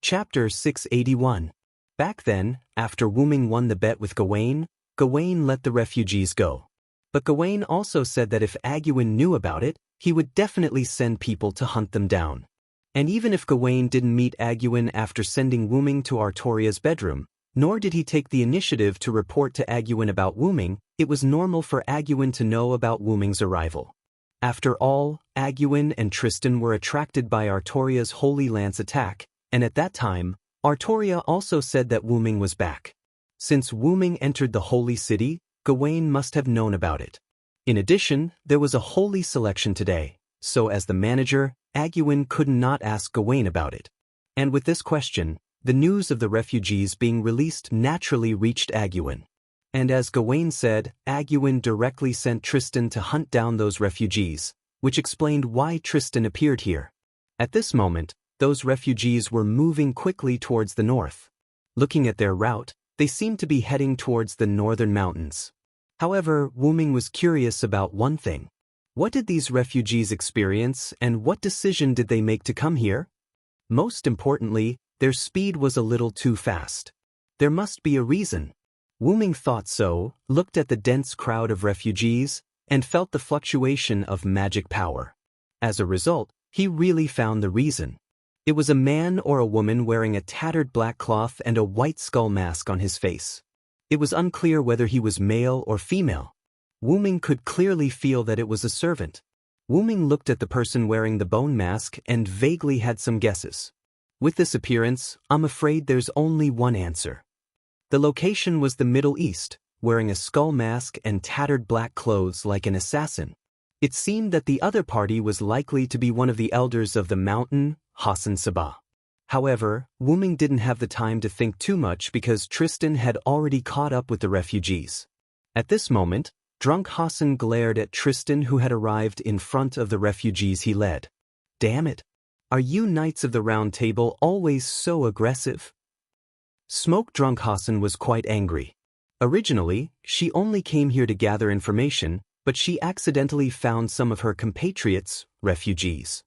Chapter 681. Back then, after Wu Ming won the bet with Gawain, Gawain let the refugees go. But Gawain also said that if Aguen knew about it, he would definitely send people to hunt them down. And even if Gawain didn't meet Aguen after sending Wu Ming to Artoria's bedroom, nor did he take the initiative to report to Aguen about Wu Ming, it was normal for Aguen to know about Wu Ming's arrival. After all, Aguen and Tristan were attracted by Artoria's Holy Lance attack, and at that time, Artoria also said that Wu Ming was back. Since Wu Ming entered the holy city, Gawain must have known about it. In addition, there was a holy selection today, so as the manager, Aguen could not ask Gawain about it. And with this question, the news of the refugees being released naturally reached Aguen. And as Gawain said, Aguen directly sent Tristan to hunt down those refugees, which explained why Tristan appeared here. At this moment, those refugees were moving quickly towards the north. Looking at their route, they seemed to be heading towards the northern mountains. However, Wu Ming was curious about one thing. What did these refugees experience, and what decision did they make to come here? Most importantly, their speed was a little too fast. There must be a reason. Wu Ming thought so, looked at the dense crowd of refugees, and felt the fluctuation of magic power. As a result, he really found the reason. It was a man or a woman wearing a tattered black cloth and a white skull mask on his face. It was unclear whether he was male or female. Wu Ming could clearly feel that it was a servant. Wu Ming looked at the person wearing the bone mask and vaguely had some guesses. With this appearance, I'm afraid there's only one answer. The location was the Middle East, wearing a skull mask and tattered black clothes like an assassin. It seemed that the other party was likely to be one of the elders of the mountain, Hassan Sabah. However, Wu Ming didn't have the time to think too much because Tristan had already caught up with the refugees. At this moment, drunk Hassan glared at Tristan, who had arrived in front of the refugees he led. "Damn it! Are you Knights of the Round Table always so aggressive?" Smoke-drunk Hassan was quite angry. Originally, she only came here to gather information, but she accidentally found some of her compatriots, refugees.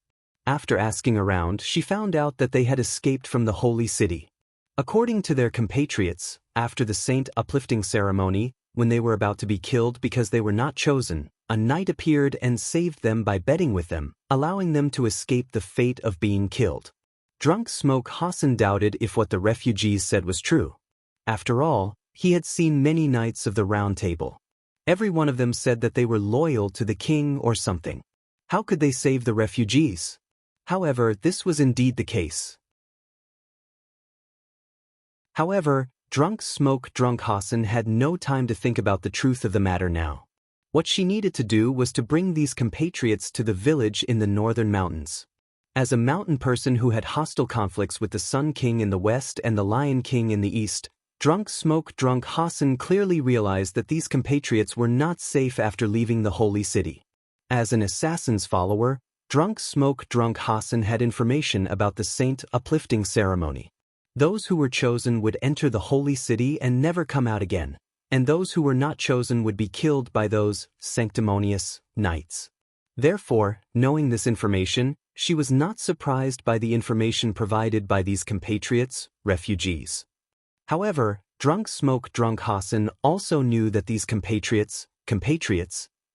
After asking around, she found out that they had escaped from the holy city. According to their compatriots, after the saint uplifting ceremony, when they were about to be killed because they were not chosen, a knight appeared and saved them by betting with them, allowing them to escape the fate of being killed. Drunk Smoke Hassan doubted if what the refugees said was true. After all, he had seen many Knights of the Round Table. Every one of them said that they were loyal to the king or something. How could they save the refugees? However, this was indeed the case. However, Drunk Hassan had no time to think about the truth of the matter now. What she needed to do was to bring these compatriots to the village in the northern mountains. As a mountain person who had hostile conflicts with the Sun King in the west and the Lion King in the east, Drunk Hassan clearly realized that these compatriots were not safe after leaving the holy city. As an assassin's follower, Drunk Hassan had information about the saint uplifting ceremony. Those who were chosen would enter the holy city and never come out again, and those who were not chosen would be killed by those sanctimonious knights. Therefore, knowing this information, she was not surprised by the information provided by these compatriots, refugees. However, Drunk Hassan also knew that these compatriots,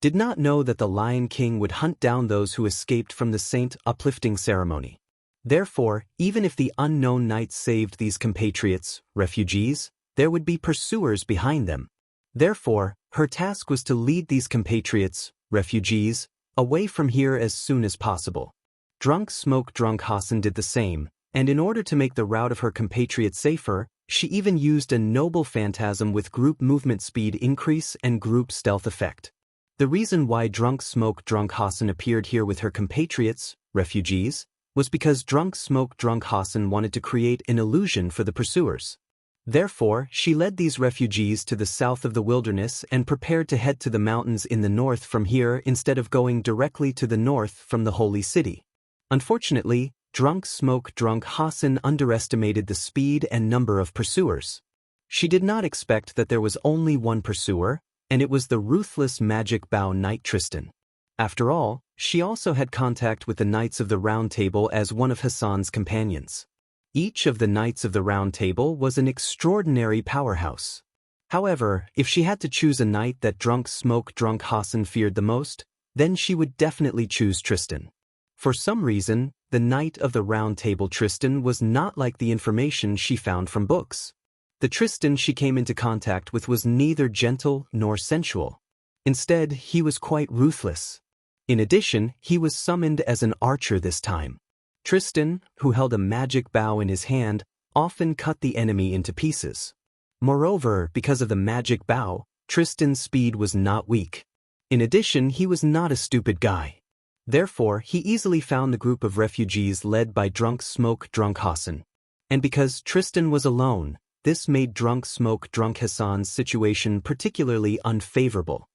did not know that the Lion King would hunt down those who escaped from the saint uplifting ceremony. Therefore, even if the unknown knights saved these compatriots, refugees, there would be pursuers behind them. Therefore, her task was to lead these compatriots, refugees, away from here as soon as possible. Drunk Hassan did the same, and in order to make the route of her compatriots safer, she even used a noble phantasm with group movement speed increase and group stealth effect. The reason why Drunk Hassan appeared here with her compatriots, refugees, was because Drunk Hassan wanted to create an illusion for the pursuers. Therefore, she led these refugees to the south of the wilderness and prepared to head to the mountains in the north from here instead of going directly to the north from the holy city. Unfortunately, Drunk Hassan underestimated the speed and number of pursuers. She did not expect that there was only one pursuer, and it was the ruthless magic bow knight Tristan. After all, she also had contact with the Knights of the Round Table as one of Hassan's companions. Each of the Knights of the Round Table was an extraordinary powerhouse. However, if she had to choose a knight that Drunk Hassan feared the most, then she would definitely choose Tristan. For some reason, the Knight of the Round Table Tristan was not like the information she found from books. The Tristan she came into contact with was neither gentle nor sensual. Instead, he was quite ruthless. In addition, he was summoned as an archer this time. Tristan, who held a magic bow in his hand, often cut the enemy into pieces. Moreover, because of the magic bow, Tristan's speed was not weak. In addition, he was not a stupid guy. Therefore, he easily found the group of refugees led by Drunk Hassan. And because Tristan was alone, this made Drunk Hassan's situation particularly unfavorable.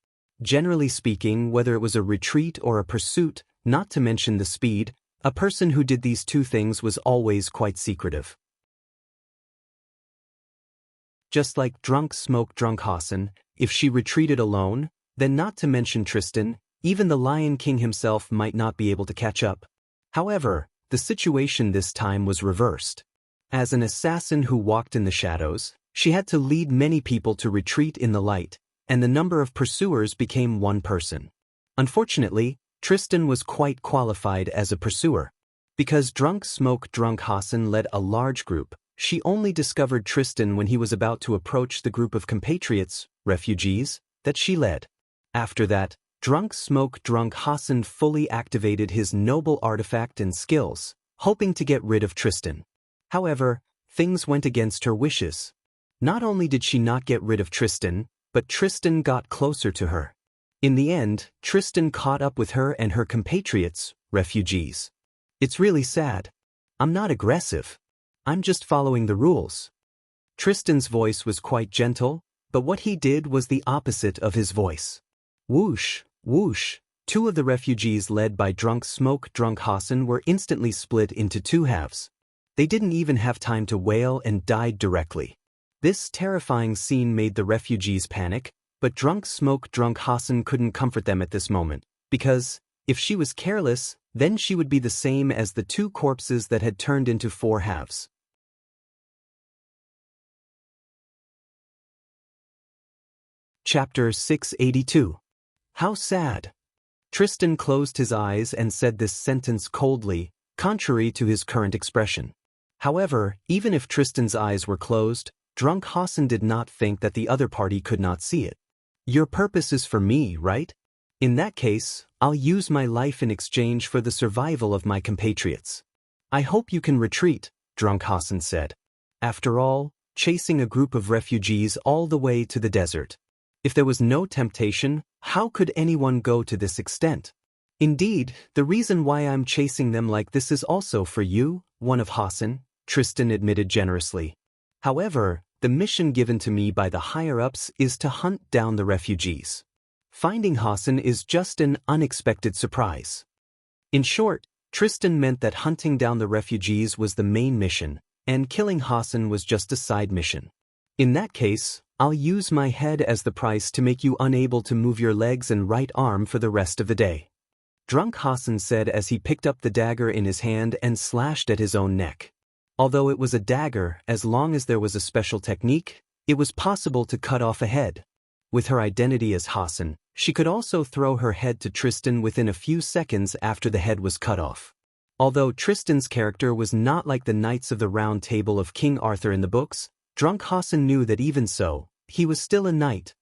Generally speaking, whether it was a retreat or a pursuit, not to mention the speed, a person who did these two things was always quite secretive. Just like Drunk Hassan, if she retreated alone, then not to mention Tristan, even the Lion King himself might not be able to catch up. However, the situation this time was reversed. As an assassin who walked in the shadows, she had to lead many people to retreat in the light, and the number of pursuers became one person. Unfortunately, Tristan was quite qualified as a pursuer. Because Drunk Hassan led a large group, she only discovered Tristan when he was about to approach the group of compatriots, refugees, that she led. After that, Drunk Hassan fully activated his noble artifact and skills, hoping to get rid of Tristan. However, things went against her wishes. Not only did she not get rid of Tristan, but Tristan got closer to her. In the end, Tristan caught up with her and her compatriots, refugees. It's really sad. I'm not aggressive. I'm just following the rules. Tristan's voice was quite gentle, but what he did was the opposite of his voice. Whoosh, whoosh. Two of the refugees led by Drunk Hassan were instantly split into two halves. They didn't even have time to wail and died directly. This terrifying scene made the refugees panic, but Drunk Hassan couldn't comfort them at this moment, because, if she was careless, then she would be the same as the two corpses that had turned into four halves. Chapter 682. How sad. Tristan closed his eyes and said this sentence coldly, contrary to his current expression. However, even if Tristan's eyes were closed, Drunk Hassan did not think that the other party could not see it. Your purpose is for me, right? In that case, I'll use my life in exchange for the survival of my compatriots. I hope you can retreat, Drunk Hassan said. After all, chasing a group of refugees all the way to the desert. If there was no temptation, how could anyone go to this extent? Indeed, the reason why I'm chasing them like this is also for you, one of Hassan, Tristan admitted generously. However, the mission given to me by the higher-ups is to hunt down the refugees. Finding Hassan is just an unexpected surprise. In short, Tristan meant that hunting down the refugees was the main mission, and killing Hassan was just a side mission. In that case, I'll use my head as the price to make you unable to move your legs and right arm for the rest of the day. Drunk Hassan said as he picked up the dagger in his hand and slashed at his own neck. Although it was a dagger, as long as there was a special technique, it was possible to cut off a head. With her identity as Hassan, she could also throw her head to Tristan within a few seconds after the head was cut off. Although Tristan's character was not like the Knights of the Round Table of King Arthur in the books, Drunk Hassan knew that even so, he was still a knight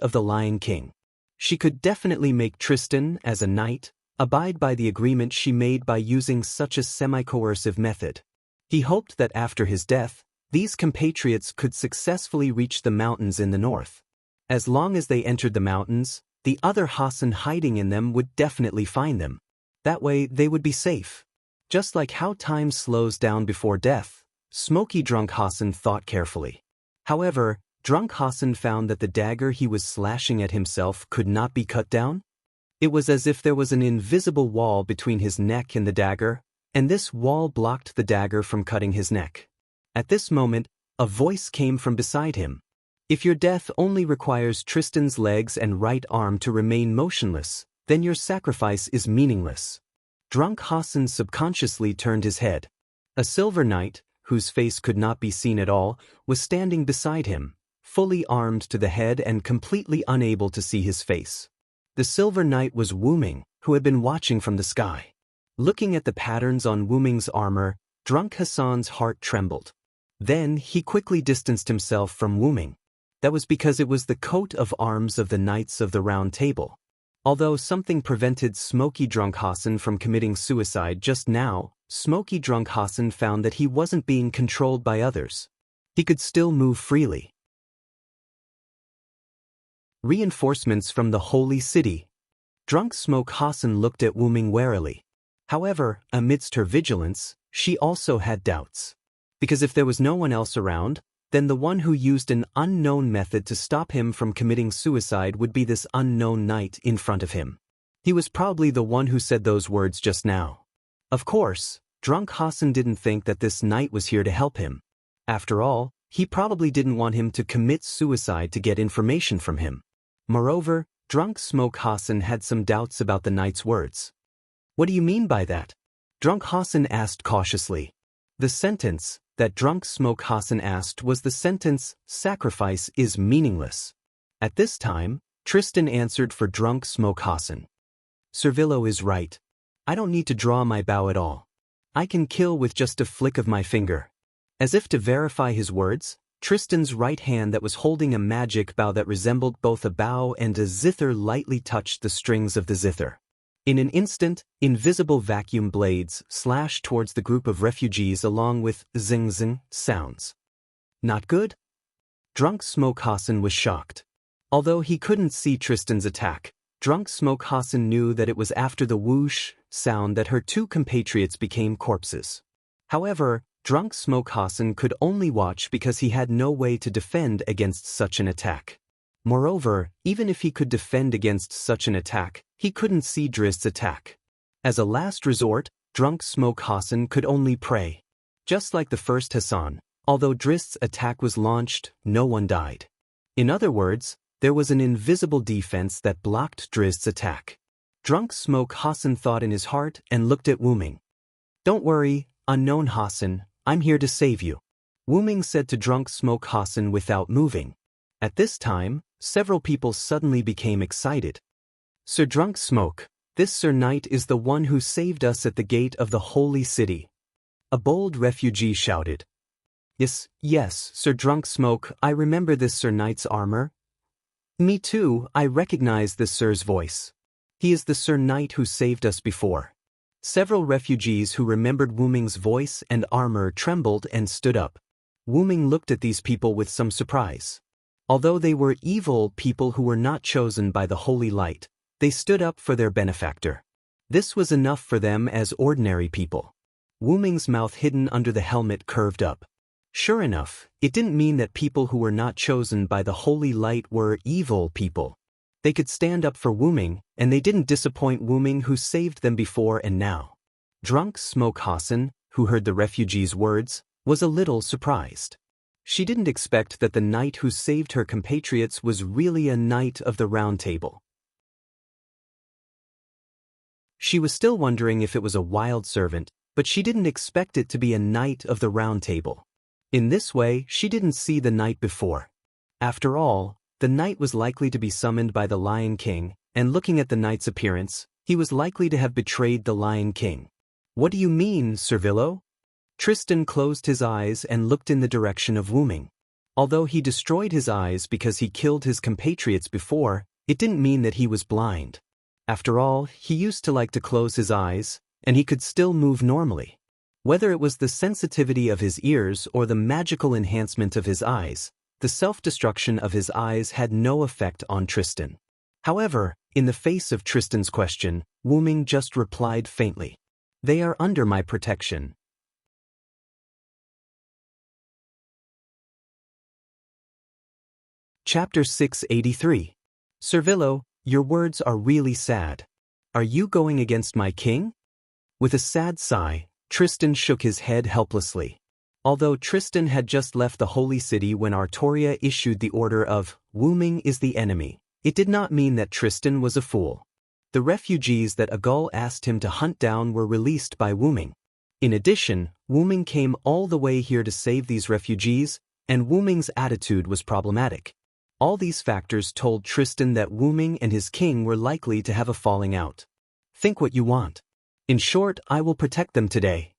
of the Lion King. She could definitely make Tristan, as a knight, abide by the agreement she made by using such a semi-coercive method. He hoped that after his death, these compatriots could successfully reach the mountains in the north. As long as they entered the mountains, the other Hassan hiding in them would definitely find them. That way they would be safe. Just like how time slows down before death, Smoky Drunk Hassan thought carefully. However, Drunk Hassan found that the dagger he was slashing at himself could not be cut down. It was as if there was an invisible wall between his neck and the dagger, and this wall blocked the dagger from cutting his neck. At this moment, a voice came from beside him. If your death only requires Tristan's legs and right arm to remain motionless, then your sacrifice is meaningless. Drunk Hassan subconsciously turned his head. A silver knight, whose face could not be seen at all, was standing beside him, fully armed to the head and completely unable to see his face. The silver knight was Wu Ming, who had been watching from the sky. Looking at the patterns on Wu Ming's armor, Drunk Hassan's heart trembled. Then he quickly distanced himself from Wu Ming. That was because it was the coat of arms of the Knights of the Round Table. Although something prevented Smoky Drunk Hassan from committing suicide just now, Smoky Drunk Hassan found that he wasn't being controlled by others. He could still move freely. Reinforcements from the Holy City. Drunk Smoke Hassan looked at Wu Ming warily. However, amidst her vigilance, she also had doubts. Because if there was no one else around, then the one who used an unknown method to stop him from committing suicide would be this unknown knight in front of him. He was probably the one who said those words just now. Of course, Drunk Hassan didn't think that this knight was here to help him. After all, he probably didn't want him to commit suicide to get information from him. Moreover, Drunk Smoke Hassan had some doubts about the knight's words. What do you mean by that? Drunk Hassan asked cautiously. The sentence that Drunk Smoke Hassan asked was the sentence, "Sacrifice is meaningless." At this time, Tristan answered for Drunk Smoke Hassan. Servillo is right. I don't need to draw my bow at all. I can kill with just a flick of my finger. As if to verify his words, Tristan's right hand that was holding a magic bow that resembled both a bow and a zither lightly touched the strings of the zither. In an instant, invisible vacuum blades slashed towards the group of refugees along with zing-zing sounds. Not good? Drunk Smoke Hassan was shocked. Although he couldn't see Tristan's attack, Drunk Smoke Hassan knew that it was after the whoosh sound that her two compatriots became corpses. However, Drunk Smoke Hassan could only watch because he had no way to defend against such an attack. Moreover, even if he could defend against such an attack, he couldn't see Drist's attack. As a last resort, Drunk Smoke Hassan could only pray. Just like the first Hassan, although Drist's attack was launched, no one died. In other words, there was an invisible defense that blocked Drist's attack. Drunk Smoke Hassan thought in his heart and looked at Wu Ming. "Don't worry, unknown Hassan, I'm here to save you," Wu Ming said to Drunk Smoke Hassan without moving. At this time, several people suddenly became excited. "Sir Drunk Smoke, this Sir Knight is the one who saved us at the gate of the holy city," a bold refugee shouted. Yes, Sir Drunk Smoke, I remember this Sir Knight's armor." "Me too, I recognize this Sir's voice. He is the Sir Knight who saved us before." Several refugees who remembered Wu Ming's voice and armor trembled and stood up. Wu Ming looked at these people with some surprise. Although they were evil people who were not chosen by the holy light, they stood up for their benefactor. This was enough for them as ordinary people. Wu Ming's mouth hidden under the helmet curved up. Sure enough, it didn't mean that people who were not chosen by the holy light were evil people. They could stand up for Wu Ming, and they didn't disappoint Wu Ming who saved them before and now. Drunk Smoke Hassan, who heard the refugees' words, was a little surprised. She didn't expect that the knight who saved her compatriots was really a knight of the Round Table. She was still wondering if it was a wild servant, but she didn't expect it to be a knight of the Round Table. In this way, she didn't see the knight before. After all, the knight was likely to be summoned by the Lion King, and looking at the knight's appearance, he was likely to have betrayed the Lion King. "What do you mean, Servillo?" Tristan closed his eyes and looked in the direction of Wu Ming. Although he destroyed his eyes because he killed his compatriots before, it didn't mean that he was blind. After all, he used to like to close his eyes, and he could still move normally. Whether it was the sensitivity of his ears or the magical enhancement of his eyes, the self-destruction of his eyes had no effect on Tristan. However, in the face of Tristan's question, Wu Ming just replied faintly, "They are under my protection." Chapter 683. Servillo, your words are really sad. Are you going against my king? With a sad sigh, Tristan shook his head helplessly. Although Tristan had just left the holy city when Artoria issued the order of Wu Ming is the enemy, it did not mean that Tristan was a fool. The refugees that Agul asked him to hunt down were released by Wu Ming. In addition, Wu Ming came all the way here to save these refugees, and Wu Ming's attitude was problematic. All these factors told Tristan that Wu Ming and his king were likely to have a falling out. "Think what you want. In short, I will protect them today,"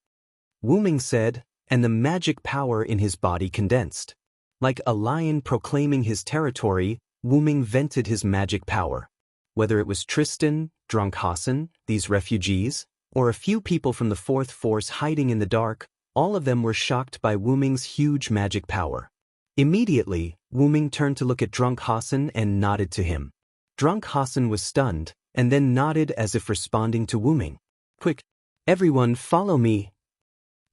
Wu Ming said, and the magic power in his body condensed. Like a lion proclaiming his territory, Wu Ming vented his magic power. Whether it was Tristan, Drunk Hassan, these refugees, or a few people from the fourth force hiding in the dark, all of them were shocked by Wu Ming's huge magic power. Immediately, Wu Ming turned to look at Drunk Hassan and nodded to him. Drunk Hassan was stunned, and then nodded as if responding to Wu Ming. "Quick, everyone follow me!"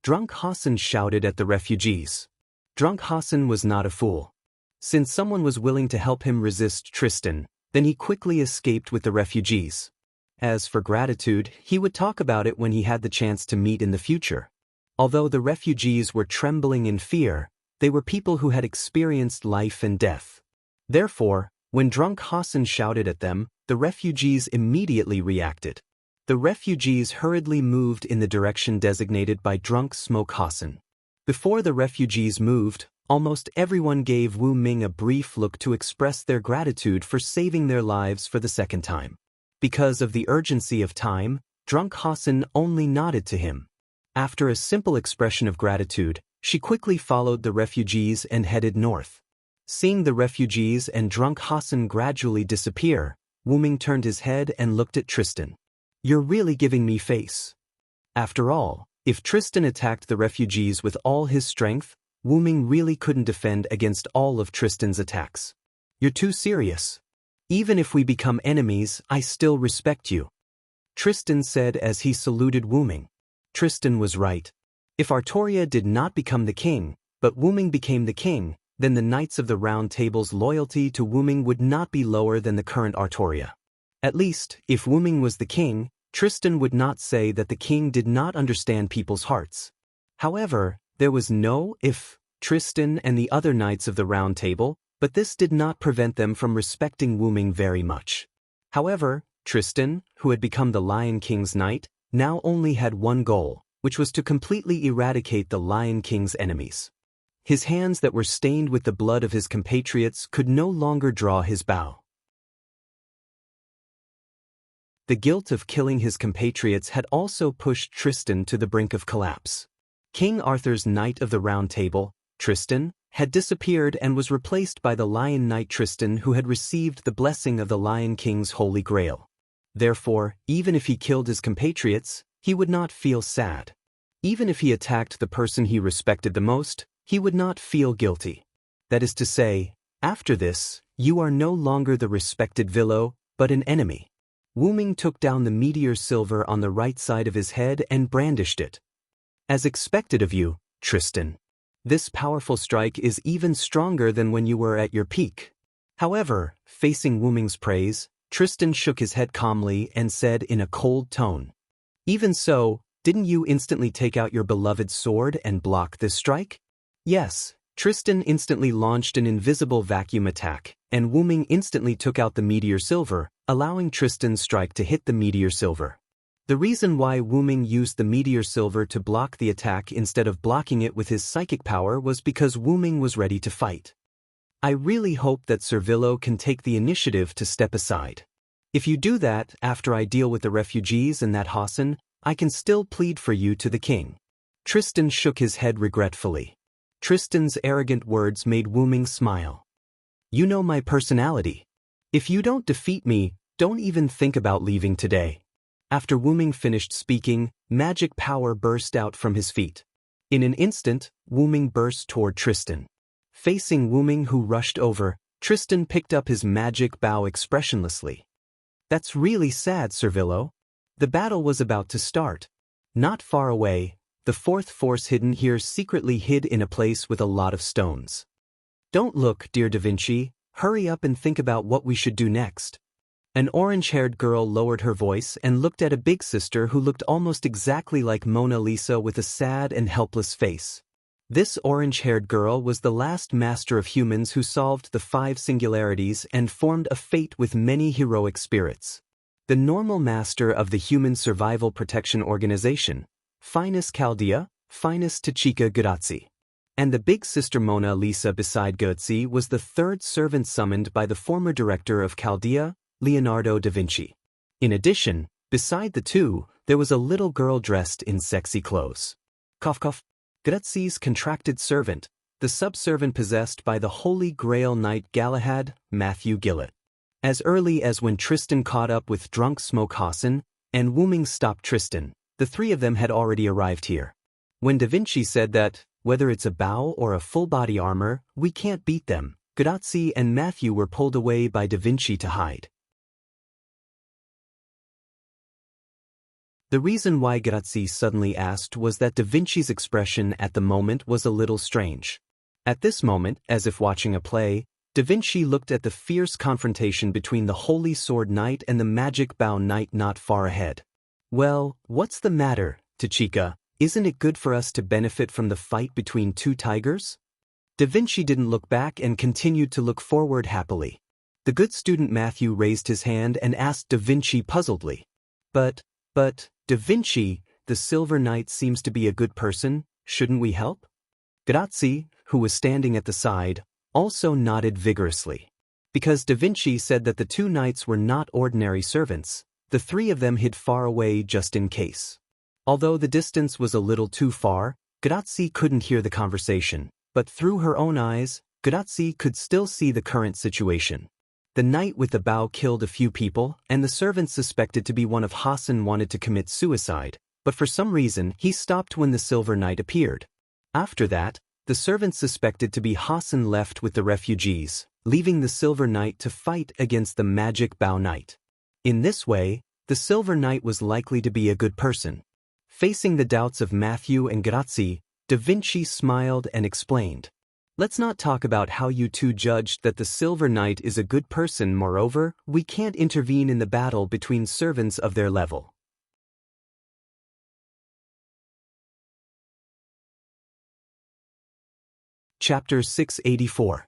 Drunk Hassan shouted at the refugees. Drunk Hassan was not a fool. Since someone was willing to help him resist Tristan, then he quickly escaped with the refugees. As for gratitude, he would talk about it when he had the chance to meet in the future. Although the refugees were trembling in fear, they were people who had experienced life and death. Therefore, when Drunk Hassan shouted at them, the refugees immediately reacted. The refugees hurriedly moved in the direction designated by Drunk Smoke Hassan. Before the refugees moved, almost everyone gave Wu Ming a brief look to express their gratitude for saving their lives for the second time. Because of the urgency of time, Drunk Hassan only nodded to him. After a simple expression of gratitude, she quickly followed the refugees and headed north. Seeing the refugees and Drunk Hassan gradually disappear, Wu Ming turned his head and looked at Tristan. "You're really giving me face." After all, if Tristan attacked the refugees with all his strength, Wu Ming really couldn't defend against all of Tristan's attacks. "You're too serious. Even if we become enemies, I still respect you," Tristan said as he saluted Wu Ming. Tristan was right. If Artoria did not become the king, but Wu Ming became the king, then the Knights of the Round Table's loyalty to Wu Ming would not be lower than the current Artoria. At least, if Wu Ming was the king, Tristan would not say that the king did not understand people's hearts. However, there was no if Tristan and the other Knights of the Round Table, but this did not prevent them from respecting Wu Ming very much. However, Tristan, who had become the Lion King's knight, now only had one goal, which was to completely eradicate the Lion King's enemies. His hands that were stained with the blood of his compatriots could no longer draw his bow. The guilt of killing his compatriots had also pushed Tristan to the brink of collapse. King Arthur's Knight of the Round Table, Tristan, had disappeared and was replaced by the Lion Knight Tristan, who had received the blessing of the Lion King's Holy Grail. Therefore, even if he killed his compatriots, he would not feel sad. Even if he attacked the person he respected the most, he would not feel guilty. That is to say, after this, you are no longer the respected Villo, but an enemy. Wu Ming took down the meteor silver on the right side of his head and brandished it. As expected of you, Tristan. This powerful strike is even stronger than when you were at your peak. However, facing Wu Ming's praise, Tristan shook his head calmly and said in a cold tone, "Even so, didn't you instantly take out your beloved sword and block this strike?" Yes, Tristan instantly launched an invisible vacuum attack, and Wu Ming instantly took out the meteor silver, allowing Tristan's strike to hit the meteor silver. The reason why Wu Ming used the meteor silver to block the attack instead of blocking it with his psychic power was because Wu Ming was ready to fight. I really hope that Sir Villo can take the initiative to step aside. If you do that after I deal with the refugees and that Hassan, I can still plead for you to the king. Tristan shook his head regretfully. Tristan's arrogant words made Wu Ming smile. You know my personality. If you don't defeat me, don't even think about leaving today. After Wu Ming finished speaking, magic power burst out from his feet. In an instant, Wu Ming burst toward Tristan. Facing Wu Ming, who rushed over, Tristan picked up his magic bow expressionlessly. That's really sad, Sir Villo. The battle was about to start. Not far away, the fourth force hidden here secretly hid in a place with a lot of stones. Don't look, dear Da Vinci, hurry up and think about what we should do next. An orange-haired girl lowered her voice and looked at a big sister who looked almost exactly like Mona Lisa with a sad and helpless face. This orange-haired girl was the last master of humans who solved the 5 singularities and formed a fate with many heroic spirits. The normal master of the Human Survival Protection Organization, Finus Chaldea, Finus Tachika Guzzi. And the big sister Mona Lisa beside Guzzi was the third servant summoned by the former director of Chaldea, Leonardo da Vinci. In addition, beside the two, there was a little girl dressed in sexy clothes. Cough cough. Guzzi's contracted servant, the subservient possessed by the Holy Grail Knight Galahad, Matthew Gillett. As early as when Tristan caught up with drunk Smoke Hassan, and Wu Ming stopped Tristan, the 3 of them had already arrived here. When Da Vinci said that, whether it's a bow or a full-body armor, we can't beat them, Guzzi and Matthew were pulled away by Da Vinci to hide. The reason why Guzzi suddenly asked was that Da Vinci's expression at the moment was a little strange. At this moment, as if watching a play, Da Vinci looked at the fierce confrontation between the Holy Sword Knight and the Magic Bow Knight not far ahead. Well, what's the matter, Tachika? Isn't it good for us to benefit from the fight between 2 tigers? Da Vinci didn't look back and continued to look forward happily. The good student Matthew raised his hand and asked Da Vinci puzzledly. But, Da Vinci, the Silver Knight seems to be a good person, shouldn't we help? Guzzi, who was standing at the side, also nodded vigorously. Because Da Vinci said that the 2 knights were not ordinary servants, the 3 of them hid far away just in case. Although the distance was a little too far, Guzzi couldn't hear the conversation, but through her own eyes, Guzzi could still see the current situation. The knight with the bow killed a few people, and the servant suspected to be one of Hassan wanted to commit suicide, but for some reason he stopped when the Silver Knight appeared. After that, the servant suspected to be Hassan left with the refugees, leaving the Silver Knight to fight against the Magic Bow Knight. In this way, the Silver Knight was likely to be a good person. Facing the doubts of Matthew and Grazzi, Da Vinci smiled and explained. Let's not talk about how you two judged that the Silver Knight is a good person. Moreover, we can't intervene in the battle between servants of their level. Chapter 684.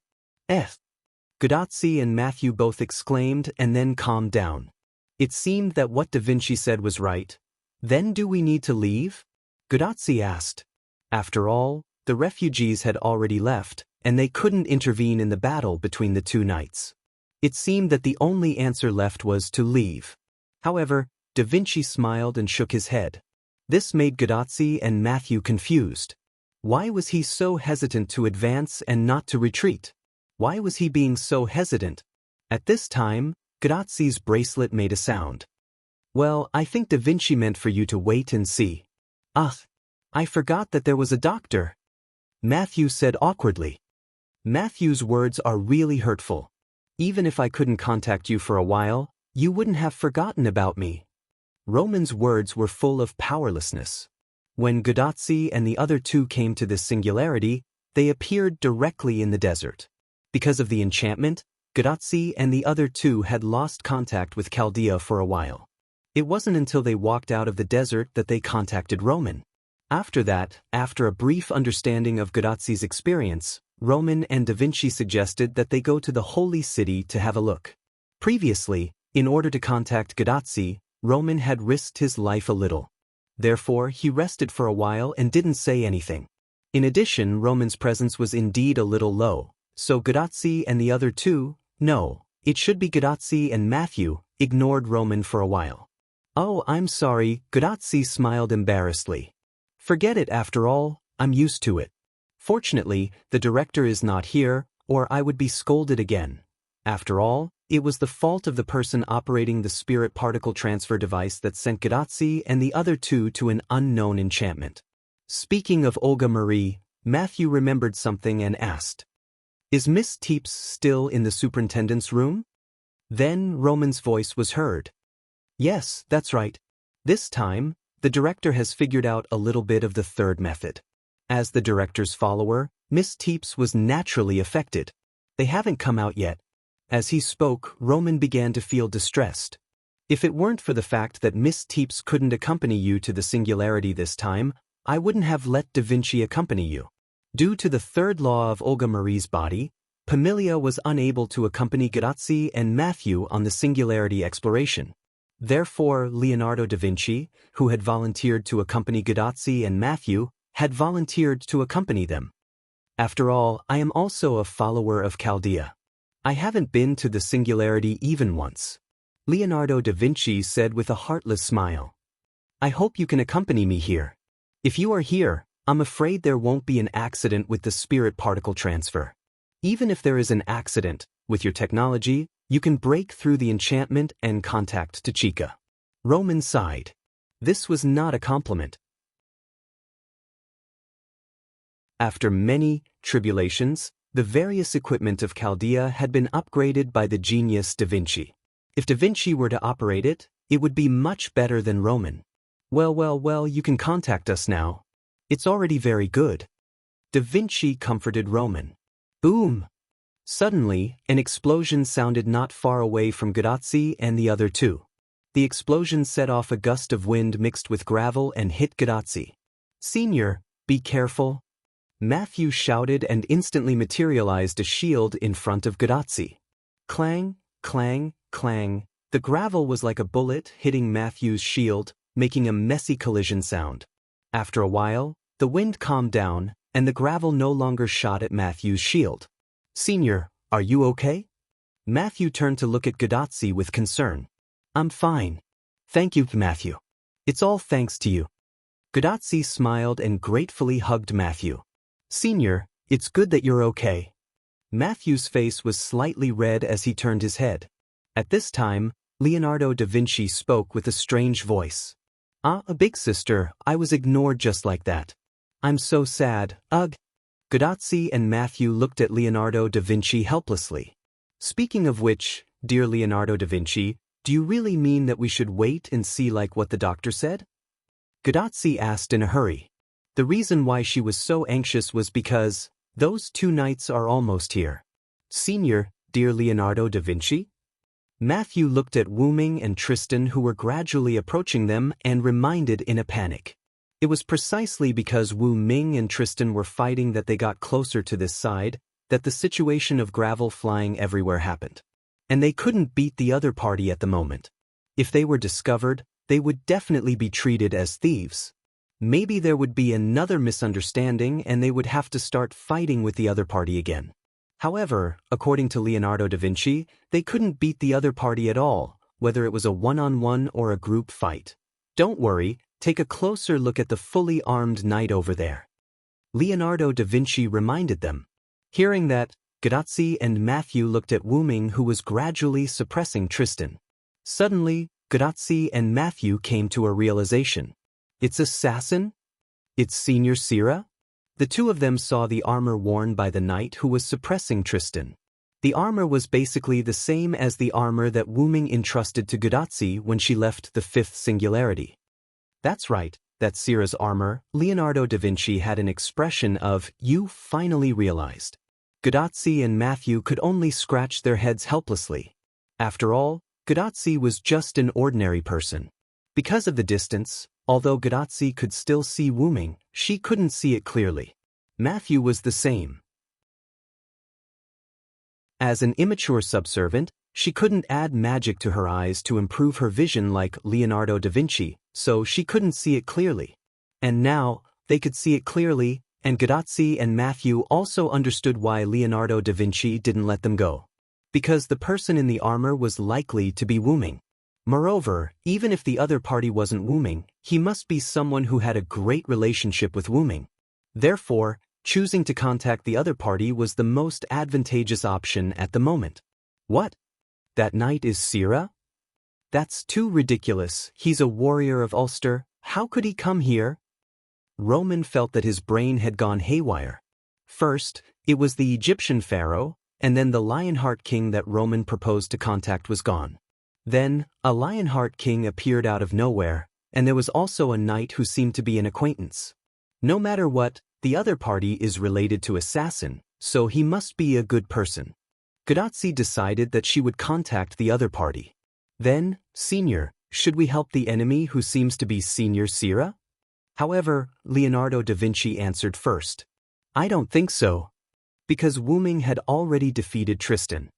Grazzi and Matthew both exclaimed and then calmed down. It seemed that what Da Vinci said was right. Then do we need to leave? Grazzi asked. After all, the refugees had already left, and they couldn't intervene in the battle between the two knights. It seemed that the only answer left was to leave. However, Da Vinci smiled and shook his head. This made Grazzi and Matthew confused. Why was he so hesitant to advance and not to retreat? Why was he being so hesitant? At this time, Grazzi's bracelet made a sound. Well, I think Da Vinci meant for you to wait and see. Ugh, I forgot that there was a doctor, Matthew said awkwardly. Matthew's words are really hurtful. Even if I couldn't contact you for a while, you wouldn't have forgotten about me. Roman's words were full of powerlessness. When Grazzi and the other two came to this singularity, they appeared directly in the desert. Because of the enchantment, Grazzi and the other two had lost contact with Chaldea for a while. It wasn't until they walked out of the desert that they contacted Roman. After that, after a brief understanding of Grazzi's experience, Roman and Da Vinci suggested that they go to the Holy City to have a look. Previously, in order to contact Grazzi, Roman had risked his life a little. Therefore, he rested for a while and didn't say anything. In addition, Roman's presence was indeed a little low, so Grazzi and the other two, no, it should be Grazzi and Matthew, ignored Roman for a while. Oh, I'm sorry, Grazzi smiled embarrassedly. Forget it after all, I'm used to it. Fortunately, the director is not here, or I would be scolded again. After all, it was the fault of the person operating the spirit particle transfer device that sent Grazzi and the other two to an unknown enchantment. Speaking of Olga Marie, Matthew remembered something and asked, "Is Miss Teeps still in the superintendent's room?" Then Roman's voice was heard. "Yes, that's right. This time, the director has figured out a little bit of the third method." As the director's follower, Miss Teeps was naturally affected. "They haven't come out yet." As he spoke, Roman began to feel distressed. "If it weren't for the fact that Miss Teeps couldn't accompany you to the singularity this time, I wouldn't have let Da Vinci accompany you." Due to the third law of Olga Marie's body, Pamilia was unable to accompany Grazzi and Matthew on the singularity exploration. Therefore, Leonardo da Vinci, who had volunteered to accompany Grazzi and Matthew, had volunteered to accompany them. After all, I am also a follower of Chaldea. I haven't been to the singularity even once. Leonardo da Vinci said with a heartless smile. "I hope you can accompany me here. If you are here, I'm afraid there won't be an accident with the spirit particle transfer. Even if there is an accident, with your technology, you can break through the enchantment and contact Tachika." Roman sighed. This was not a compliment. After many tribulations, the various equipment of Chaldea had been upgraded by the genius Da Vinci. If Da Vinci were to operate it, it would be much better than Roman. Well, you can contact us now. It's already very good. Da Vinci comforted Roman. Boom! Suddenly, an explosion sounded not far away from Grazzi and the other two. The explosion set off a gust of wind mixed with gravel and hit Grazzi. "Senior, be careful." Matthew shouted and instantly materialized a shield in front of Grazzi. Clang, clang, clang. The gravel was like a bullet hitting Matthew's shield, making a messy collision sound. After a while, the wind calmed down, and the gravel no longer shot at Matthew's shield. "Senior, are you okay?" Matthew turned to look at Grazzi with concern. "I'm fine. Thank you, Matthew. It's all thanks to you." Grazzi smiled and gratefully hugged Matthew. "Senior, it's good that you're okay." Matthew's face was slightly red as he turned his head. At this time, Leonardo da Vinci spoke with a strange voice. A big sister, I was ignored just like that. I'm so sad, ugh." Grazzi and Matthew looked at Leonardo da Vinci helplessly. "Speaking of which, dear Leonardo da Vinci, do you really mean that we should wait and see like what the doctor said?" Gadotsi asked in a hurry. The reason why she was so anxious was because those two knights are almost here. Senior, dear Leonardo da Vinci? Matthew looked at Wu Ming and Tristan, who were gradually approaching them, and reminded in a panic. It was precisely because Wu Ming and Tristan were fighting that they got closer to this side, that the situation of gravel flying everywhere happened. And they couldn't beat the other party at the moment. If they were discovered, they would definitely be treated as thieves. Maybe there would be another misunderstanding and they would have to start fighting with the other party again. However, according to Leonardo da Vinci, they couldn't beat the other party at all, whether it was a one-on-one or a group fight. Don't worry, take a closer look at the fully armed knight over there. Leonardo da Vinci reminded them. Hearing that, Gadotsi and Matthew looked at Wu Ming, who was gradually suppressing Tristan. Suddenly, Gadotsi and Matthew came to a realization. It's Assassin? It's Senior Sira? The two of them saw the armor worn by the knight who was suppressing Tristan. The armor was basically the same as the armor that Wu Ming entrusted to Gadotsi when she left the fifth singularity. That's right, that's Sira's armor. Leonardo da Vinci had an expression of, "You finally realized." Gadotsi and Matthew could only scratch their heads helplessly. After all, Gadotsi was just an ordinary person. Because of the distance, although Gadotsi could still see Wu Ming, she couldn't see it clearly. Matthew was the same. As an immature subservient, she couldn't add magic to her eyes to improve her vision like Leonardo da Vinci, so she couldn't see it clearly. And now, they could see it clearly, and Gadotsi and Matthew also understood why Leonardo da Vinci didn't let them go. Because the person in the armor was likely to be Wu Ming. Moreover, even if the other party wasn't Wu Ming, he must be someone who had a great relationship with Wu Ming. Therefore, choosing to contact the other party was the most advantageous option at the moment. What? That knight is Sira? That's too ridiculous. He's a warrior of Ulster. How could he come here? Roman felt that his brain had gone haywire. First, it was the Egyptian pharaoh, and then the Lionheart king that Roman proposed to contact was gone. Then, a Lionheart king appeared out of nowhere, and there was also a knight who seemed to be an acquaintance. No matter what, the other party is related to Assassin, so he must be a good person. Gadotsi decided that she would contact the other party. Then, Senior, should we help the enemy who seems to be Senior Sira? However, Leonardo da Vinci answered first. I don't think so. Because Wu Ming had already defeated Tristan.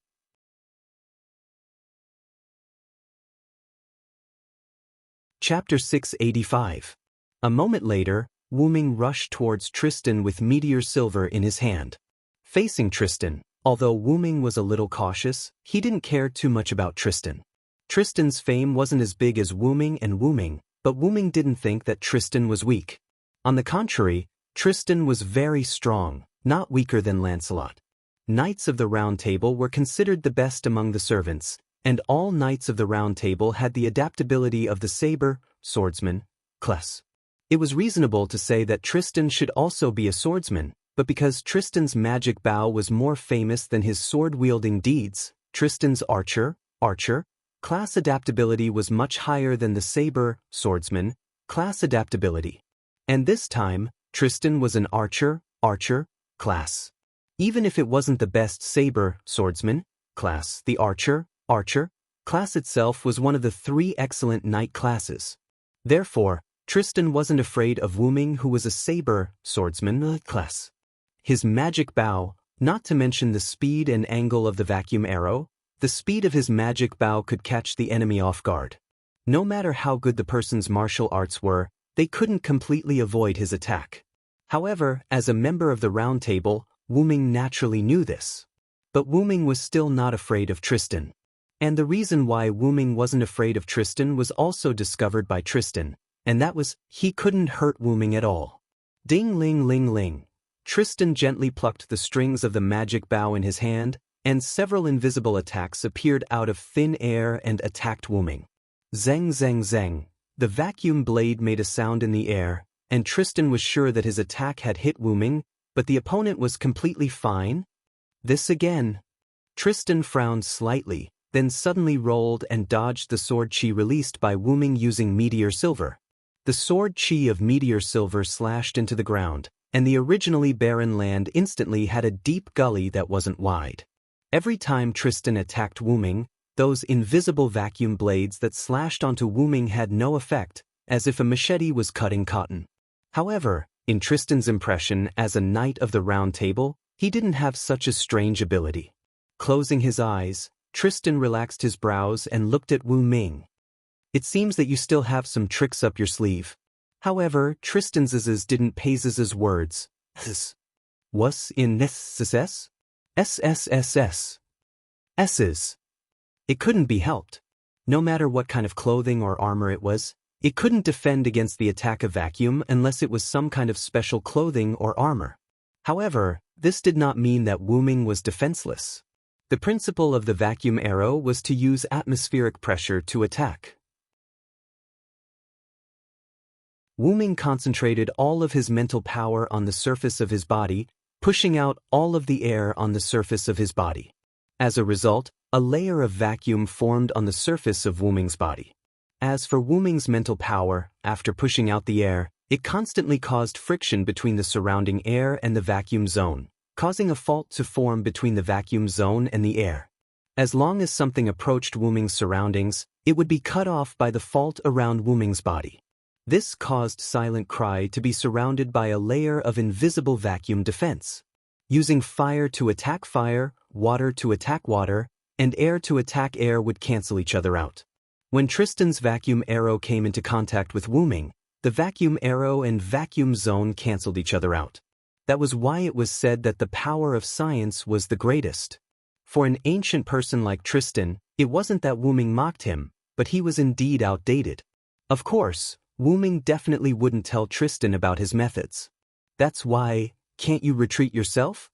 Chapter 685. A moment later, Wu Ming rushed towards Tristan with meteor silver in his hand. Facing Tristan, although Wu Ming was a little cautious, he didn't care too much about Tristan. Tristan's fame wasn't as big as Wu Ming and Wu Ming, but Wu Ming didn't think that Tristan was weak. On the contrary, Tristan was very strong, not weaker than Lancelot. Knights of the Round Table were considered the best among the servants, and all knights of the Round Table had the adaptability of the saber, swordsman, class. It was reasonable to say that Tristan should also be a swordsman, but because Tristan's magic bow was more famous than his sword-wielding deeds, Tristan's archer, class adaptability was much higher than the saber, swordsman, class adaptability. And this time, Tristan was an archer, class. Even if it wasn't the best saber, swordsman, class, the archer, class itself was one of the 3 excellent knight classes. Therefore, Tristan wasn't afraid of Wu Ming, who was a saber, swordsman, class. His magic bow, not to mention the speed and angle of the vacuum arrow, the speed of his magic bow could catch the enemy off guard. No matter how good the person's martial arts were, they couldn't completely avoid his attack. However, as a member of the Round Table, Wu Ming naturally knew this. But Wu Ming was still not afraid of Tristan. And the reason why Wu Ming wasn't afraid of Tristan was also discovered by Tristan, and that was, he couldn't hurt Wu Ming at all. Ding ling ling ling. Tristan gently plucked the strings of the magic bow in his hand, and several invisible attacks appeared out of thin air and attacked Wu Ming. Zeng zeng zeng. The vacuum blade made a sound in the air, and Tristan was sure that his attack had hit Wu Ming, but the opponent was completely fine. This again. Tristan frowned slightly, then suddenly rolled and dodged the sword chi released by Wu Ming using meteor silver. The The sword chi of meteor silver slashed into the ground, and the originally barren land instantly had a deep gully that wasn't wide. Every time Tristan attacked Wu Ming, those invisible vacuum blades that slashed onto Wu Ming had no effect, as if a machete was cutting cotton. However, in Tristan's impression as a knight of the Round Table, he didn't have such a strange ability. Closing his eyes, Tristan relaxed his brows and looked at Wu Ming. It seems that you still have some tricks up your sleeve. However, Tristan's didn't Paz's words. Was in SSS? SSSS. S's. It couldn't be helped. No matter what kind of clothing or armor it was, it couldn't defend against the attack of vacuum unless it was some kind of special clothing or armor. However, this did not mean that Wu Ming was defenseless. The principle of the vacuum arrow was to use atmospheric pressure to attack. Wu Ming concentrated all of his mental power on the surface of his body, pushing out all of the air on the surface of his body. As a result, a layer of vacuum formed on the surface of Wu Ming's body. As for Wu Ming's mental power, after pushing out the air, it constantly caused friction between the surrounding air and the vacuum zone, causing a fault to form between the vacuum zone and the air. As long as something approached Wu Ming's surroundings, it would be cut off by the fault around Wu Ming's body. This caused Silent Cry to be surrounded by a layer of invisible vacuum defense. Using fire to attack fire, water to attack water, and air to attack air would cancel each other out. When Tristan's vacuum arrow came into contact with Wu Ming, the vacuum arrow and vacuum zone canceled each other out. That was why it was said that the power of science was the greatest. For an ancient person like Tristan, it wasn't that Wu Ming mocked him, but he was indeed outdated. Of course, Wu Ming definitely wouldn't tell Tristan about his methods. That's why, can't you retreat yourself?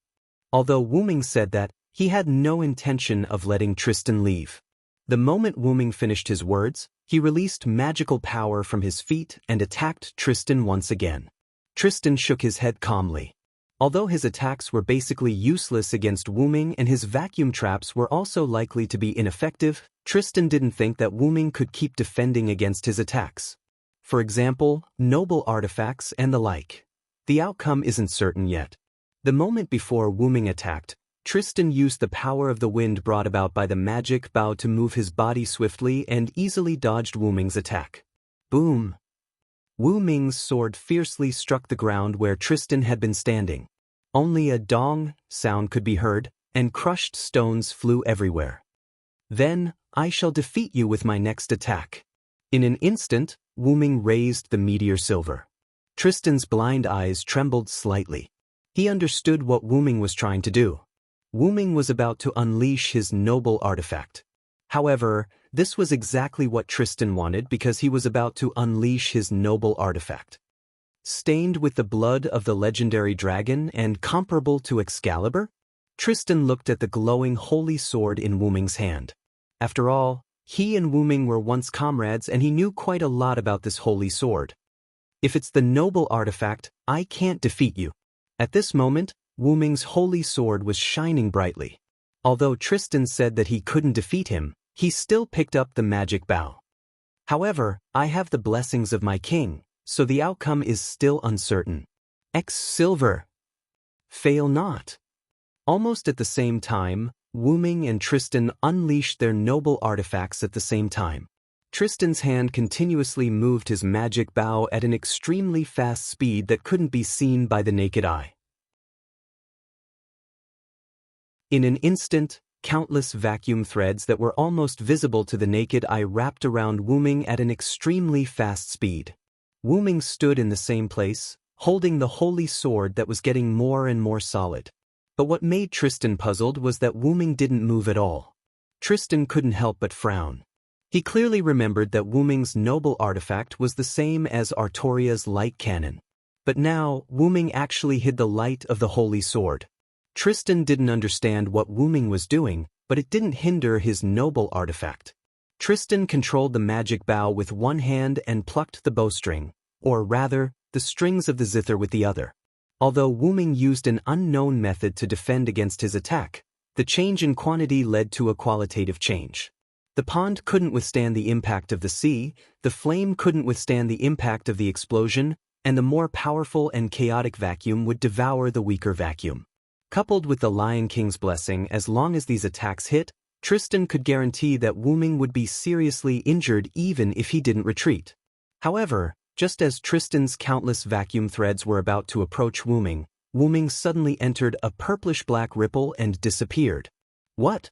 Although Wu Ming said that, he had no intention of letting Tristan leave. The moment Wu Ming finished his words, he released magical power from his feet and attacked Tristan once again. Tristan shook his head calmly. Although his attacks were basically useless against Wu Ming and his vacuum traps were also likely to be ineffective, Tristan didn't think that Wu Ming could keep defending against his attacks. For example, noble artifacts and the like. The outcome isn't certain yet. The moment before Wu Ming attacked, Tristan used the power of the wind brought about by the magic bow to move his body swiftly and easily dodged Wu Ming's attack. Boom! Wu Ming's sword fiercely struck the ground where Tristan had been standing. Only a dong sound could be heard, and crushed stones flew everywhere. Then, I shall defeat you with my next attack. In an instant, Wu Ming raised the meteor silver. Tristan's blind eyes trembled slightly. He understood what Wu Ming was trying to do. Wu Ming was about to unleash his noble artifact. However, this was exactly what Tristan wanted because he was about to unleash his noble artifact. Stained with the blood of the legendary dragon and comparable to Excalibur, Tristan looked at the glowing holy sword in Wu Ming's hand. After all, he and Wu Ming were once comrades and he knew quite a lot about this holy sword. If it's the noble artifact, I can't defeat you. At this moment, Wu Ming's holy sword was shining brightly. Although Tristan said that he couldn't defeat him, he still picked up the magic bow. However, I have the blessings of my king, so the outcome is still uncertain. Silver. Fail not. Almost at the same time, Wu Ming and Tristan unleashed their noble artifacts at the same time. Tristan's hand continuously moved his magic bow at an extremely fast speed that couldn't be seen by the naked eye. In an instant, countless vacuum threads that were almost visible to the naked eye wrapped around Wu Ming at an extremely fast speed. Wu Ming stood in the same place, holding the holy sword that was getting more and more solid. But what made Tristan puzzled was that Wu Ming didn't move at all. Tristan couldn't help but frown. He clearly remembered that Wu Ming's noble artifact was the same as Artoria's light cannon. But now, Wu Ming actually hid the light of the holy sword. Tristan didn't understand what Wu Ming was doing, but it didn't hinder his noble artifact. Tristan controlled the magic bow with one hand and plucked the bowstring, or rather, the strings of the zither with the other. Although Wu Ming used an unknown method to defend against his attack, the change in quantity led to a qualitative change. The pond couldn't withstand the impact of the sea, the flame couldn't withstand the impact of the explosion, and the more powerful and chaotic vacuum would devour the weaker vacuum. Coupled with the Lion King's blessing, as long as these attacks hit, Tristan could guarantee that Wu Ming would be seriously injured even if he didn't retreat. However, just as Tristan's countless vacuum threads were about to approach Wu Ming suddenly entered a purplish-black ripple and disappeared. What?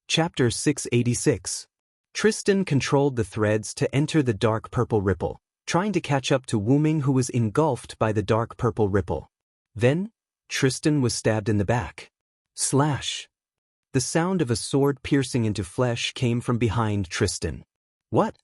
Chapter 686. Tristan controlled the threads to enter the dark purple ripple, trying to catch up to Wu Ming, who was engulfed by the dark purple ripple. Then, Tristan was stabbed in the back. Slash! The sound of a sword piercing into flesh came from behind Tristan. What?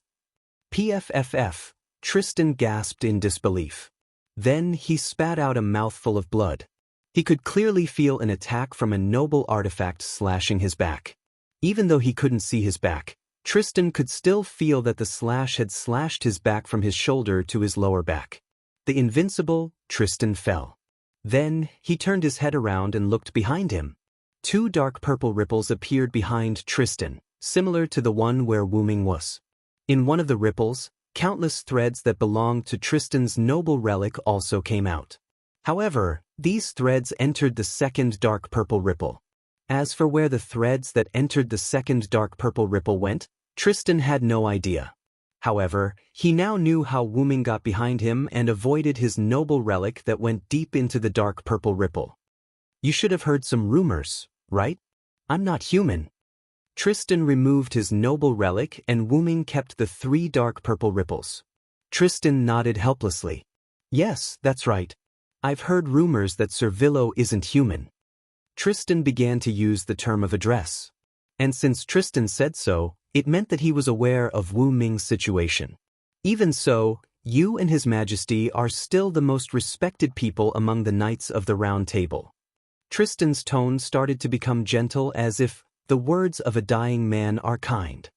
PFFF, Tristan gasped in disbelief. Then he spat out a mouthful of blood. He could clearly feel an attack from a noble artifact slashing his back. Even though he couldn't see his back, Tristan could still feel that the slash had slashed his back from his shoulder to his lower back. The invincible Tristan fell. Then, he turned his head around and looked behind him. Two dark purple ripples appeared behind Tristan, similar to the one where Wu Ming was. In one of the ripples, countless threads that belonged to Tristan's noble relic also came out. However, these threads entered the second dark purple ripple. As for where the threads that entered the second dark purple ripple went, Tristan had no idea. However, he now knew how Wu Ming got behind him and avoided his noble relic that went deep into the dark purple ripple. You should have heard some rumors, right? I'm not human. Tristan removed his noble relic and Wu Ming kept the three dark purple ripples. Tristan nodded helplessly. Yes, that's right. I've heard rumors that Servillo isn't human. Tristan began to use the term of address. And since Tristan said so, it meant that he was aware of Wu Ming's situation. Even so, you and His Majesty are still the most respected people among the Knights of the Round Table. Tristan's tone started to become gentle, as if the words of a dying man are kind.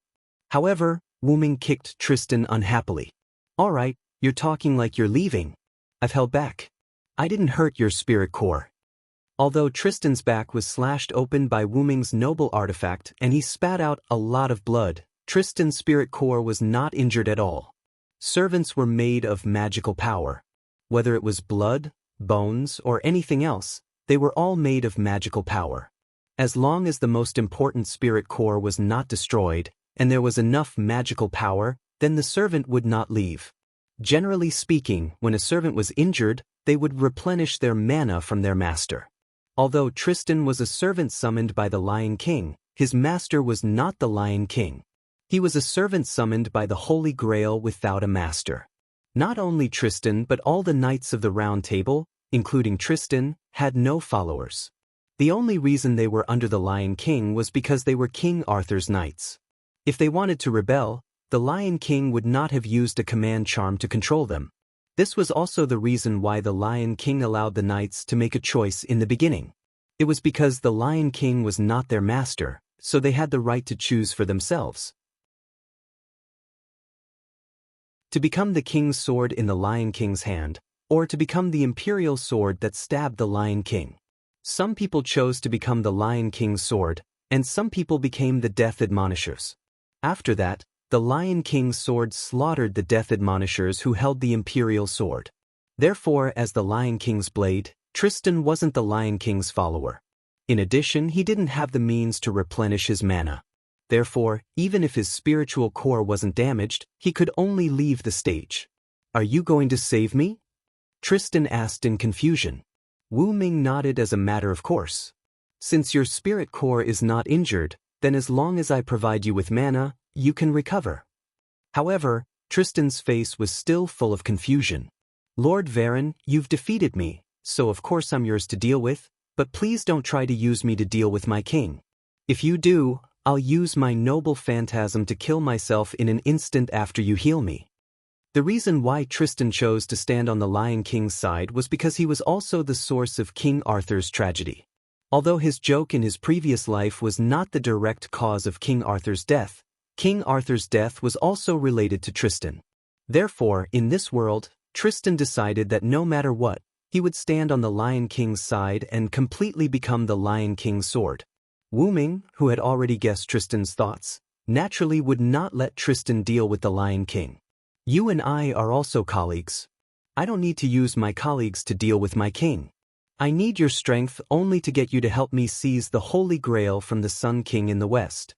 However, Wu Ming kicked Tristan unhappily. All right, you're talking like you're leaving. I've held back. I didn't hurt your spirit core. Although Tristan's back was slashed open by Wu Ming's noble artifact and he spat out a lot of blood, Tristan's spirit core was not injured at all. Servants were made of magical power. Whether it was blood, bones, or anything else, they were all made of magical power. As long as the most important spirit core was not destroyed, and there was enough magical power, then the servant would not leave. Generally speaking, when a servant was injured, they would replenish their mana from their master. Although Tristan was a servant summoned by the Lion King, his master was not the Lion King. He was a servant summoned by the Holy Grail without a master. Not only Tristan but all the Knights of the Round Table, including Tristan, had no followers. The only reason they were under the Lion King was because they were King Arthur's knights. If they wanted to rebel, the Lion King would not have used a command charm to control them. This was also the reason why the Lion King allowed the knights to make a choice in the beginning. It was because the Lion King was not their master, so they had the right to choose for themselves. To become the king's sword in the Lion King's hand, or to become the imperial sword that stabbed the Lion King. Some people chose to become the Lion King's sword, and some people became the Death Admonishers. After that, the Lion King's sword slaughtered the Death Admonishers who held the imperial sword. Therefore, as the Lion King's blade, Tristan wasn't the Lion King's follower. In addition, he didn't have the means to replenish his mana. Therefore, even if his spiritual core wasn't damaged, he could only leave the stage. Are you going to save me? Tristan asked in confusion. Wu Ming nodded as a matter of course. Since your spirit core is not injured, then as long as I provide you with mana, you can recover. However, Tristan's face was still full of confusion. Lord Varen, you've defeated me, so of course I'm yours to deal with, but please don't try to use me to deal with my king. If you do, I'll use my noble phantasm to kill myself in an instant after you heal me. The reason why Tristan chose to stand on the Lion King's side was because he was also the source of King Arthur's tragedy. Although his joke in his previous life was not the direct cause of King Arthur's death, King Arthur's death was also related to Tristan. Therefore, in this world, Tristan decided that no matter what, He would stand on the Lion King's side and completely become the Lion King's sword. Wu Ming, who had already guessed Tristan's thoughts, naturally would not let Tristan deal with the Lion King. You and I are also colleagues. I don't need to use my colleagues to deal with my king. I need your strength only to get you to help me seize the Holy Grail from the Sun King in the West.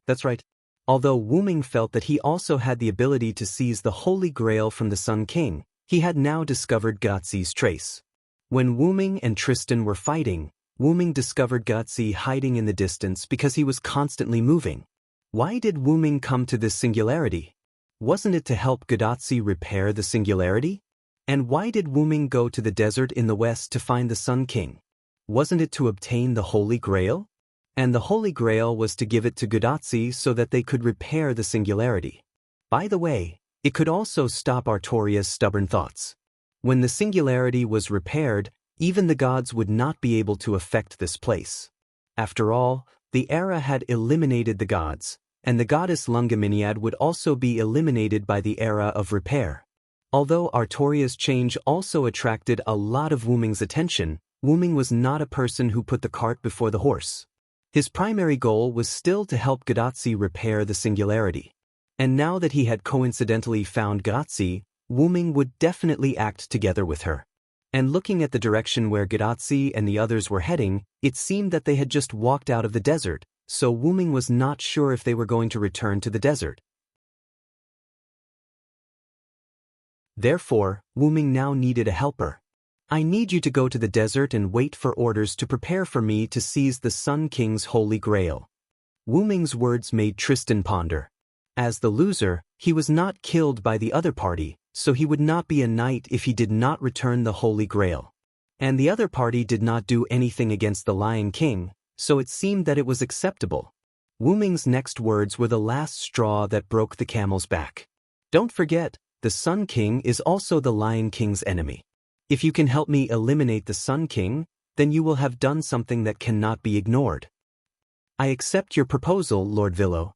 That's right. Although Wu Ming felt that he also had the ability to seize the Holy Grail from the Sun King, he had now discovered Guotzi's trace. When Wu Ming and Tristan were fighting, Wu Ming discovered Guotzi hiding in the distance because he was constantly moving. Why did Wu Ming come to this singularity? Wasn't it to help Guotzi repair the singularity? And why did Wu Ming go to the desert in the west to find the Sun King? Wasn't it to obtain the Holy Grail? And the Holy Grail was to give it to Guotzi so that they could repair the singularity. By the way, it could also stop Artoria's stubborn thoughts. When the singularity was repaired, even the gods would not be able to affect this place. After all, the era had eliminated the gods, and the goddess Lungaminiad would also be eliminated by the era of repair. Although Artoria's change also attracted a lot of Wu Ming's attention, Wu Ming was not a person who put the cart before the horse. His primary goal was still to help Guotzi repair the singularity. And now that he had coincidentally found Guotzi, Wu Ming would definitely act together with her. And looking at the direction where Guotzi and the others were heading, it seemed that they had just walked out of the desert, so Wu Ming was not sure if they were going to return to the desert. Therefore, Wu Ming now needed a helper. I need you to go to the desert and wait for orders to prepare for me to seize the Sun King's Holy Grail. Wu Ming's words made Tristan ponder. As the loser, he was not killed by the other party, so he would not be a knight if he did not return the Holy Grail. And the other party did not do anything against the Lion King, so it seemed that it was acceptable. Wu Ming's next words were the last straw that broke the camel's back. Don't forget, the Sun King is also the Lion King's enemy. If you can help me eliminate the Sun King, then you will have done something that cannot be ignored. I accept your proposal, Lord Villo.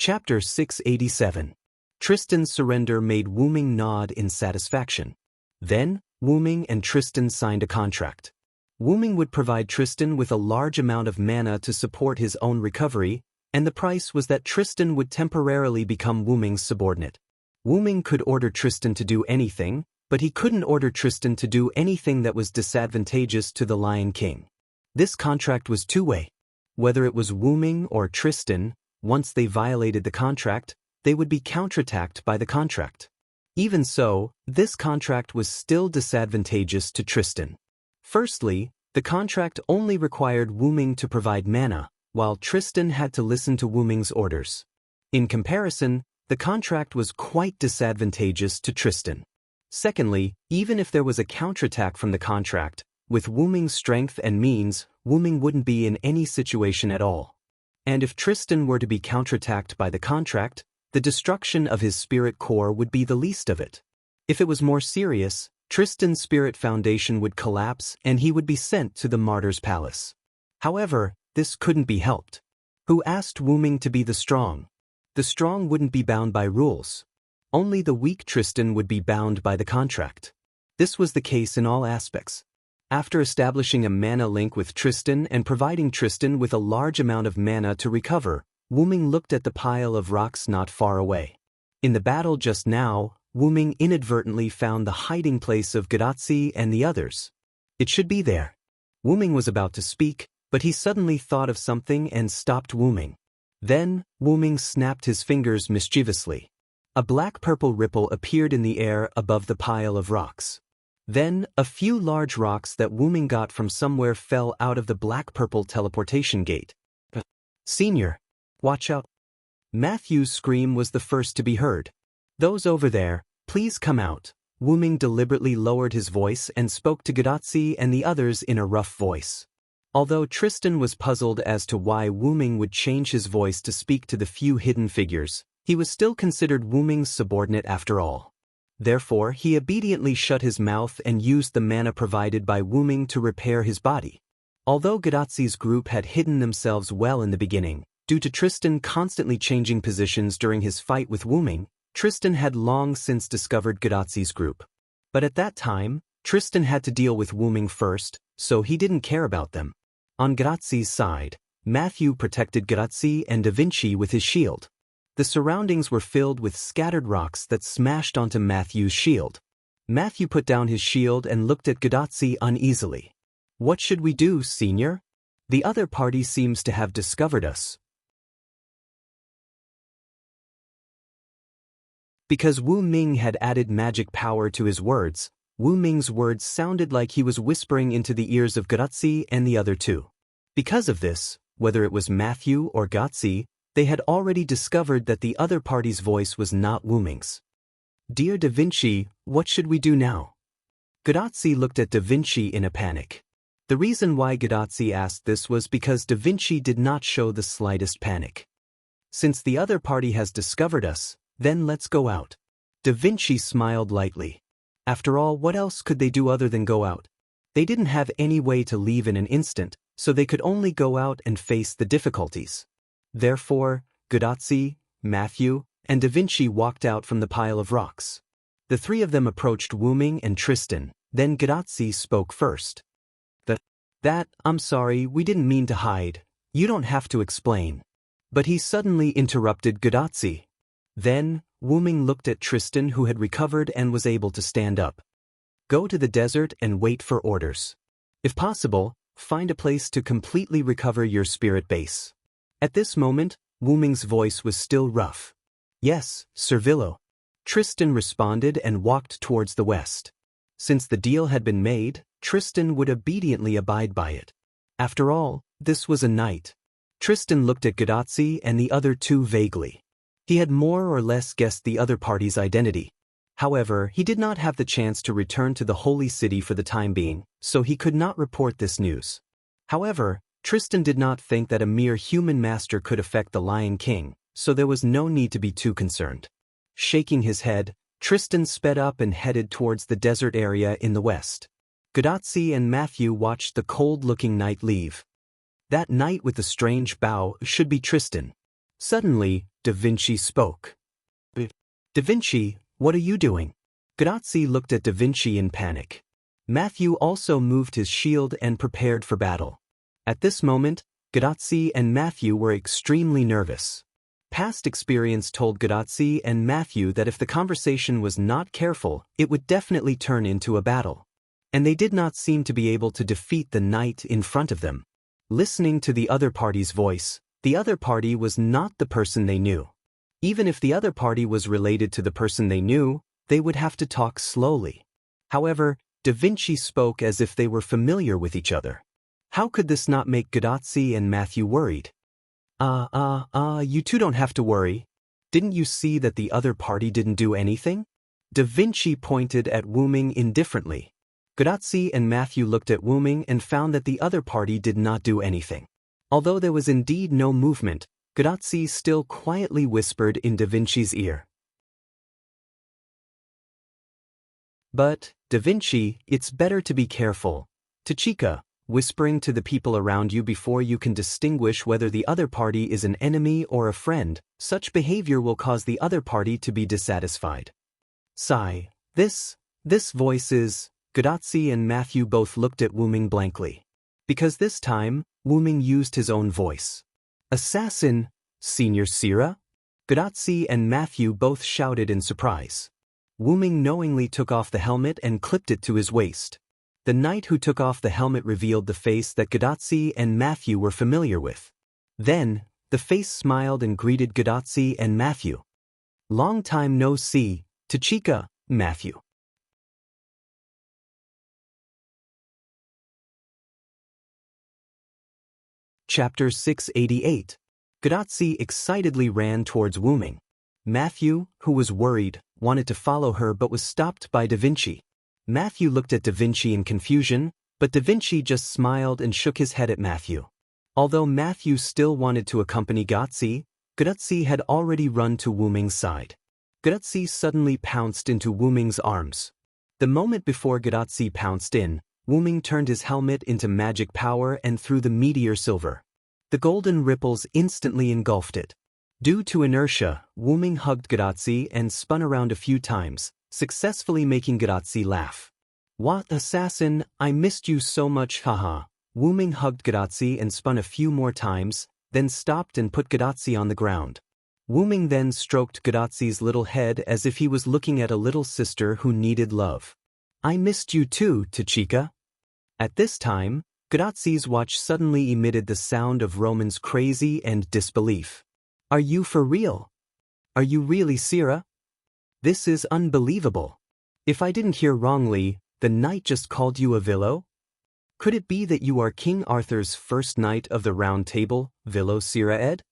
Chapter 687. Tristan's surrender made Wu Ming nod in satisfaction. Then, Wu Ming and Tristan signed a contract. Wu Ming would provide Tristan with a large amount of mana to support his own recovery, and the price was that Tristan would temporarily become Wu Ming's subordinate. Wu Ming could order Tristan to do anything, but he couldn't order Tristan to do anything that was disadvantageous to the Lion King. This contract was two-way. Whether it was Wu Ming or Tristan, once they violated the contract, they would be counterattacked by the contract. Even so, this contract was still disadvantageous to Tristan. Firstly, the contract only required Wu Ming to provide mana, while Tristan had to listen to Wu Ming's orders. In comparison, the contract was quite disadvantageous to Tristan. Secondly, even if there was a counterattack from the contract, with Wu Ming's strength and means, Wu Ming wouldn't be in any situation at all. And if Tristan were to be counterattacked by the contract, the destruction of his spirit core would be the least of it. If it was more serious, Tristan's spirit foundation would collapse and he would be sent to the martyr's palace. However, this couldn't be helped. Who asked Wu Ming to be the strong? The strong wouldn't be bound by rules. Only the weak Tristan would be bound by the contract. This was the case in all aspects. After establishing a mana link with Tristan and providing Tristan with a large amount of mana to recover, Wu Ming looked at the pile of rocks not far away. In the battle just now, Wu Ming inadvertently found the hiding place of Guotzi and the others. It should be there. Wu Ming was about to speak, but he suddenly thought of something and stopped Wu Ming. Then, Wu Ming snapped his fingers mischievously. A black-purple ripple appeared in the air above the pile of rocks. Then, a few large rocks that Wu Ming got from somewhere fell out of the black-purple teleportation gate. Senior, watch out. Matthew's scream was the first to be heard. Those over there, please come out. Wu Ming deliberately lowered his voice and spoke to Guotzi and the others in a rough voice. Although Tristan was puzzled as to why Wu Ming would change his voice to speak to the few hidden figures, he was still considered Wu Ming's subordinate after all. Therefore, he obediently shut his mouth and used the mana provided by Wu Ming to repair his body. Although Guotzi's group had hidden themselves well in the beginning, Due to Tristan constantly changing positions during his fight with Wu Ming, Tristan had long since discovered Gadatsi's group. But at that time, Tristan had to deal with Wu Ming first, so he didn't care about them. On Gadatsi's side, Matthew protected Gadatsi and Da Vinci with his shield. The surroundings were filled with scattered rocks that smashed onto Matthew's shield. Matthew put down his shield and looked at Gadatsi uneasily. "What should we do, Senior? The other party seems to have discovered us." Because Wu Ming had added magic power to his words, Wu Ming's words sounded like he was whispering into the ears of Gadatsi and the other two. Because of this, whether it was Matthew or Gadatsi, they had already discovered that the other party's voice was not Wu Ming's. "Dear Da Vinci, what should we do now?" Gadatsi looked at Da Vinci in a panic. The reason why Gadatsi asked this was because Da Vinci did not show the slightest panic. "Since the other party has discovered us, then let's go out." Da Vinci smiled lightly. After all, what else could they do other than go out? They didn't have any way to leave in an instant, so they could only go out and face the difficulties. Therefore, Gadatsi, Matthew, and Da Vinci walked out from the pile of rocks. The three of them approached Wu Ming and Tristan, then Gadatsi spoke first. I'm sorry, we didn't mean to hide. You don't have to explain." But he suddenly interrupted Gadatsi. Then, Wu Ming looked at Tristan, who had recovered and was able to stand up. "Go to the desert and wait for orders. If possible, find a place to completely recover your spirit base." At this moment, Wu Ming's voice was still rough. "Yes, Sir Villo." Tristan responded and walked towards the west. Since the deal had been made, Tristan would obediently abide by it. After all, this was a knight. Tristan looked at Gadatsi and the other two vaguely. He had more or less guessed the other party's identity. However, he did not have the chance to return to the Holy City for the time being, so he could not report this news. However, Tristan did not think that a mere human master could affect the Lion King, so there was no need to be too concerned. Shaking his head, Tristan sped up and headed towards the desert area in the west. Gadatsi and Matthew watched the cold-looking knight leave. That knight with the strange bow should be Tristan. Suddenly, Da Vinci spoke. "Da Vinci, what are you doing?" Gadatsi looked at Da Vinci in panic. Matthew also moved his shield and prepared for battle. At this moment, Gadatsi and Matthew were extremely nervous. Past experience told Gadatsi and Matthew that if the conversation was not careful, it would definitely turn into a battle. And they did not seem to be able to defeat the knight in front of them. Listening to the other party's voice, the other party was not the person they knew. Even if the other party was related to the person they knew, they would have to talk slowly. However, Da Vinci spoke as if they were familiar with each other. How could this not make Gadatsi and Matthew worried? You two don't have to worry. Didn't you see that the other party didn't do anything?" Da Vinci pointed at Wu Ming indifferently. Gadatsi and Matthew looked at Wu Ming and found that the other party did not do anything. Although there was indeed no movement, Gadatsi still quietly whispered in Da Vinci's ear. "But, Da Vinci, it's better to be careful. Tachika, whispering to the people around you before you can distinguish whether the other party is an enemy or a friend, such behavior will cause the other party to be dissatisfied." Sigh. This voice is... Gadatsi and Matthew both looked at Wu Ming blankly. Because this time, Wu Ming used his own voice. "Assassin, Senior Sira?" Gadatsi and Matthew both shouted in surprise. Wu Ming knowingly took off the helmet and clipped it to his waist. The knight who took off the helmet revealed the face that Gadatsi and Matthew were familiar with. Then, the face smiled and greeted Gadatsi and Matthew. "Long time no see, Tachika, Matthew." Chapter 688. Gadatsi excitedly ran towards Wu Ming. Matthew, who was worried, wanted to follow her but was stopped by Da Vinci. Matthew looked at Da Vinci in confusion, but Da Vinci just smiled and shook his head at Matthew. Although Matthew still wanted to accompany Gadatsi had already run to Wu Ming's side. Gadatsi suddenly pounced into Wu Ming's arms. The moment before Gadatsi pounced in, Wu Ming turned his helmet into magic power and threw the meteor silver. The golden ripples instantly engulfed it. Due to inertia, Wuming hugged Gadazi and spun around a few times, successfully making Gadazi laugh. "What, assassin, I missed you so much, haha." Wuming hugged Gadazi and spun a few more times, then stopped and put Gadazi on the ground. Wuming then stroked Gadazi's little head as if he was looking at a little sister who needed love. "I missed you too, Tachika." At this time, Gadazi's watch suddenly emitted the sound of Roman's crazy and disbelief. "Are you for real? Are you really Sira? This is unbelievable. If I didn't hear wrongly, the knight just called you a Villo? Could it be that you are King Arthur's first knight of the Round Table, Villo Sira Ed?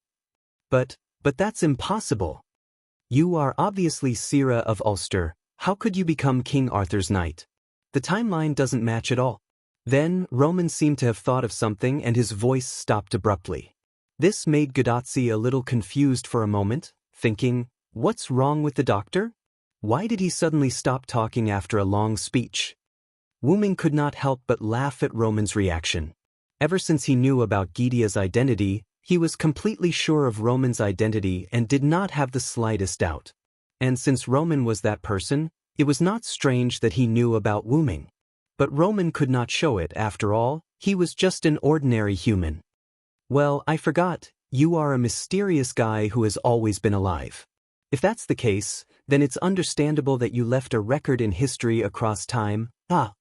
But that's impossible. You are obviously Sira of Ulster. How could you become King Arthur's knight? The timeline doesn't match at all." Then, Roman seemed to have thought of something and his voice stopped abruptly. This made Gadazi a little confused for a moment, thinking, what's wrong with the doctor? Why did he suddenly stop talking after a long speech? Wuming could not help but laugh at Roman's reaction. Ever since he knew about Gidea's identity, he was completely sure of Roman's identity and did not have the slightest doubt. And since Roman was that person, it was not strange that he knew about Wuming. But Roman could not show it after all, he was just an ordinary human. "Well, I forgot, you are a mysterious guy who has always been alive. If that's the case, then it's understandable that you left a record in history across time." "Ah."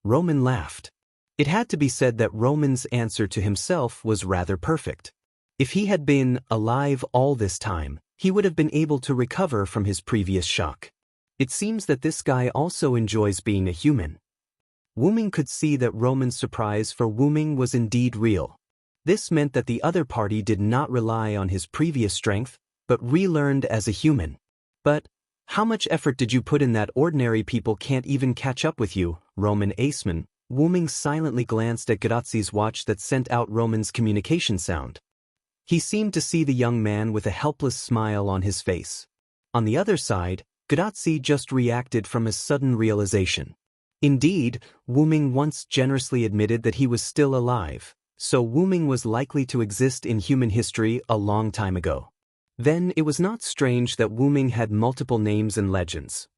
Roman laughed. It had to be said that Roman's answer to himself was rather perfect. If he had been alive all this time, he would have been able to recover from his previous shock. It seems that this guy also enjoys being a human. Wuming could see that Roman's surprise for Wuming was indeed real. This meant that the other party did not rely on his previous strength, but relearned as a human. "But how much effort did you put in that ordinary people can't even catch up with you, Roman Aceman?" Wuming silently glanced at Gadazi's watch that sent out Roman's communication sound. He seemed to see the young man with a helpless smile on his face. On the other side, Gadazi just reacted from a sudden realization. Indeed, Wuming once generously admitted that he was still alive, so Wuming was likely to exist in human history a long time ago. Then it was not strange that Wuming had multiple names and legends.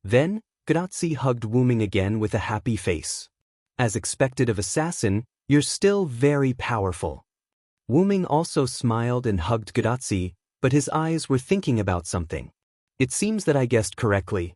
Then, Gadazi hugged Wuming again with a happy face. "As expected of assassin, you're still very powerful." Wuming also smiled and hugged Gadazi, but his eyes were thinking about something. "It seems that I guessed correctly,"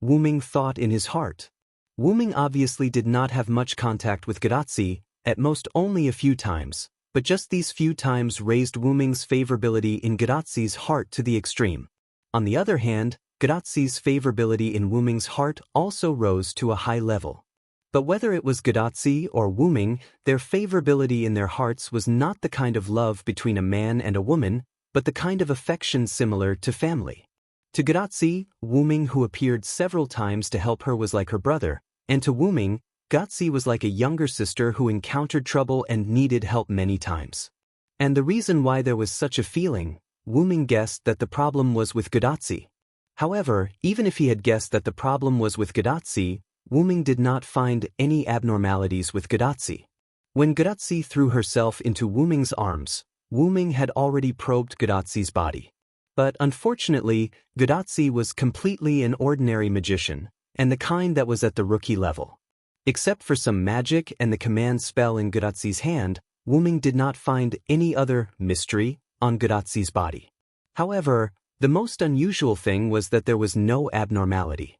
Wuming thought in his heart. Wuming obviously did not have much contact with Gadazi, at most only a few times, but just these few times raised Wuming's favorability in Gadazi's heart to the extreme. On the other hand, Gadazi's favorability in Wuming's heart also rose to a high level. But whether it was Gadazi or Wuming, their favorability in their hearts was not the kind of love between a man and a woman, but the kind of affection similar to family. To Gadazi, Wuming, who appeared several times to help her, was like her brother, and to Wuming, Gadazi was like a younger sister who encountered trouble and needed help many times. And the reason why there was such a feeling, Wuming guessed that the problem was with Gadazi. However, even if he had guessed that the problem was with Gadazi, Wuming did not find any abnormalities with Gadazi. When Gadazi threw herself into Wuming's arms, Wuming had already probed Gadazi's body. But unfortunately, Gadazi was completely an ordinary magician, and the kind that was at the rookie level. Except for some magic and the command spell in Gadazi's hand, Wuming did not find any other mystery on Gadazi's body. However, the most unusual thing was that there was no abnormality.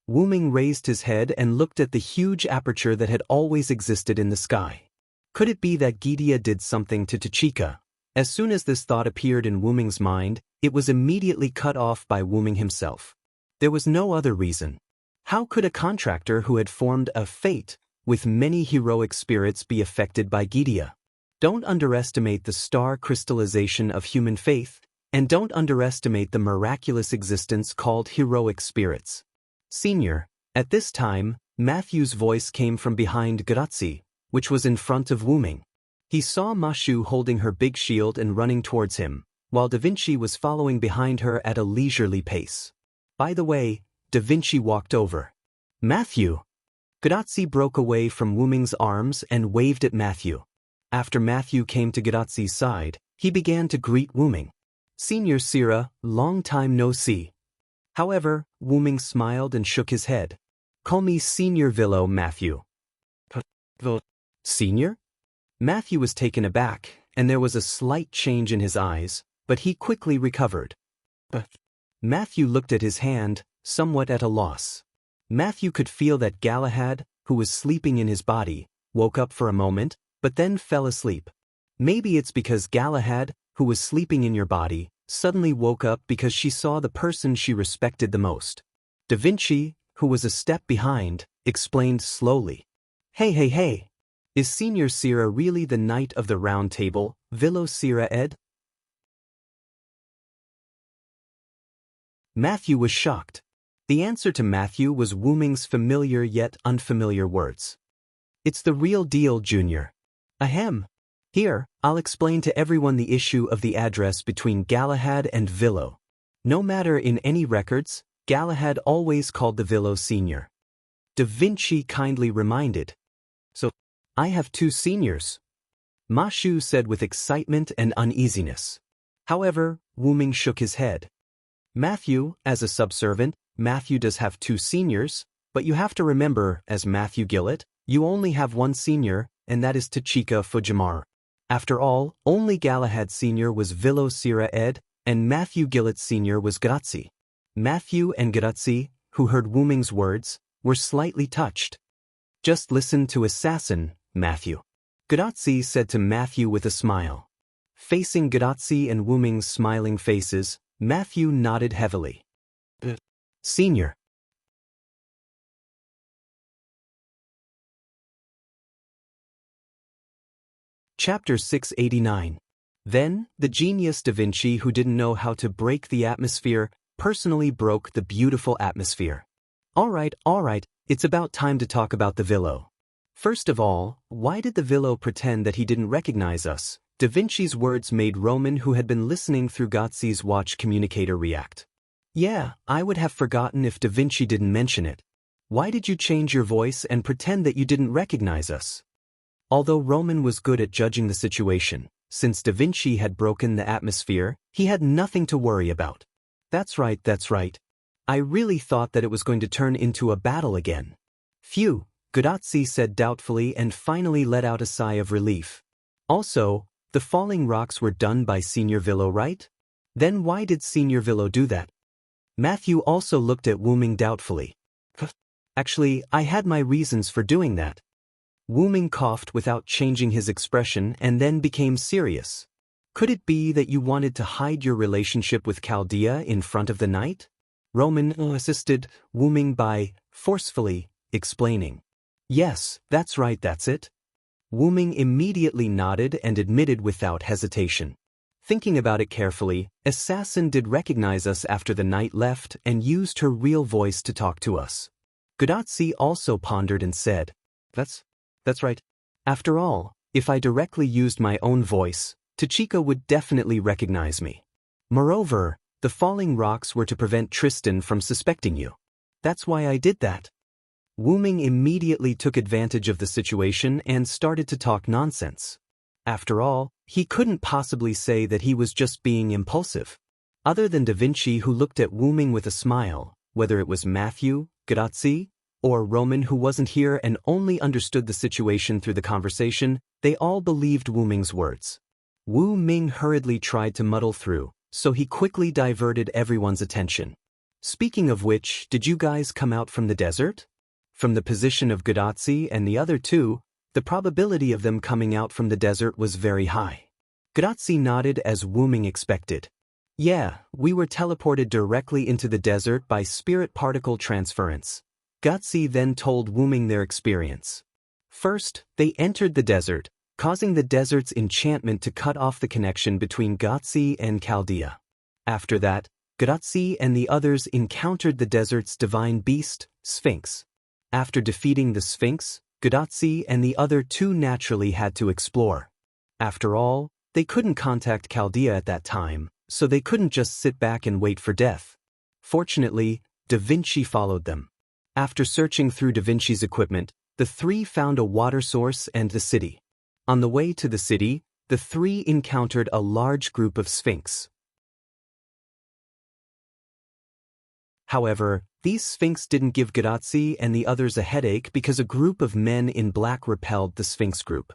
Wuming raised his head and looked at the huge aperture that had always existed in the sky. Could it be that Gidea did something to Tachika? As soon as this thought appeared in Wuming's mind, it was immediately cut off by Wuming himself. There was no other reason. How could a contractor who had formed a fate with many heroic spirits be affected by Gidea? Don't underestimate the star crystallization of human faith, and don't underestimate the miraculous existence called heroic spirits. Senior, at this time, Matthew's voice came from behind Gadazi, which was in front of Wuming. He saw Mashu holding her big shield and running towards him, while Da Vinci was following behind her at a leisurely pace. By the way, Da Vinci walked over. "Matthew!" Gadotsi broke away from Wu Ming's arms and waved at Matthew. After Matthew came to Gadotsi's side, he began to greet Wu Ming. "Senior Sira, long time no see." However, Wu Ming smiled and shook his head. "Call me Senior Villo, Matthew." Senior? Matthew was taken aback, and there was a slight change in his eyes, but he quickly recovered. Matthew looked at his hand, somewhat at a loss. Matthew could feel that Galahad, who was sleeping in his body, woke up for a moment, but then fell asleep. Maybe it's because Galahad, who was sleeping in your body, suddenly woke up because she saw the person she respected the most. Da Vinci, who was a step behind, explained slowly. Hey. Is Senior Sira really the Knight of the Round Table, Villo Sira Ed? Matthew was shocked. The answer to Matthew was Wu Ming's familiar yet unfamiliar words. "It's the real deal, Junior." Ahem. Here, I'll explain to everyone the issue of the address between Galahad and Villo. No matter in any records, Galahad always called the Villo Senior. Da Vinci kindly reminded. "So, I have two seniors," Ma Shu said with excitement and uneasiness. However, Wu Ming shook his head. "Matthew, as a subservient, Matthew does have two seniors, but you have to remember, as Matthew Gillett, you only have one senior, and that is Tachika Fujimar. After all, only Galahad Sr. was Villo Sira Ed, and Matthew Gillett Sr. was Gadotsi." Matthew and Gadotsi, who heard Wu Ming's words, were slightly touched. "Just listen to Assassin, Matthew," Gadotsi said to Matthew with a smile. Facing Gadotsi and Wu Ming's smiling faces, Matthew nodded heavily. "Senior." Chapter 689. Then, the genius Da Vinci, who didn't know how to break the atmosphere, personally broke the beautiful atmosphere. All right, it's about time to talk about the Villo. First of all, why did the Villo pretend that he didn't recognize us? Da Vinci's words made Roman, who had been listening through Gadotsi's watch communicator, react. "Yeah, I would have forgotten if Da Vinci didn't mention it. Why did you change your voice and pretend that you didn't recognize us?" Although Roman was good at judging the situation, since Da Vinci had broken the atmosphere, he had nothing to worry about. That's right. I really thought that it was going to turn into a battle again." "Phew," Gadotsi said doubtfully and finally let out a sigh of relief. "Also, the falling rocks were done by Senior Villo, right? Then why did Senior Villo do that?" Matthew also looked at Wu Ming doubtfully. "Actually, I had my reasons for doing that." Wu Ming coughed without changing his expression and then became serious. "Could it be that you wanted to hide your relationship with Chaldea in front of the knight?" Roman assisted Wu Ming by forcefully explaining. "Yes, that's right, that's it." Wu Ming immediately nodded and admitted without hesitation. "Thinking about it carefully, Assassin did recognize us after the knight left and used her real voice to talk to us." Gadotsi also pondered and said, That's right. After all, if I directly used my own voice, Tachika would definitely recognize me. Moreover, the falling rocks were to prevent Tristan from suspecting you. That's why I did that." Wu Ming immediately took advantage of the situation and started to talk nonsense. After all, he couldn't possibly say that he was just being impulsive. Other than Da Vinci, who looked at Wu Ming with a smile, whether it was Matthew, Gadotsi, or Roman, who wasn't here and only understood the situation through the conversation, they all believed Wu Ming's words. Wu Ming hurriedly tried to muddle through, so he quickly diverted everyone's attention. "Speaking of which, did you guys come out from the desert?" From the position of Gadotsi and the other two, the probability of them coming out from the desert was very high. Gadotsi nodded as Wu Ming expected. "Yeah, we were teleported directly into the desert by spirit particle transference." Gadotsi then told Wu Ming their experience. First, they entered the desert, causing the desert's enchantment to cut off the connection between Gadotsi and Chaldea. After that, Gadotsi and the others encountered the desert's divine beast, Sphinx. After defeating the Sphinx, Gadotsi and the other two naturally had to explore. After all, they couldn't contact Chaldea at that time, so they couldn't just sit back and wait for death. Fortunately, Da Vinci followed them. After searching through Da Vinci's equipment, the three found a water source and the city. On the way to the city, the three encountered a large group of Sphinx. However, these Sphinx didn't give Gadazi and the others a headache because a group of men in black repelled the Sphinx group.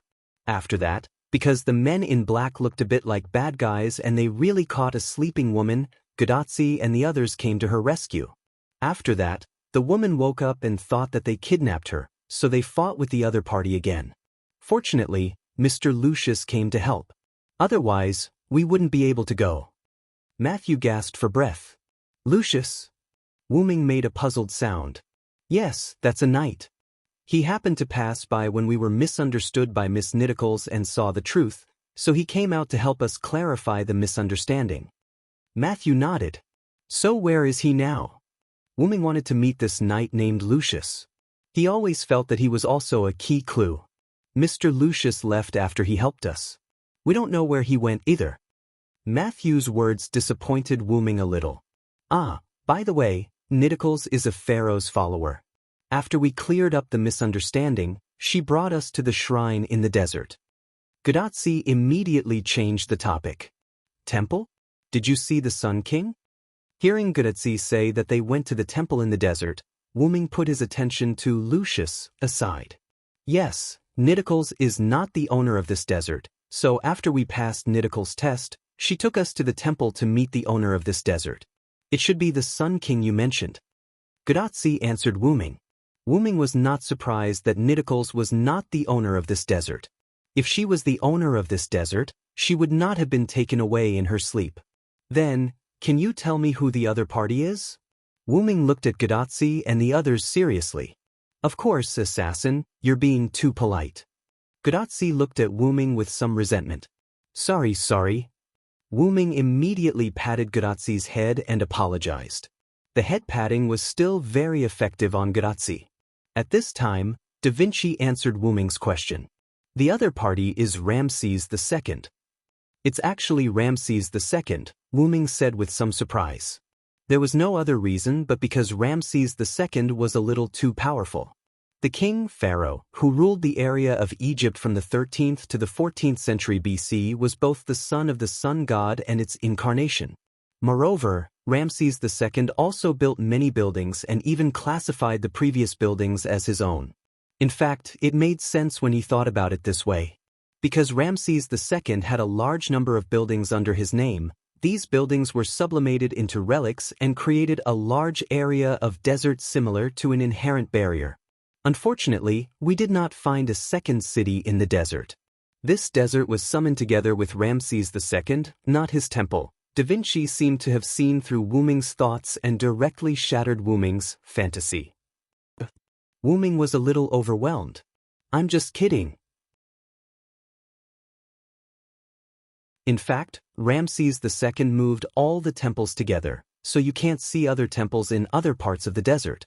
After that, because the men in black looked a bit like bad guys and they really caught a sleeping woman, Gadazi and the others came to her rescue. After that, the woman woke up and thought that they kidnapped her, so they fought with the other party again. Fortunately, Mr. Lucius came to help. Otherwise, we wouldn't be able to go. Matthew gasped for breath. Lucius? Wu Ming made a puzzled sound. Yes, that's a knight. He happened to pass by when we were misunderstood by Miss Nittacles and saw the truth, so he came out to help us clarify the misunderstanding. Matthew nodded. So where is he now? Wu Ming wanted to meet this knight named Lucius. He always felt that he was also a key clue. Mr. Lucius left after he helped us. We don't know where he went either. Matthew's words disappointed Wu Ming a little. By the way, Nittacles is a pharaoh's follower. After we cleared up the misunderstanding, she brought us to the shrine in the desert. Gadazi immediately changed the topic. Temple? Did you see the Sun King? Hearing Gadazi say that they went to the temple in the desert, Wu Ming put his attention to Lucius aside. Yes, Nittacles is not the owner of this desert, so after we passed Nittacles' test, she took us to the temple to meet the owner of this desert. It should be the Sun King you mentioned. Gadazi answered Wu Ming. Wu Ming was not surprised that Nittacles was not the owner of this desert. If she was the owner of this desert, she would not have been taken away in her sleep. Then, can you tell me who the other party is? Wu Ming looked at Gadazi and the others seriously. Of course, assassin, you're being too polite. Gadazi looked at Wu Ming with some resentment. Sorry. Wu Ming immediately patted Gadazi's head and apologized. The head patting was still very effective on Gadazi. At this time, Da Vinci answered Wu Ming's question. The other party is Ramses II. It's actually Ramses II, Wu Ming said with some surprise. There was no other reason but because Ramses II was a little too powerful. The king, Pharaoh, who ruled the area of Egypt from the 13th to the 14th century BC was both the son of the sun god and its incarnation. Moreover, Ramses II also built many buildings and even classified the previous buildings as his own. In fact, it made sense when he thought about it this way. Because Ramses II had a large number of buildings under his name, these buildings were sublimated into relics and created a large area of desert similar to an inherent barrier. Unfortunately, we did not find a second city in the desert. This desert was summoned together with Ramses II, not his temple. Da Vinci seemed to have seen through Wu Ming's thoughts and directly shattered Wu Ming's fantasy. Wu Ming was a little overwhelmed. I'm just kidding. In fact, Ramses II moved all the temples together, so you can't see other temples in other parts of the desert.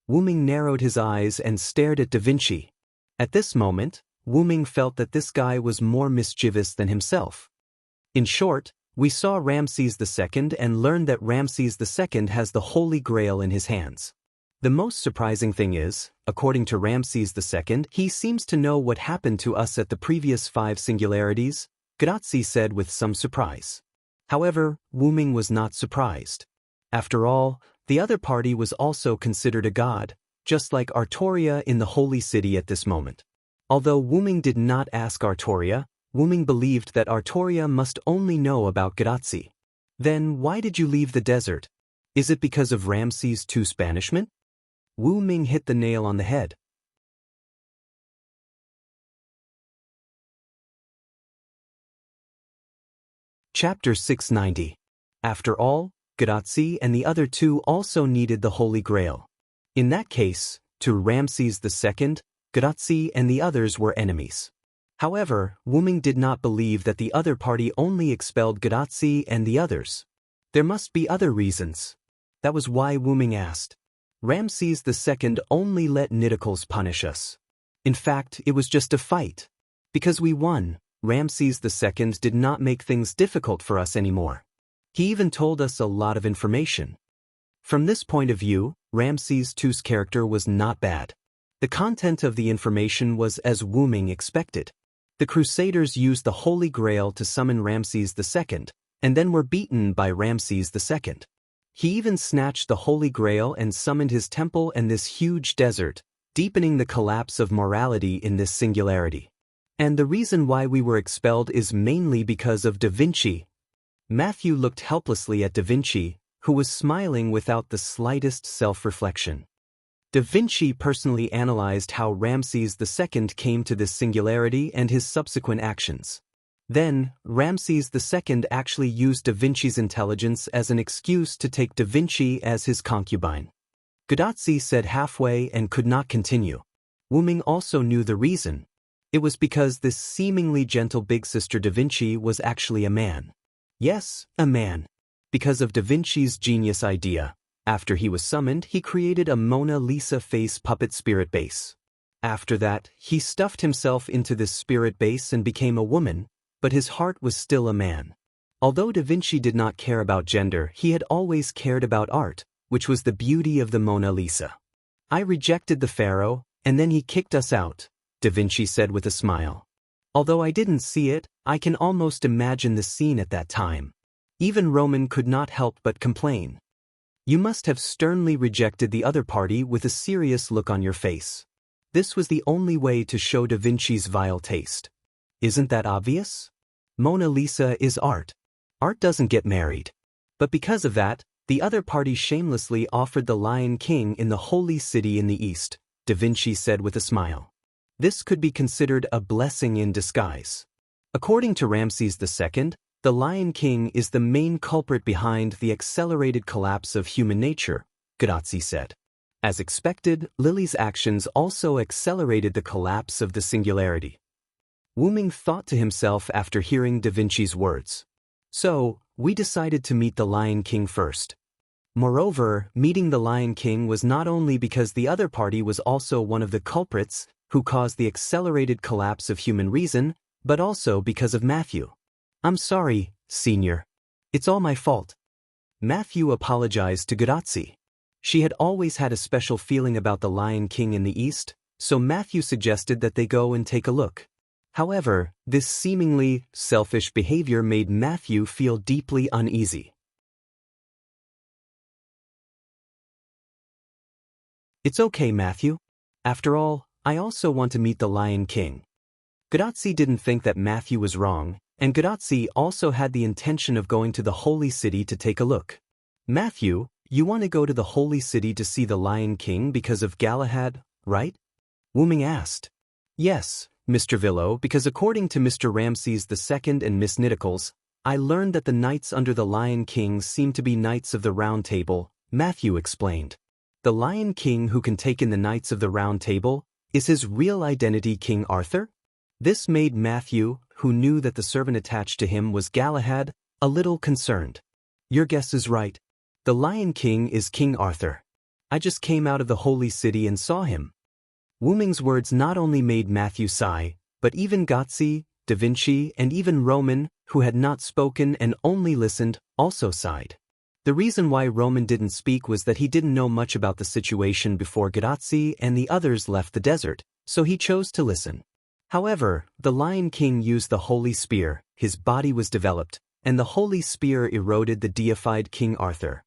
Wu Ming narrowed his eyes and stared at Da Vinci. At this moment, Wu Ming felt that this guy was more mischievous than himself. In short, we saw Ramses II and learned that Ramses II has the Holy Grail in his hands. The most surprising thing is, according to Ramses II, he seems to know what happened to us at the previous 5 singularities, Gadazi said with some surprise. However, Wu Ming was not surprised. After all, the other party was also considered a god, just like Artoria in the Holy City at this moment. Although Wu Ming did not ask Artoria, Wu Ming believed that Artoria must only know about Gadazi. Then why did you leave the desert? Is it because of Ramses II's banishment? Wu Ming hit the nail on the head. Chapter 690. After all, Gadazi and the other 2 also needed the Holy Grail. In that case, to Ramses II, Gadazi and the others were enemies. However, Wu Ming did not believe that the other party only expelled Gadazi and the others. There must be other reasons. That was why Wu Ming asked. Ramses II only let Nittacles punish us. In fact, it was just a fight. Because we won, Ramses II did not make things difficult for us anymore. He even told us a lot of information. From this point of view, Ramses II's character was not bad. The content of the information was as Wu Ming expected. The Crusaders used the Holy Grail to summon Ramses II, and then were beaten by Ramses II. He even snatched the Holy Grail and summoned his temple and this huge desert, deepening the collapse of morality in this singularity. And the reason why we were expelled is mainly because of Da Vinci. Matthew looked helplessly at Da Vinci, who was smiling without the slightest self-reflection. Da Vinci personally analyzed how Ramses II came to this singularity and his subsequent actions. Then, Ramses II actually used Da Vinci's intelligence as an excuse to take Da Vinci as his concubine. Gadazzi said halfway and could not continue. Wu Ming also knew the reason. It was because this seemingly gentle big sister Da Vinci was actually a man. Yes, a man. Because of Da Vinci's genius idea. After he was summoned, he created a Mona Lisa face puppet spirit base. After that, he stuffed himself into this spirit base and became a woman, but his heart was still a man. Although Da Vinci did not care about gender, he had always cared about art, which was the beauty of the Mona Lisa. I rejected the pharaoh, and then he kicked us out, Da Vinci said with a smile. Although I didn't see it, I can almost imagine the scene at that time. Even Roman could not help but complain. You must have sternly rejected the other party with a serious look on your face. This was the only way to show Da Vinci's vile taste. Isn't that obvious? Mona Lisa is art. Art doesn't get married. But because of that, the other party shamelessly offered the Lion King in the Holy City in the East, Da Vinci said with a smile. This could be considered a blessing in disguise. According to Ramses II, the Lion King is the main culprit behind the accelerated collapse of human nature, Gadazzi said. As expected, Lily's actions also accelerated the collapse of the singularity. Wu Ming thought to himself after hearing Da Vinci's words. So, we decided to meet the Lion King first. Moreover, meeting the Lion King was not only because the other party was also one of the culprits who caused the accelerated collapse of human reason, but also because of Matthew. I'm sorry, Senior. It's all my fault. Matthew apologized to Gadazzi. She had always had a special feeling about the Lion King in the East, so Matthew suggested that they go and take a look. However, this seemingly selfish behavior made Matthew feel deeply uneasy. It's okay, Matthew. After all, I also want to meet the Lion King. Gadazzi didn't think that Matthew was wrong, and Gadazzi also had the intention of going to the Holy City to take a look. Matthew, you want to go to the Holy City to see the Lion King because of Galahad, right? Wu Ming asked. Yes, Mr. Villo, because according to Mr. Ramses II and Miss Nittacles, I learned that the knights under the Lion King seem to be knights of the Round Table, Matthew explained. The Lion King who can take in the knights of the Round Table, is his real identity King Arthur? This made Matthew, who knew that the servant attached to him was Galahad, a little concerned. Your guess is right. The Lion King is King Arthur. I just came out of the Holy City and saw him. Wu Ming's words not only made Matthew sigh, but even Gadazzi, Da Vinci, and even Roman, who had not spoken and only listened, also sighed. The reason why Roman didn't speak was that he didn't know much about the situation before Gadazzi and the others left the desert, so he chose to listen. However, the Lion King used the Holy Spear, his body was developed, and the Holy Spear eroded the deified King Arthur.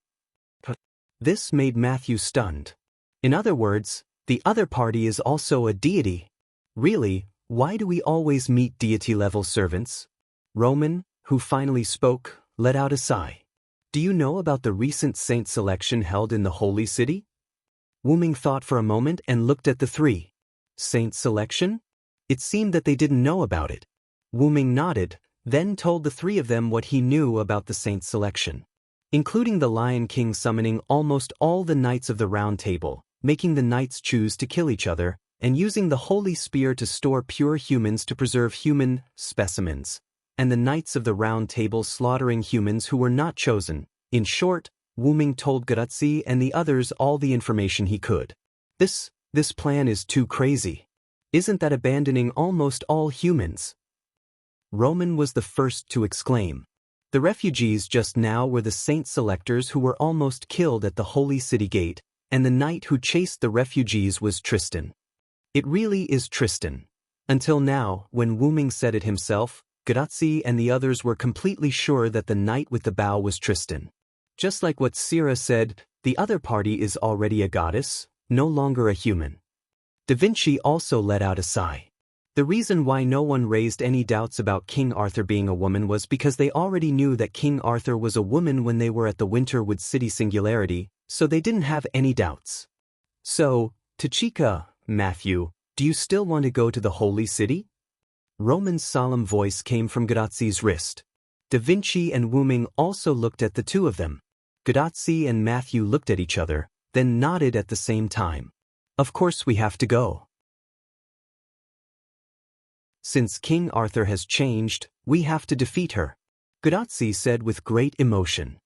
This made Matthew stunned. In other words, the other party is also a deity. Really, why do we always meet deity-level servants? Roman, who finally spoke, let out a sigh. Do you know about the recent saint selection held in the Holy City? Wu Ming thought for a moment and looked at the three. Saint selection? It seemed that they didn't know about it. Wu Ming nodded, then told the three of them what he knew about the saint selection, including the Lion King summoning almost all the knights of the Round Table, making the knights choose to kill each other, and using the Holy Spear to store pure humans to preserve human specimens, and the knights of the Round Table slaughtering humans who were not chosen. In short, Wu Ming told Gadazzi and the others all the information he could. This plan is too crazy. Isn't that abandoning almost all humans? Roman was the first to exclaim. The refugees just now were the saint selectors who were almost killed at the Holy City Gate, and the knight who chased the refugees was Tristan. It really is Tristan. Until now, when Wu Ming said it himself, Gadazi and the others were completely sure that the knight with the bow was Tristan. Just like what Sira said, the other party is already a goddess, no longer a human. Da Vinci also let out a sigh. The reason why no one raised any doubts about King Arthur being a woman was because they already knew that King Arthur was a woman when they were at the Winterwood City Singularity, so they didn't have any doubts. So, Tachika, Matthew, do you still want to go to the Holy City? Roman's solemn voice came from Gadazi's wrist. Da Vinci and Wu Ming also looked at the two of them. Gadazi and Matthew looked at each other, then nodded at the same time. Of course we have to go. Since King Arthur has changed, we have to defeat her, Gadazi said with great emotion.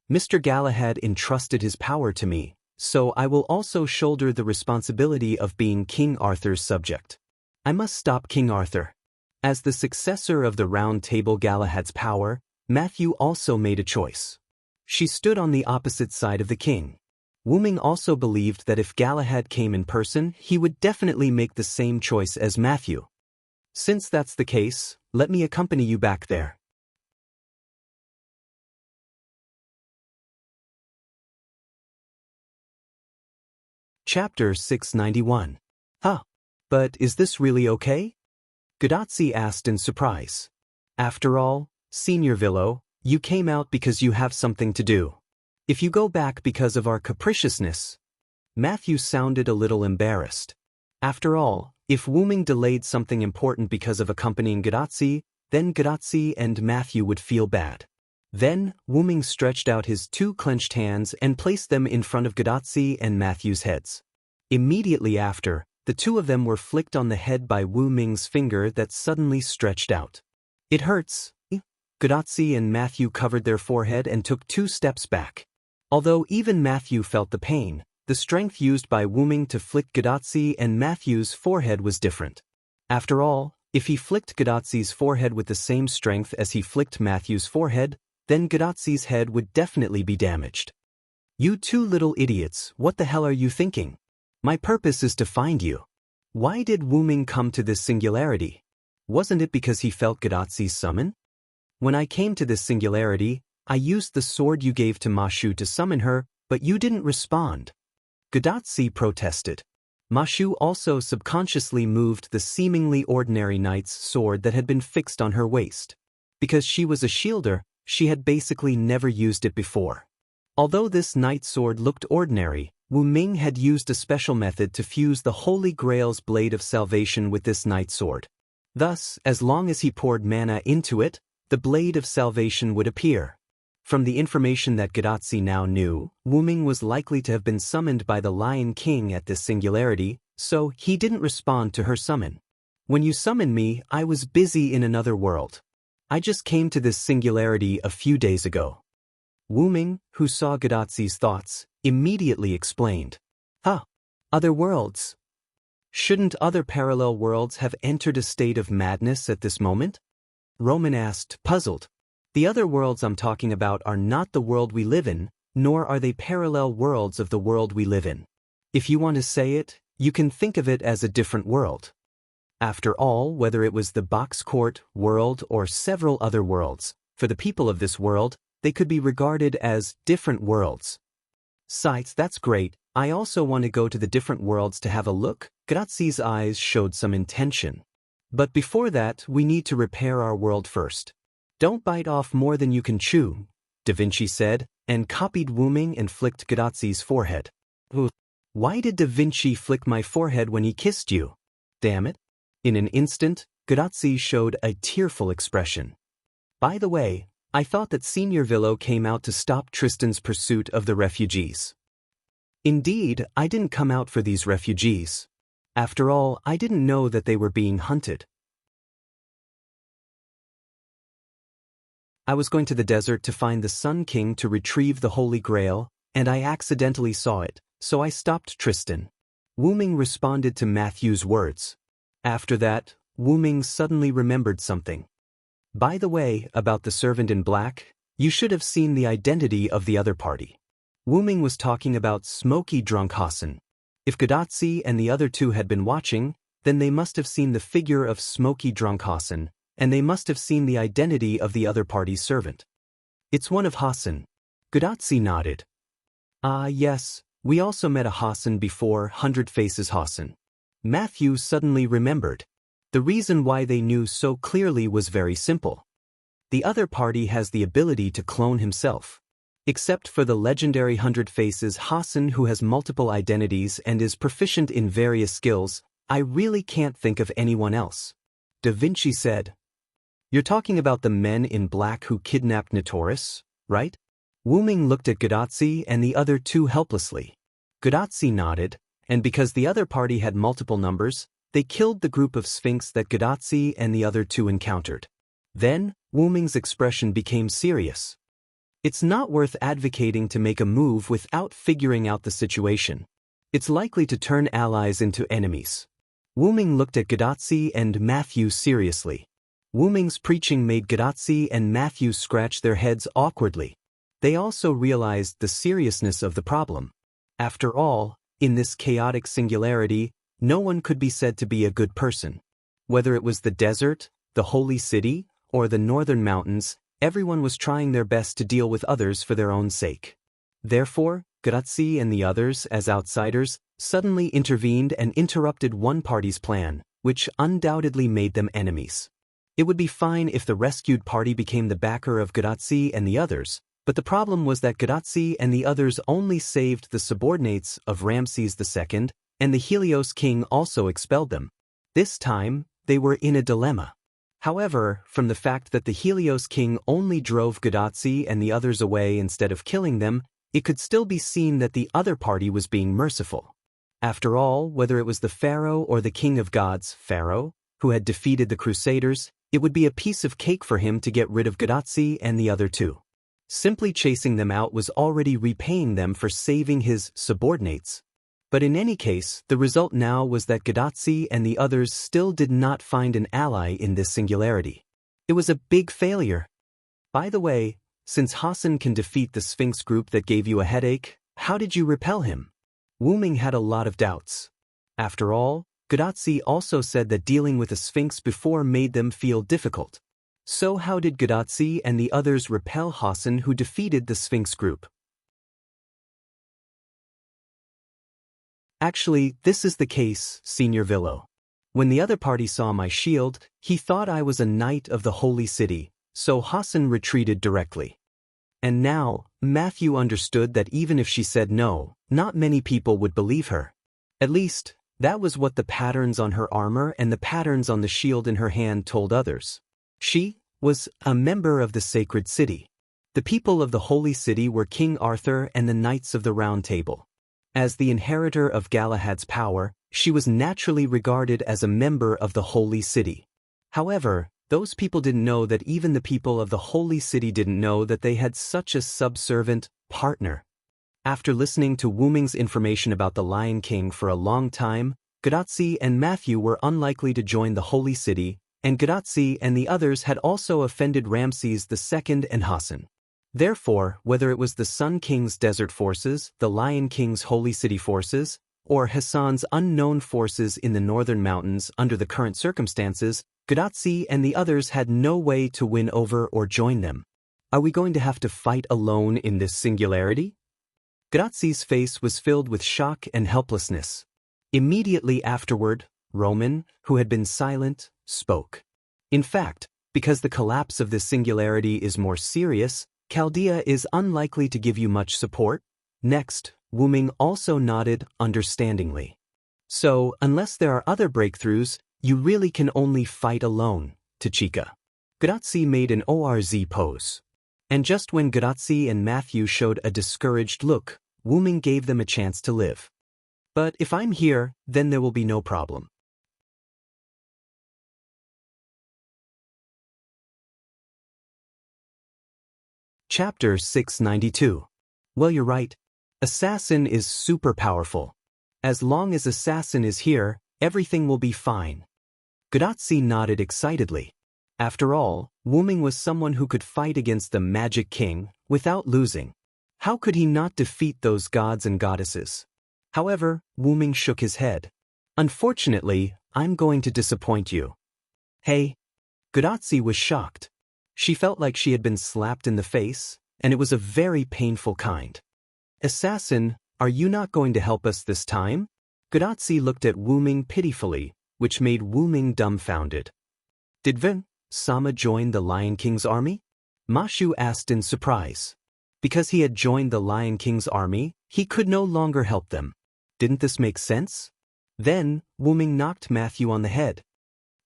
Mr. Galahad entrusted his power to me, so I will also shoulder the responsibility of being King Arthur's subject. I must stop King Arthur. As the successor of the Round Table Galahad's power, Matthew also made a choice. She stood on the opposite side of the king. Wu Ming also believed that if Galahad came in person, he would definitely make the same choice as Matthew. Since that's the case, let me accompany you back there. Chapter 691. Huh. But is this really okay? Gadazi asked in surprise. After all, Senior Villo, you came out because you have something to do. If you go back because of our capriciousness... Matthew sounded a little embarrassed. After all, if Wu Ming delayed something important because of accompanying Gadazi, then Gadazi and Matthew would feel bad. Then, Wu Ming stretched out his two clenched hands and placed them in front of Gadazi and Matthew's heads. Immediately after, the two of them were flicked on the head by Wu Ming's finger that suddenly stretched out. It hurts. Gadazi and Matthew covered their forehead and took 2 steps back. Although even Matthew felt the pain, the strength used by Wu Ming to flick Gadazi and Matthew's forehead was different. After all, if he flicked Gadazi's forehead with the same strength as he flicked Matthew's forehead, then Gadazi's head would definitely be damaged. You two little idiots, what the hell are you thinking? My purpose is to find you. Why did Wu Ming come to this singularity? Wasn't it because he felt Gadazi's summon? When I came to this singularity, I used the sword you gave to Ma Shu to summon her, but you didn't respond. Gadazi protested. Ma Shu also subconsciously moved the seemingly ordinary knight's sword that had been fixed on her waist. Because she was a shielder, she had basically never used it before. Although this knight sword looked ordinary, Wu Ming had used a special method to fuse the Holy Grail's blade of salvation with this knight sword. Thus, as long as he poured mana into it, the blade of salvation would appear. From the information that Gadazi now knew, Wu Ming was likely to have been summoned by the Lion King at this singularity, so he didn't respond to her summon. When you summoned me, I was busy in another world. I just came to this singularity a few days ago. Wu Ming, who saw Gadazi's thoughts, immediately explained. Huh. Other worlds? Shouldn't other parallel worlds have entered a state of madness at this moment? Roman asked, puzzled. The other worlds I'm talking about are not the world we live in, nor are they parallel worlds of the world we live in. If you want to say it, you can think of it as a different world. After all, whether it was the box court world or several other worlds, for the people of this world, they could be regarded as different worlds. Sights, that's great. I also want to go to the different worlds to have a look. Gadazi's eyes showed some intention. But before that, we need to repair our world first. Don't bite off more than you can chew, Da Vinci said, and copied Wu Ming and flicked Gadazi's forehead. Why did Da Vinci flick my forehead when he kissed you? Damn it. In an instant, Gadazi showed a tearful expression. By the way, I thought that Senior Villo came out to stop Tristan's pursuit of the refugees. Indeed, I didn't come out for these refugees. After all, I didn't know that they were being hunted. I was going to the desert to find the Sun King to retrieve the Holy Grail, and I accidentally saw it, so I stopped Tristan. Wu Ming responded to Matthew's words. After that, Wu Ming suddenly remembered something. By the way, about the servant in black, you should have seen the identity of the other party. Wu Ming was talking about smoky drunk Hassan. If Gadotsi and the other two had been watching, then they must have seen the figure of smoky drunk Hassan, and they must have seen the identity of the other party's servant. It's one of Hassan. Gadotsi nodded. Ah yes, we also met a Hassan before, 100 Faces Hassan. Matthew suddenly remembered. The reason why they knew so clearly was very simple. The other party has the ability to clone himself. Except for the legendary 100 Faces Hassan who has multiple identities and is proficient in various skills, I really can't think of anyone else. Da Vinci said. You're talking about the men in black who kidnapped Notorious, right? Wu Ming looked at Gadotsi and the other two helplessly. Gadotsi nodded, and because the other party had multiple numbers, they killed the group of Sphinx that Gadotsi and the other two encountered. Then, Wu Ming's expression became serious. It's not worth advocating to make a move without figuring out the situation. It's likely to turn allies into enemies. Wu Ming looked at Gadotsi and Matthew seriously. Wu Ming's preaching made Gadotsi and Matthew scratch their heads awkwardly. They also realized the seriousness of the problem. After all, in this chaotic singularity, no one could be said to be a good person. Whether it was the desert, the holy city, or the northern mountains, everyone was trying their best to deal with others for their own sake. Therefore, Gadotsi and the others, as outsiders, suddenly intervened and interrupted one party's plan, which undoubtedly made them enemies. It would be fine if the rescued party became the backer of Gadotsi and the others, but the problem was that Gadotsi and the others only saved the subordinates of Ramses II, and the Helios king also expelled them. This time, they were in a dilemma. However, from the fact that the Helios king only drove Gadotsi and the others away instead of killing them, it could still be seen that the other party was being merciful. After all, whether it was the pharaoh or the king of gods, Pharaoh, who had defeated the Crusaders, it would be a piece of cake for him to get rid of Gadotsi and the other two. Simply chasing them out was already repaying them for saving his subordinates. But in any case, the result now was that Gadotsi and the others still did not find an ally in this singularity. It was a big failure. By the way, since Hassan can defeat the Sphinx group that gave you a headache, how did you repel him? Wu Ming had a lot of doubts. After all, Gadotsi also said that dealing with the Sphinx before made them feel difficult. So how did Gadotsi and the others repel Hassan who defeated the Sphinx group? Actually, this is the case, Senior Villo. When the other party saw my shield, he thought I was a knight of the holy city, so Hassan retreated directly. And now, Matthew understood that even if she said no, not many people would believe her. At least, that was what the patterns on her armor and the patterns on the shield in her hand told others. She was a member of the sacred city. The people of the holy city were King Arthur and the Knights of the Round Table. As the inheritor of Galahad's power, she was naturally regarded as a member of the holy city. However, those people didn't know that even the people of the holy city didn't know that they had such a subservient partner. After listening to Wu Ming's information about the Lion King for a long time, Gadotsi and Matthew were unlikely to join the holy city, and Gadotsi and the others had also offended Ramses II and Hassan. Therefore, whether it was the Sun King's desert forces, the Lion King's holy city forces, or Hassan's unknown forces in the northern mountains under the current circumstances, Gadotsi and the others had no way to win over or join them. Are we going to have to fight alone in this singularity? Gadotsi's face was filled with shock and helplessness. Immediately afterward, Roman, who had been silent, spoke. In fact, because the collapse of this singularity is more serious, Chaldea is unlikely to give you much support. Next, Wu Ming also nodded understandingly. So, unless there are other breakthroughs, you really can only fight alone, Tachika. Gadotsi made an ORZ pose. And just when Gadotsi and Matthew showed a discouraged look, Wu Ming gave them a chance to live. But if I'm here, then there will be no problem. Chapter 692. Well, you're right. Assassin is super powerful. As long as Assassin is here, everything will be fine. Gadotsi nodded excitedly. After all, Wu Ming was someone who could fight against the Magic King without losing. How could he not defeat those gods and goddesses? However, Wu Ming shook his head. Unfortunately, I'm going to disappoint you. Hey. Gudatsi was shocked. She felt like she had been slapped in the face, and it was a very painful kind. Assassin, are you not going to help us this time? Gudatsi looked at Wu Ming pitifully, which made Wu Ming dumbfounded. Did Sama join the Lion King's army? Ma Shu asked in surprise. Because he had joined the Lion King's army, he could no longer help them. Didn't this make sense? Then, Wu Ming knocked Matthew on the head.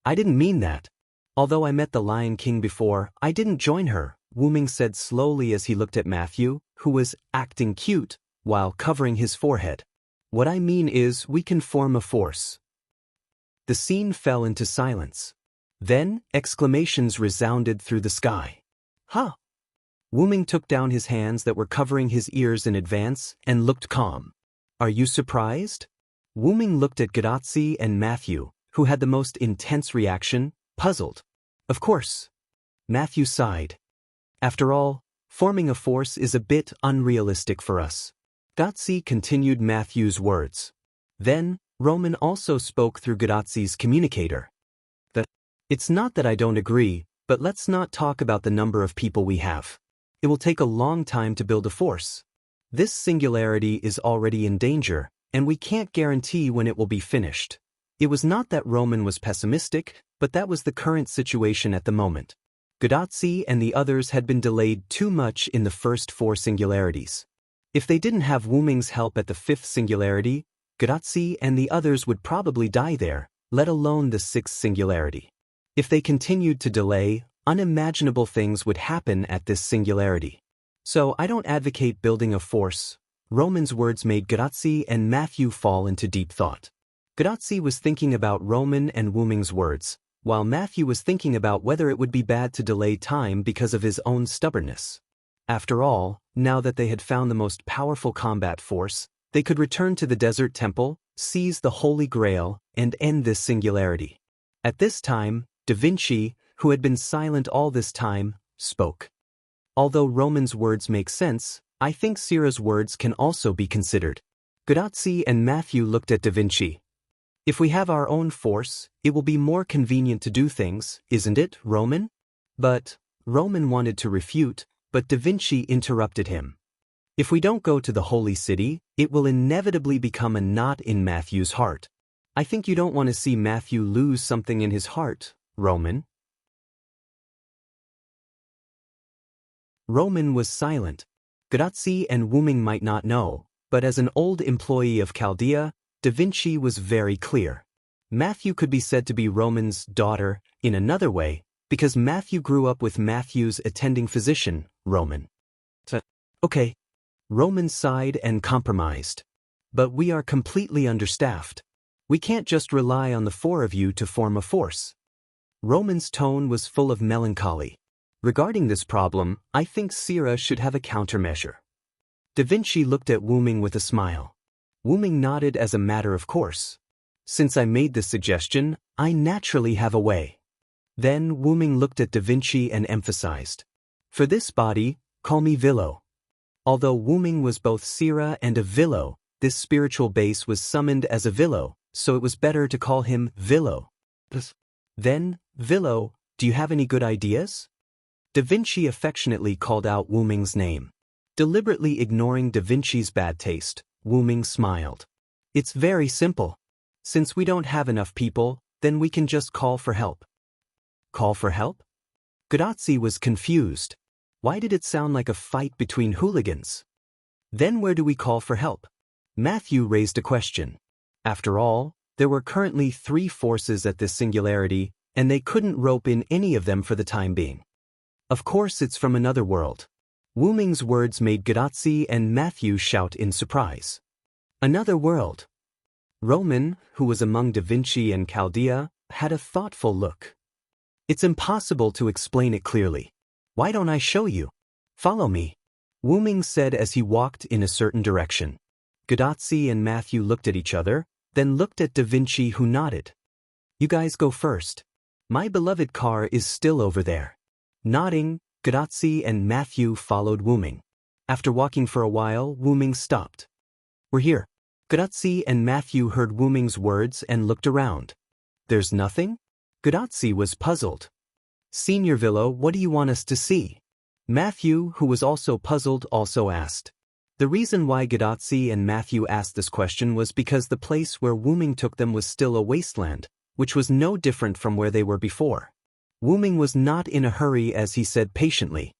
I didn't mean that. Although I met the Lion King before, I didn't join her, Wu Ming said slowly as he looked at Matthew, who was acting cute, while covering his forehead. What I mean is we can form a force. The scene fell into silence. Then, exclamations resounded through the sky. Huh! Wu Ming took down his hands that were covering his ears in advance and looked calm. Are you surprised? Wu Ming looked at Gudatsi and Matthew, who had the most intense reaction, puzzled. Of course. Matthew sighed. After all, forming a force is a bit unrealistic for us. Gudatsi continued Matthew's words. Then, Roman also spoke through Gudatsi's communicator. It's not that I don't agree, but let's not talk about the number of people we have. It will take a long time to build a force. This singularity is already in danger, and we can't guarantee when it will be finished. It was not that Roman was pessimistic, but that was the current situation at the moment. Gudatsi and the others had been delayed too much in the first 4 singularities. If they didn't have Wu Ming's help at the 5th singularity, Gudatsi and the others would probably die there, let alone the 6th singularity. If they continued to delay, unimaginable things would happen at this singularity. So I don't advocate building a force. Roman's words made Gudatsi and Matthew fall into deep thought. Gudatsi was thinking about Roman and Wu Ming's words, while Matthew was thinking about whether it would be bad to delay time because of his own stubbornness. After all, now that they had found the most powerful combat force, they could return to the desert temple, seize the Holy Grail, and end this singularity. At this time, Da Vinci, who had been silent all this time, spoke. Although Roman's words make sense, I think Sira's words can also be considered. Gudatsi and Matthew looked at Da Vinci. If we have our own force, it will be more convenient to do things, isn't it, Roman? But Roman wanted to refute, but Da Vinci interrupted him. If we don't go to the holy city, it will inevitably become a knot in Matthew's heart. I think you don't want to see Matthew lose something in his heart, Roman. Roman was silent. Gudatsi and Wu Ming might not know, but as an old employee of Chaldea, Da Vinci was very clear. Matthew could be said to be Roman's daughter in another way, because Matthew grew up with Matthew's attending physician, Roman. Okay. Roman sighed and compromised. But we are completely understaffed. We can't just rely on the 4 of you to form a force. Roman's tone was full of melancholy. Regarding this problem, I think Sira should have a countermeasure. Da Vinci looked at Wu Ming with a smile. Wu Ming nodded as a matter of course. Since I made this suggestion, I naturally have a way. Then Wu Ming looked at Da Vinci and emphasized. For this body, call me Villo. Although Wu Ming was both Sira and a Villo, this spiritual base was summoned as a Villo, so it was better to call him Villo. Then, Villo, do you have any good ideas? Da Vinci affectionately called out Wu Ming's name. Deliberately ignoring Da Vinci's bad taste, Wu Ming smiled. It's very simple. Since we don't have enough people, then we can just call for help. Call for help? Gudatsi was confused. Why did it sound like a fight between hooligans? Then where do we call for help? Matthew raised a question. After all, there were currently 3 forces at this singularity, and they couldn't rope in any of them for the time being. Of course it's from another world. Wu Ming's words made Gudatsi and Matthew shout in surprise. Another world. Roman, who was among Da Vinci and Chaldea, had a thoughtful look. It's impossible to explain it clearly. Why don't I show you? Follow me. Wu Ming said as he walked in a certain direction. Gudatsi and Matthew looked at each other, then looked at Da Vinci, who nodded. You guys go first. My beloved car is still over there. Nodding, Gudatsi and Matthew followed Wu Ming. After walking for a while, Wu Ming stopped. We're here. Gadazi and Matthew heard Wu Ming's words and looked around. There's nothing? Gadazi was puzzled. Senior Villo, what do you want us to see? Matthew, who was also puzzled, also asked. The reason why Gadazi and Matthew asked this question was because the place where Wu Ming took them was still a wasteland, which was no different from where they were before. Wu Ming was not in a hurry as he said patiently.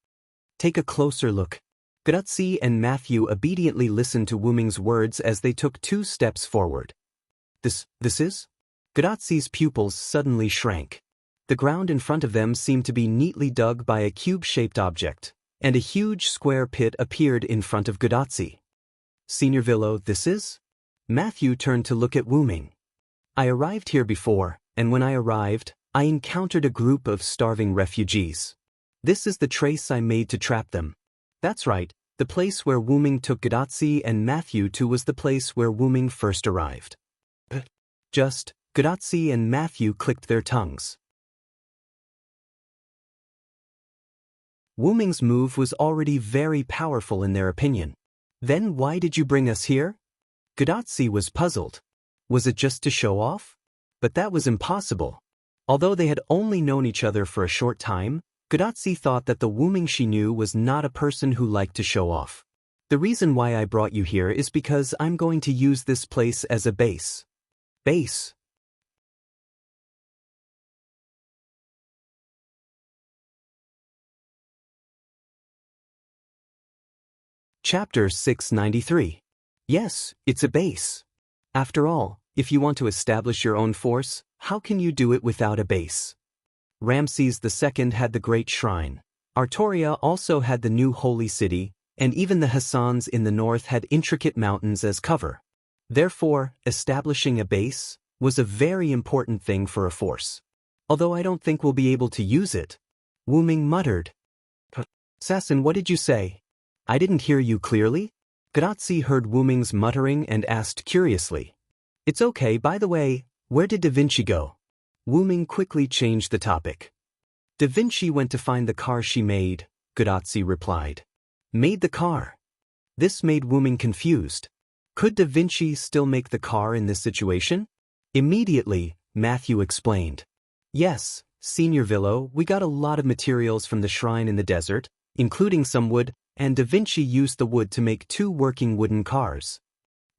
Take a closer look. Gadazi and Matthew obediently listened to Wu Ming's words as they took 2 steps forward. This is? Gadazi's pupils suddenly shrank. The ground in front of them seemed to be neatly dug by a cube-shaped object, and a huge square pit appeared in front of Gadazi. Senior Villo, this is? Matthew turned to look at Wu Ming. I arrived here before, and when I arrived, I encountered a group of starving refugees. This is the trace I made to trap them. That's right, the place where Wu Ming took Gadazi and Matthew to was the place where Wu Ming first arrived. Gadazi and Matthew clicked their tongues. Wu Ming's move was already very powerful in their opinion. Then why did you bring us here? Gadazi was puzzled. Was it just to show off? But that was impossible. Although they had only known each other for a short time, Gadazi thought that the Wu Ming she knew was not a person who liked to show off. The reason why I brought you here is because I'm going to use this place as a base. Base. Chapter 693. Yes, it's a base. After all, if you want to establish your own force, how can you do it without a base? Ramses II had the Great Shrine. Artoria also had the new holy city, and even the Hassans in the north had intricate mountains as cover. Therefore, establishing a base was a very important thing for a force. Although I don't think we'll be able to use it. Wu Ming muttered. Assassin, what did you say? I didn't hear you clearly? Gadazi heard Wu Ming's muttering and asked curiously. It's okay, by the way, where did Da Vinci go? Wu Ming quickly changed the topic. Da Vinci went to find the car she made, Gadazi replied. Made the car? This made Wu Ming confused. Could Da Vinci still make the car in this situation? Immediately, Matthew explained. Yes, Senior Villo, we got a lot of materials from the shrine in the desert, including some wood, and Da Vinci used the wood to make 2 working wooden cars.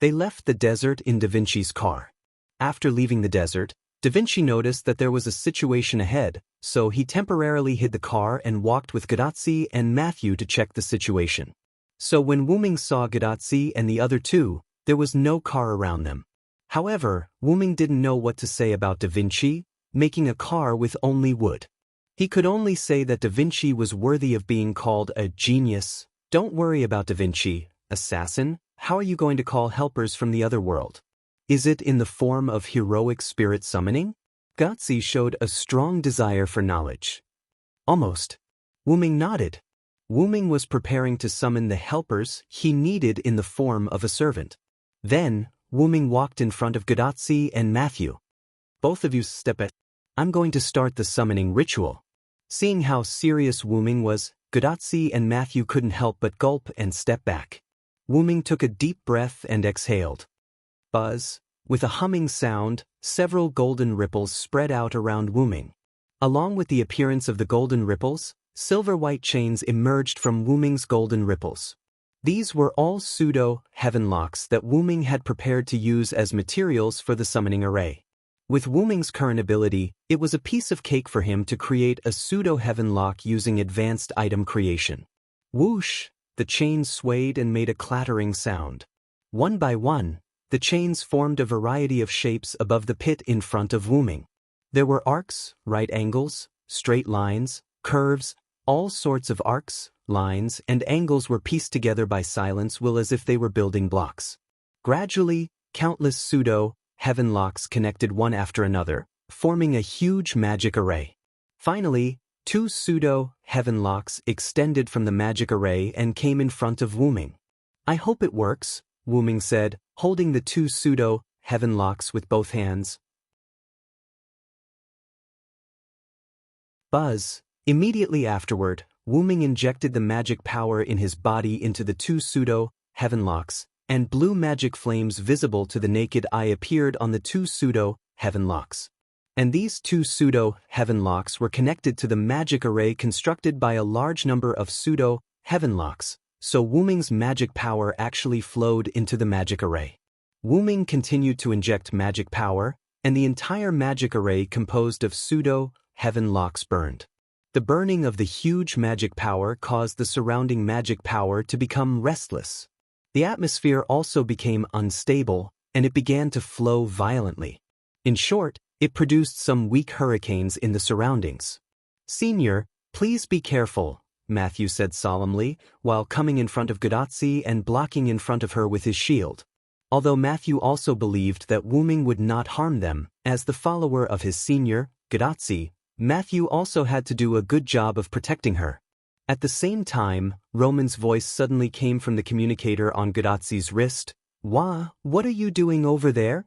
They left the desert in Da Vinci's car. After leaving the desert, Da Vinci noticed that there was a situation ahead, so he temporarily hid the car and walked with Gadazi and Matthew to check the situation. So when Wu Ming saw Gadazi and the other 2, there was no car around them. However, Wu Ming didn't know what to say about Da Vinci, making a car with only wood. He could only say that Da Vinci was worthy of being called a genius. Don't worry about Da Vinci, assassin. How are you going to call helpers from the other world? Is it in the form of heroic spirit summoning? Gadazi showed a strong desire for knowledge. Almost. Wu Ming nodded. Wu Ming was preparing to summon the helpers he needed in the form of a servant. Then, Wu Ming walked in front of Gadazi and Matthew. Both of you step back. I'm going to start the summoning ritual. Seeing how serious Wu Ming was, Gadazi and Matthew couldn't help but gulp and step back. Wu Ming took a deep breath and exhaled. Buzz. With a humming sound, several golden ripples spread out around Wu Ming. Along with the appearance of the golden ripples, silver-white chains emerged from Wu Ming's golden ripples. These were all pseudo-heaven locks that Wu Ming had prepared to use as materials for the summoning array. With Wu Ming's current ability, it was a piece of cake for him to create a pseudo-heaven lock using advanced item creation. Whoosh! The chains swayed and made a clattering sound. One by one, the chains formed a variety of shapes above the pit in front of Wu Ming. There were arcs, right angles, straight lines, curves, all sorts of arcs, lines, and angles were pieced together by silence will as if they were building blocks. Gradually, countless pseudo-heaven locks connected one after another, forming a huge magic array. Finally, 2 pseudo-heaven locks extended from the magic array and came in front of Wu Ming. I hope it works, Wu Ming said, holding the 2 pseudo-heaven locks with both hands. Buzz. Immediately afterward, Wuming injected the magic power in his body into the two pseudo-heaven locks, and blue magic flames visible to the naked eye appeared on the two pseudo-heaven locks. And these two pseudo-heaven locks were connected to the magic array constructed by a large number of pseudo-heaven locks, so Wuming's magic power actually flowed into the magic array. Wuming continued to inject magic power, and the entire magic array composed of pseudo-heaven locks burned. The burning of the huge magic power caused the surrounding magic power to become restless. The atmosphere also became unstable, and it began to flow violently. In short, it produced some weak hurricanes in the surroundings. "Senior, please be careful," Matthew said solemnly, while coming in front of Gadotsi and blocking in front of her with his shield. Although Matthew also believed that Wuming would not harm them, as the follower of his senior, Gadotsi, Matthew also had to do a good job of protecting her. At the same time, Roman's voice suddenly came from the communicator on Gadotsi's wrist. What are you doing over there?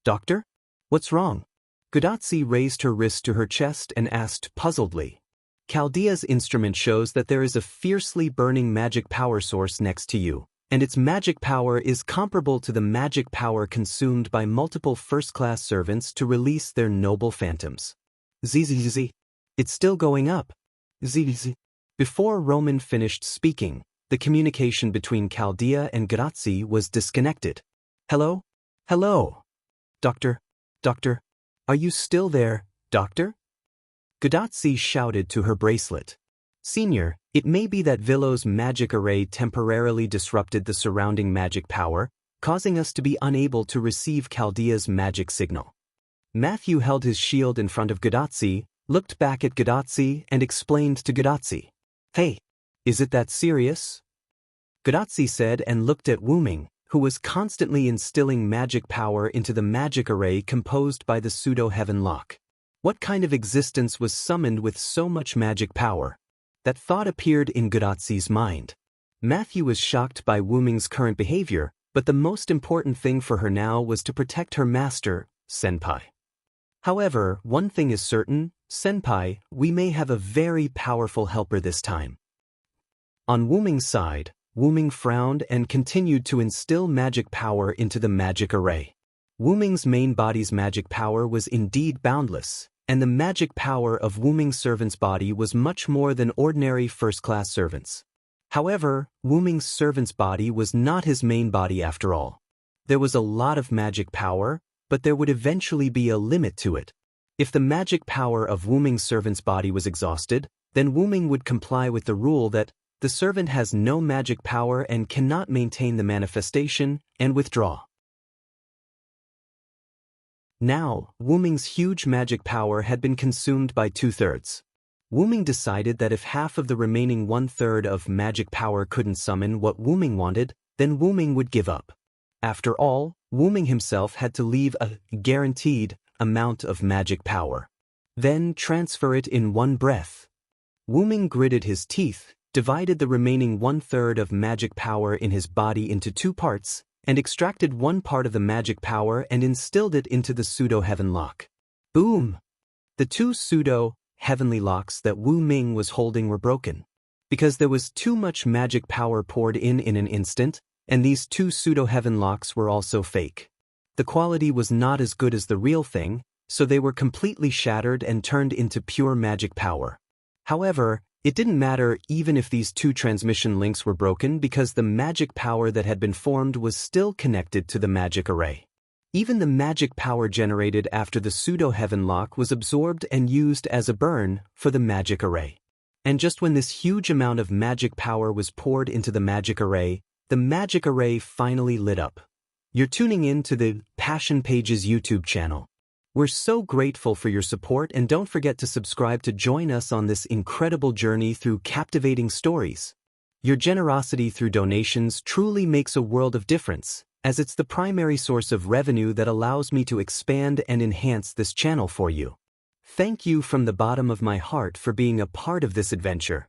Doctor? What's wrong?" Gadotsi raised her wrist to her chest and asked puzzledly. "Chaldea's instrument shows that there is a fiercely burning magic power source next to you, and its magic power is comparable to the magic power consumed by multiple first-class servants to release their noble phantoms. Zzz. It's still going up. Zzz." Before Roman finished speaking, the communication between Chaldea and Gadotsi was disconnected. "Hello? Hello? Doctor? Are you still there, Doctor?" Gadotsi shouted to her bracelet. "Senior, it may be that Villo's magic array temporarily disrupted the surrounding magic power, causing us to be unable to receive Chaldea's magic signal." Matthew held his shield in front of Gadotsi, looked back at Gadotsi and explained to Gadotsi. "Hey, is it that serious?" Gadotsi said and looked at Wuming, who was constantly instilling magic power into the magic array composed by the pseudo-heaven lock. What kind of existence was summoned with so much magic power? That thought appeared in Gadotsi's mind. Matthew was shocked by Wuming's current behavior, but the most important thing for her now was to protect her master, Senpai. However, one thing is certain, Senpai, we may have a very powerful helper this time. On Wuming's side, Wuming frowned and continued to instill magic power into the magic array. Wuming's main body's magic power was indeed boundless, and the magic power of Wuming's servant's body was much more than ordinary first-class servants. However, Wuming's servant's body was not his main body after all. There was a lot of magic power, but there would eventually be a limit to it. If the magic power of Wuming's servant's body was exhausted, then Wuming would comply with the rule that the servant has no magic power and cannot maintain the manifestation, and withdraw. Now, Wuming's huge magic power had been consumed by 2/3. Wuming decided that if half of the remaining 1/3 of magic power couldn't summon what Wuming wanted, then Wuming would give up. After all, Wuming himself had to leave a guaranteed amount of magic power. Then transfer it in one breath. Wuming gritted his teeth, divided the remaining 1/3 of magic power in his body into two parts, and extracted one part of the magic power and instilled it into the pseudo-heaven lock. Boom! The two pseudo-heavenly locks that Wuming was holding were broken. Because there was too much magic power poured in an instant, and these two pseudo-heaven locks were also fake. The quality was not as good as the real thing, so they were completely shattered and turned into pure magic power. However, it didn't matter even if these two transmission links were broken because the magic power that had been formed was still connected to the magic array. Even the magic power generated after the pseudo-heaven lock was absorbed and used as a burn for the magic array. And just when this huge amount of magic power was poured into the magic array finally lit up. You're tuning in to the Passion Pages YouTube channel. We're so grateful for your support, and don't forget to subscribe to join us on this incredible journey through captivating stories. Your generosity through donations truly makes a world of difference, as it's the primary source of revenue that allows me to expand and enhance this channel for you. Thank you from the bottom of my heart for being a part of this adventure.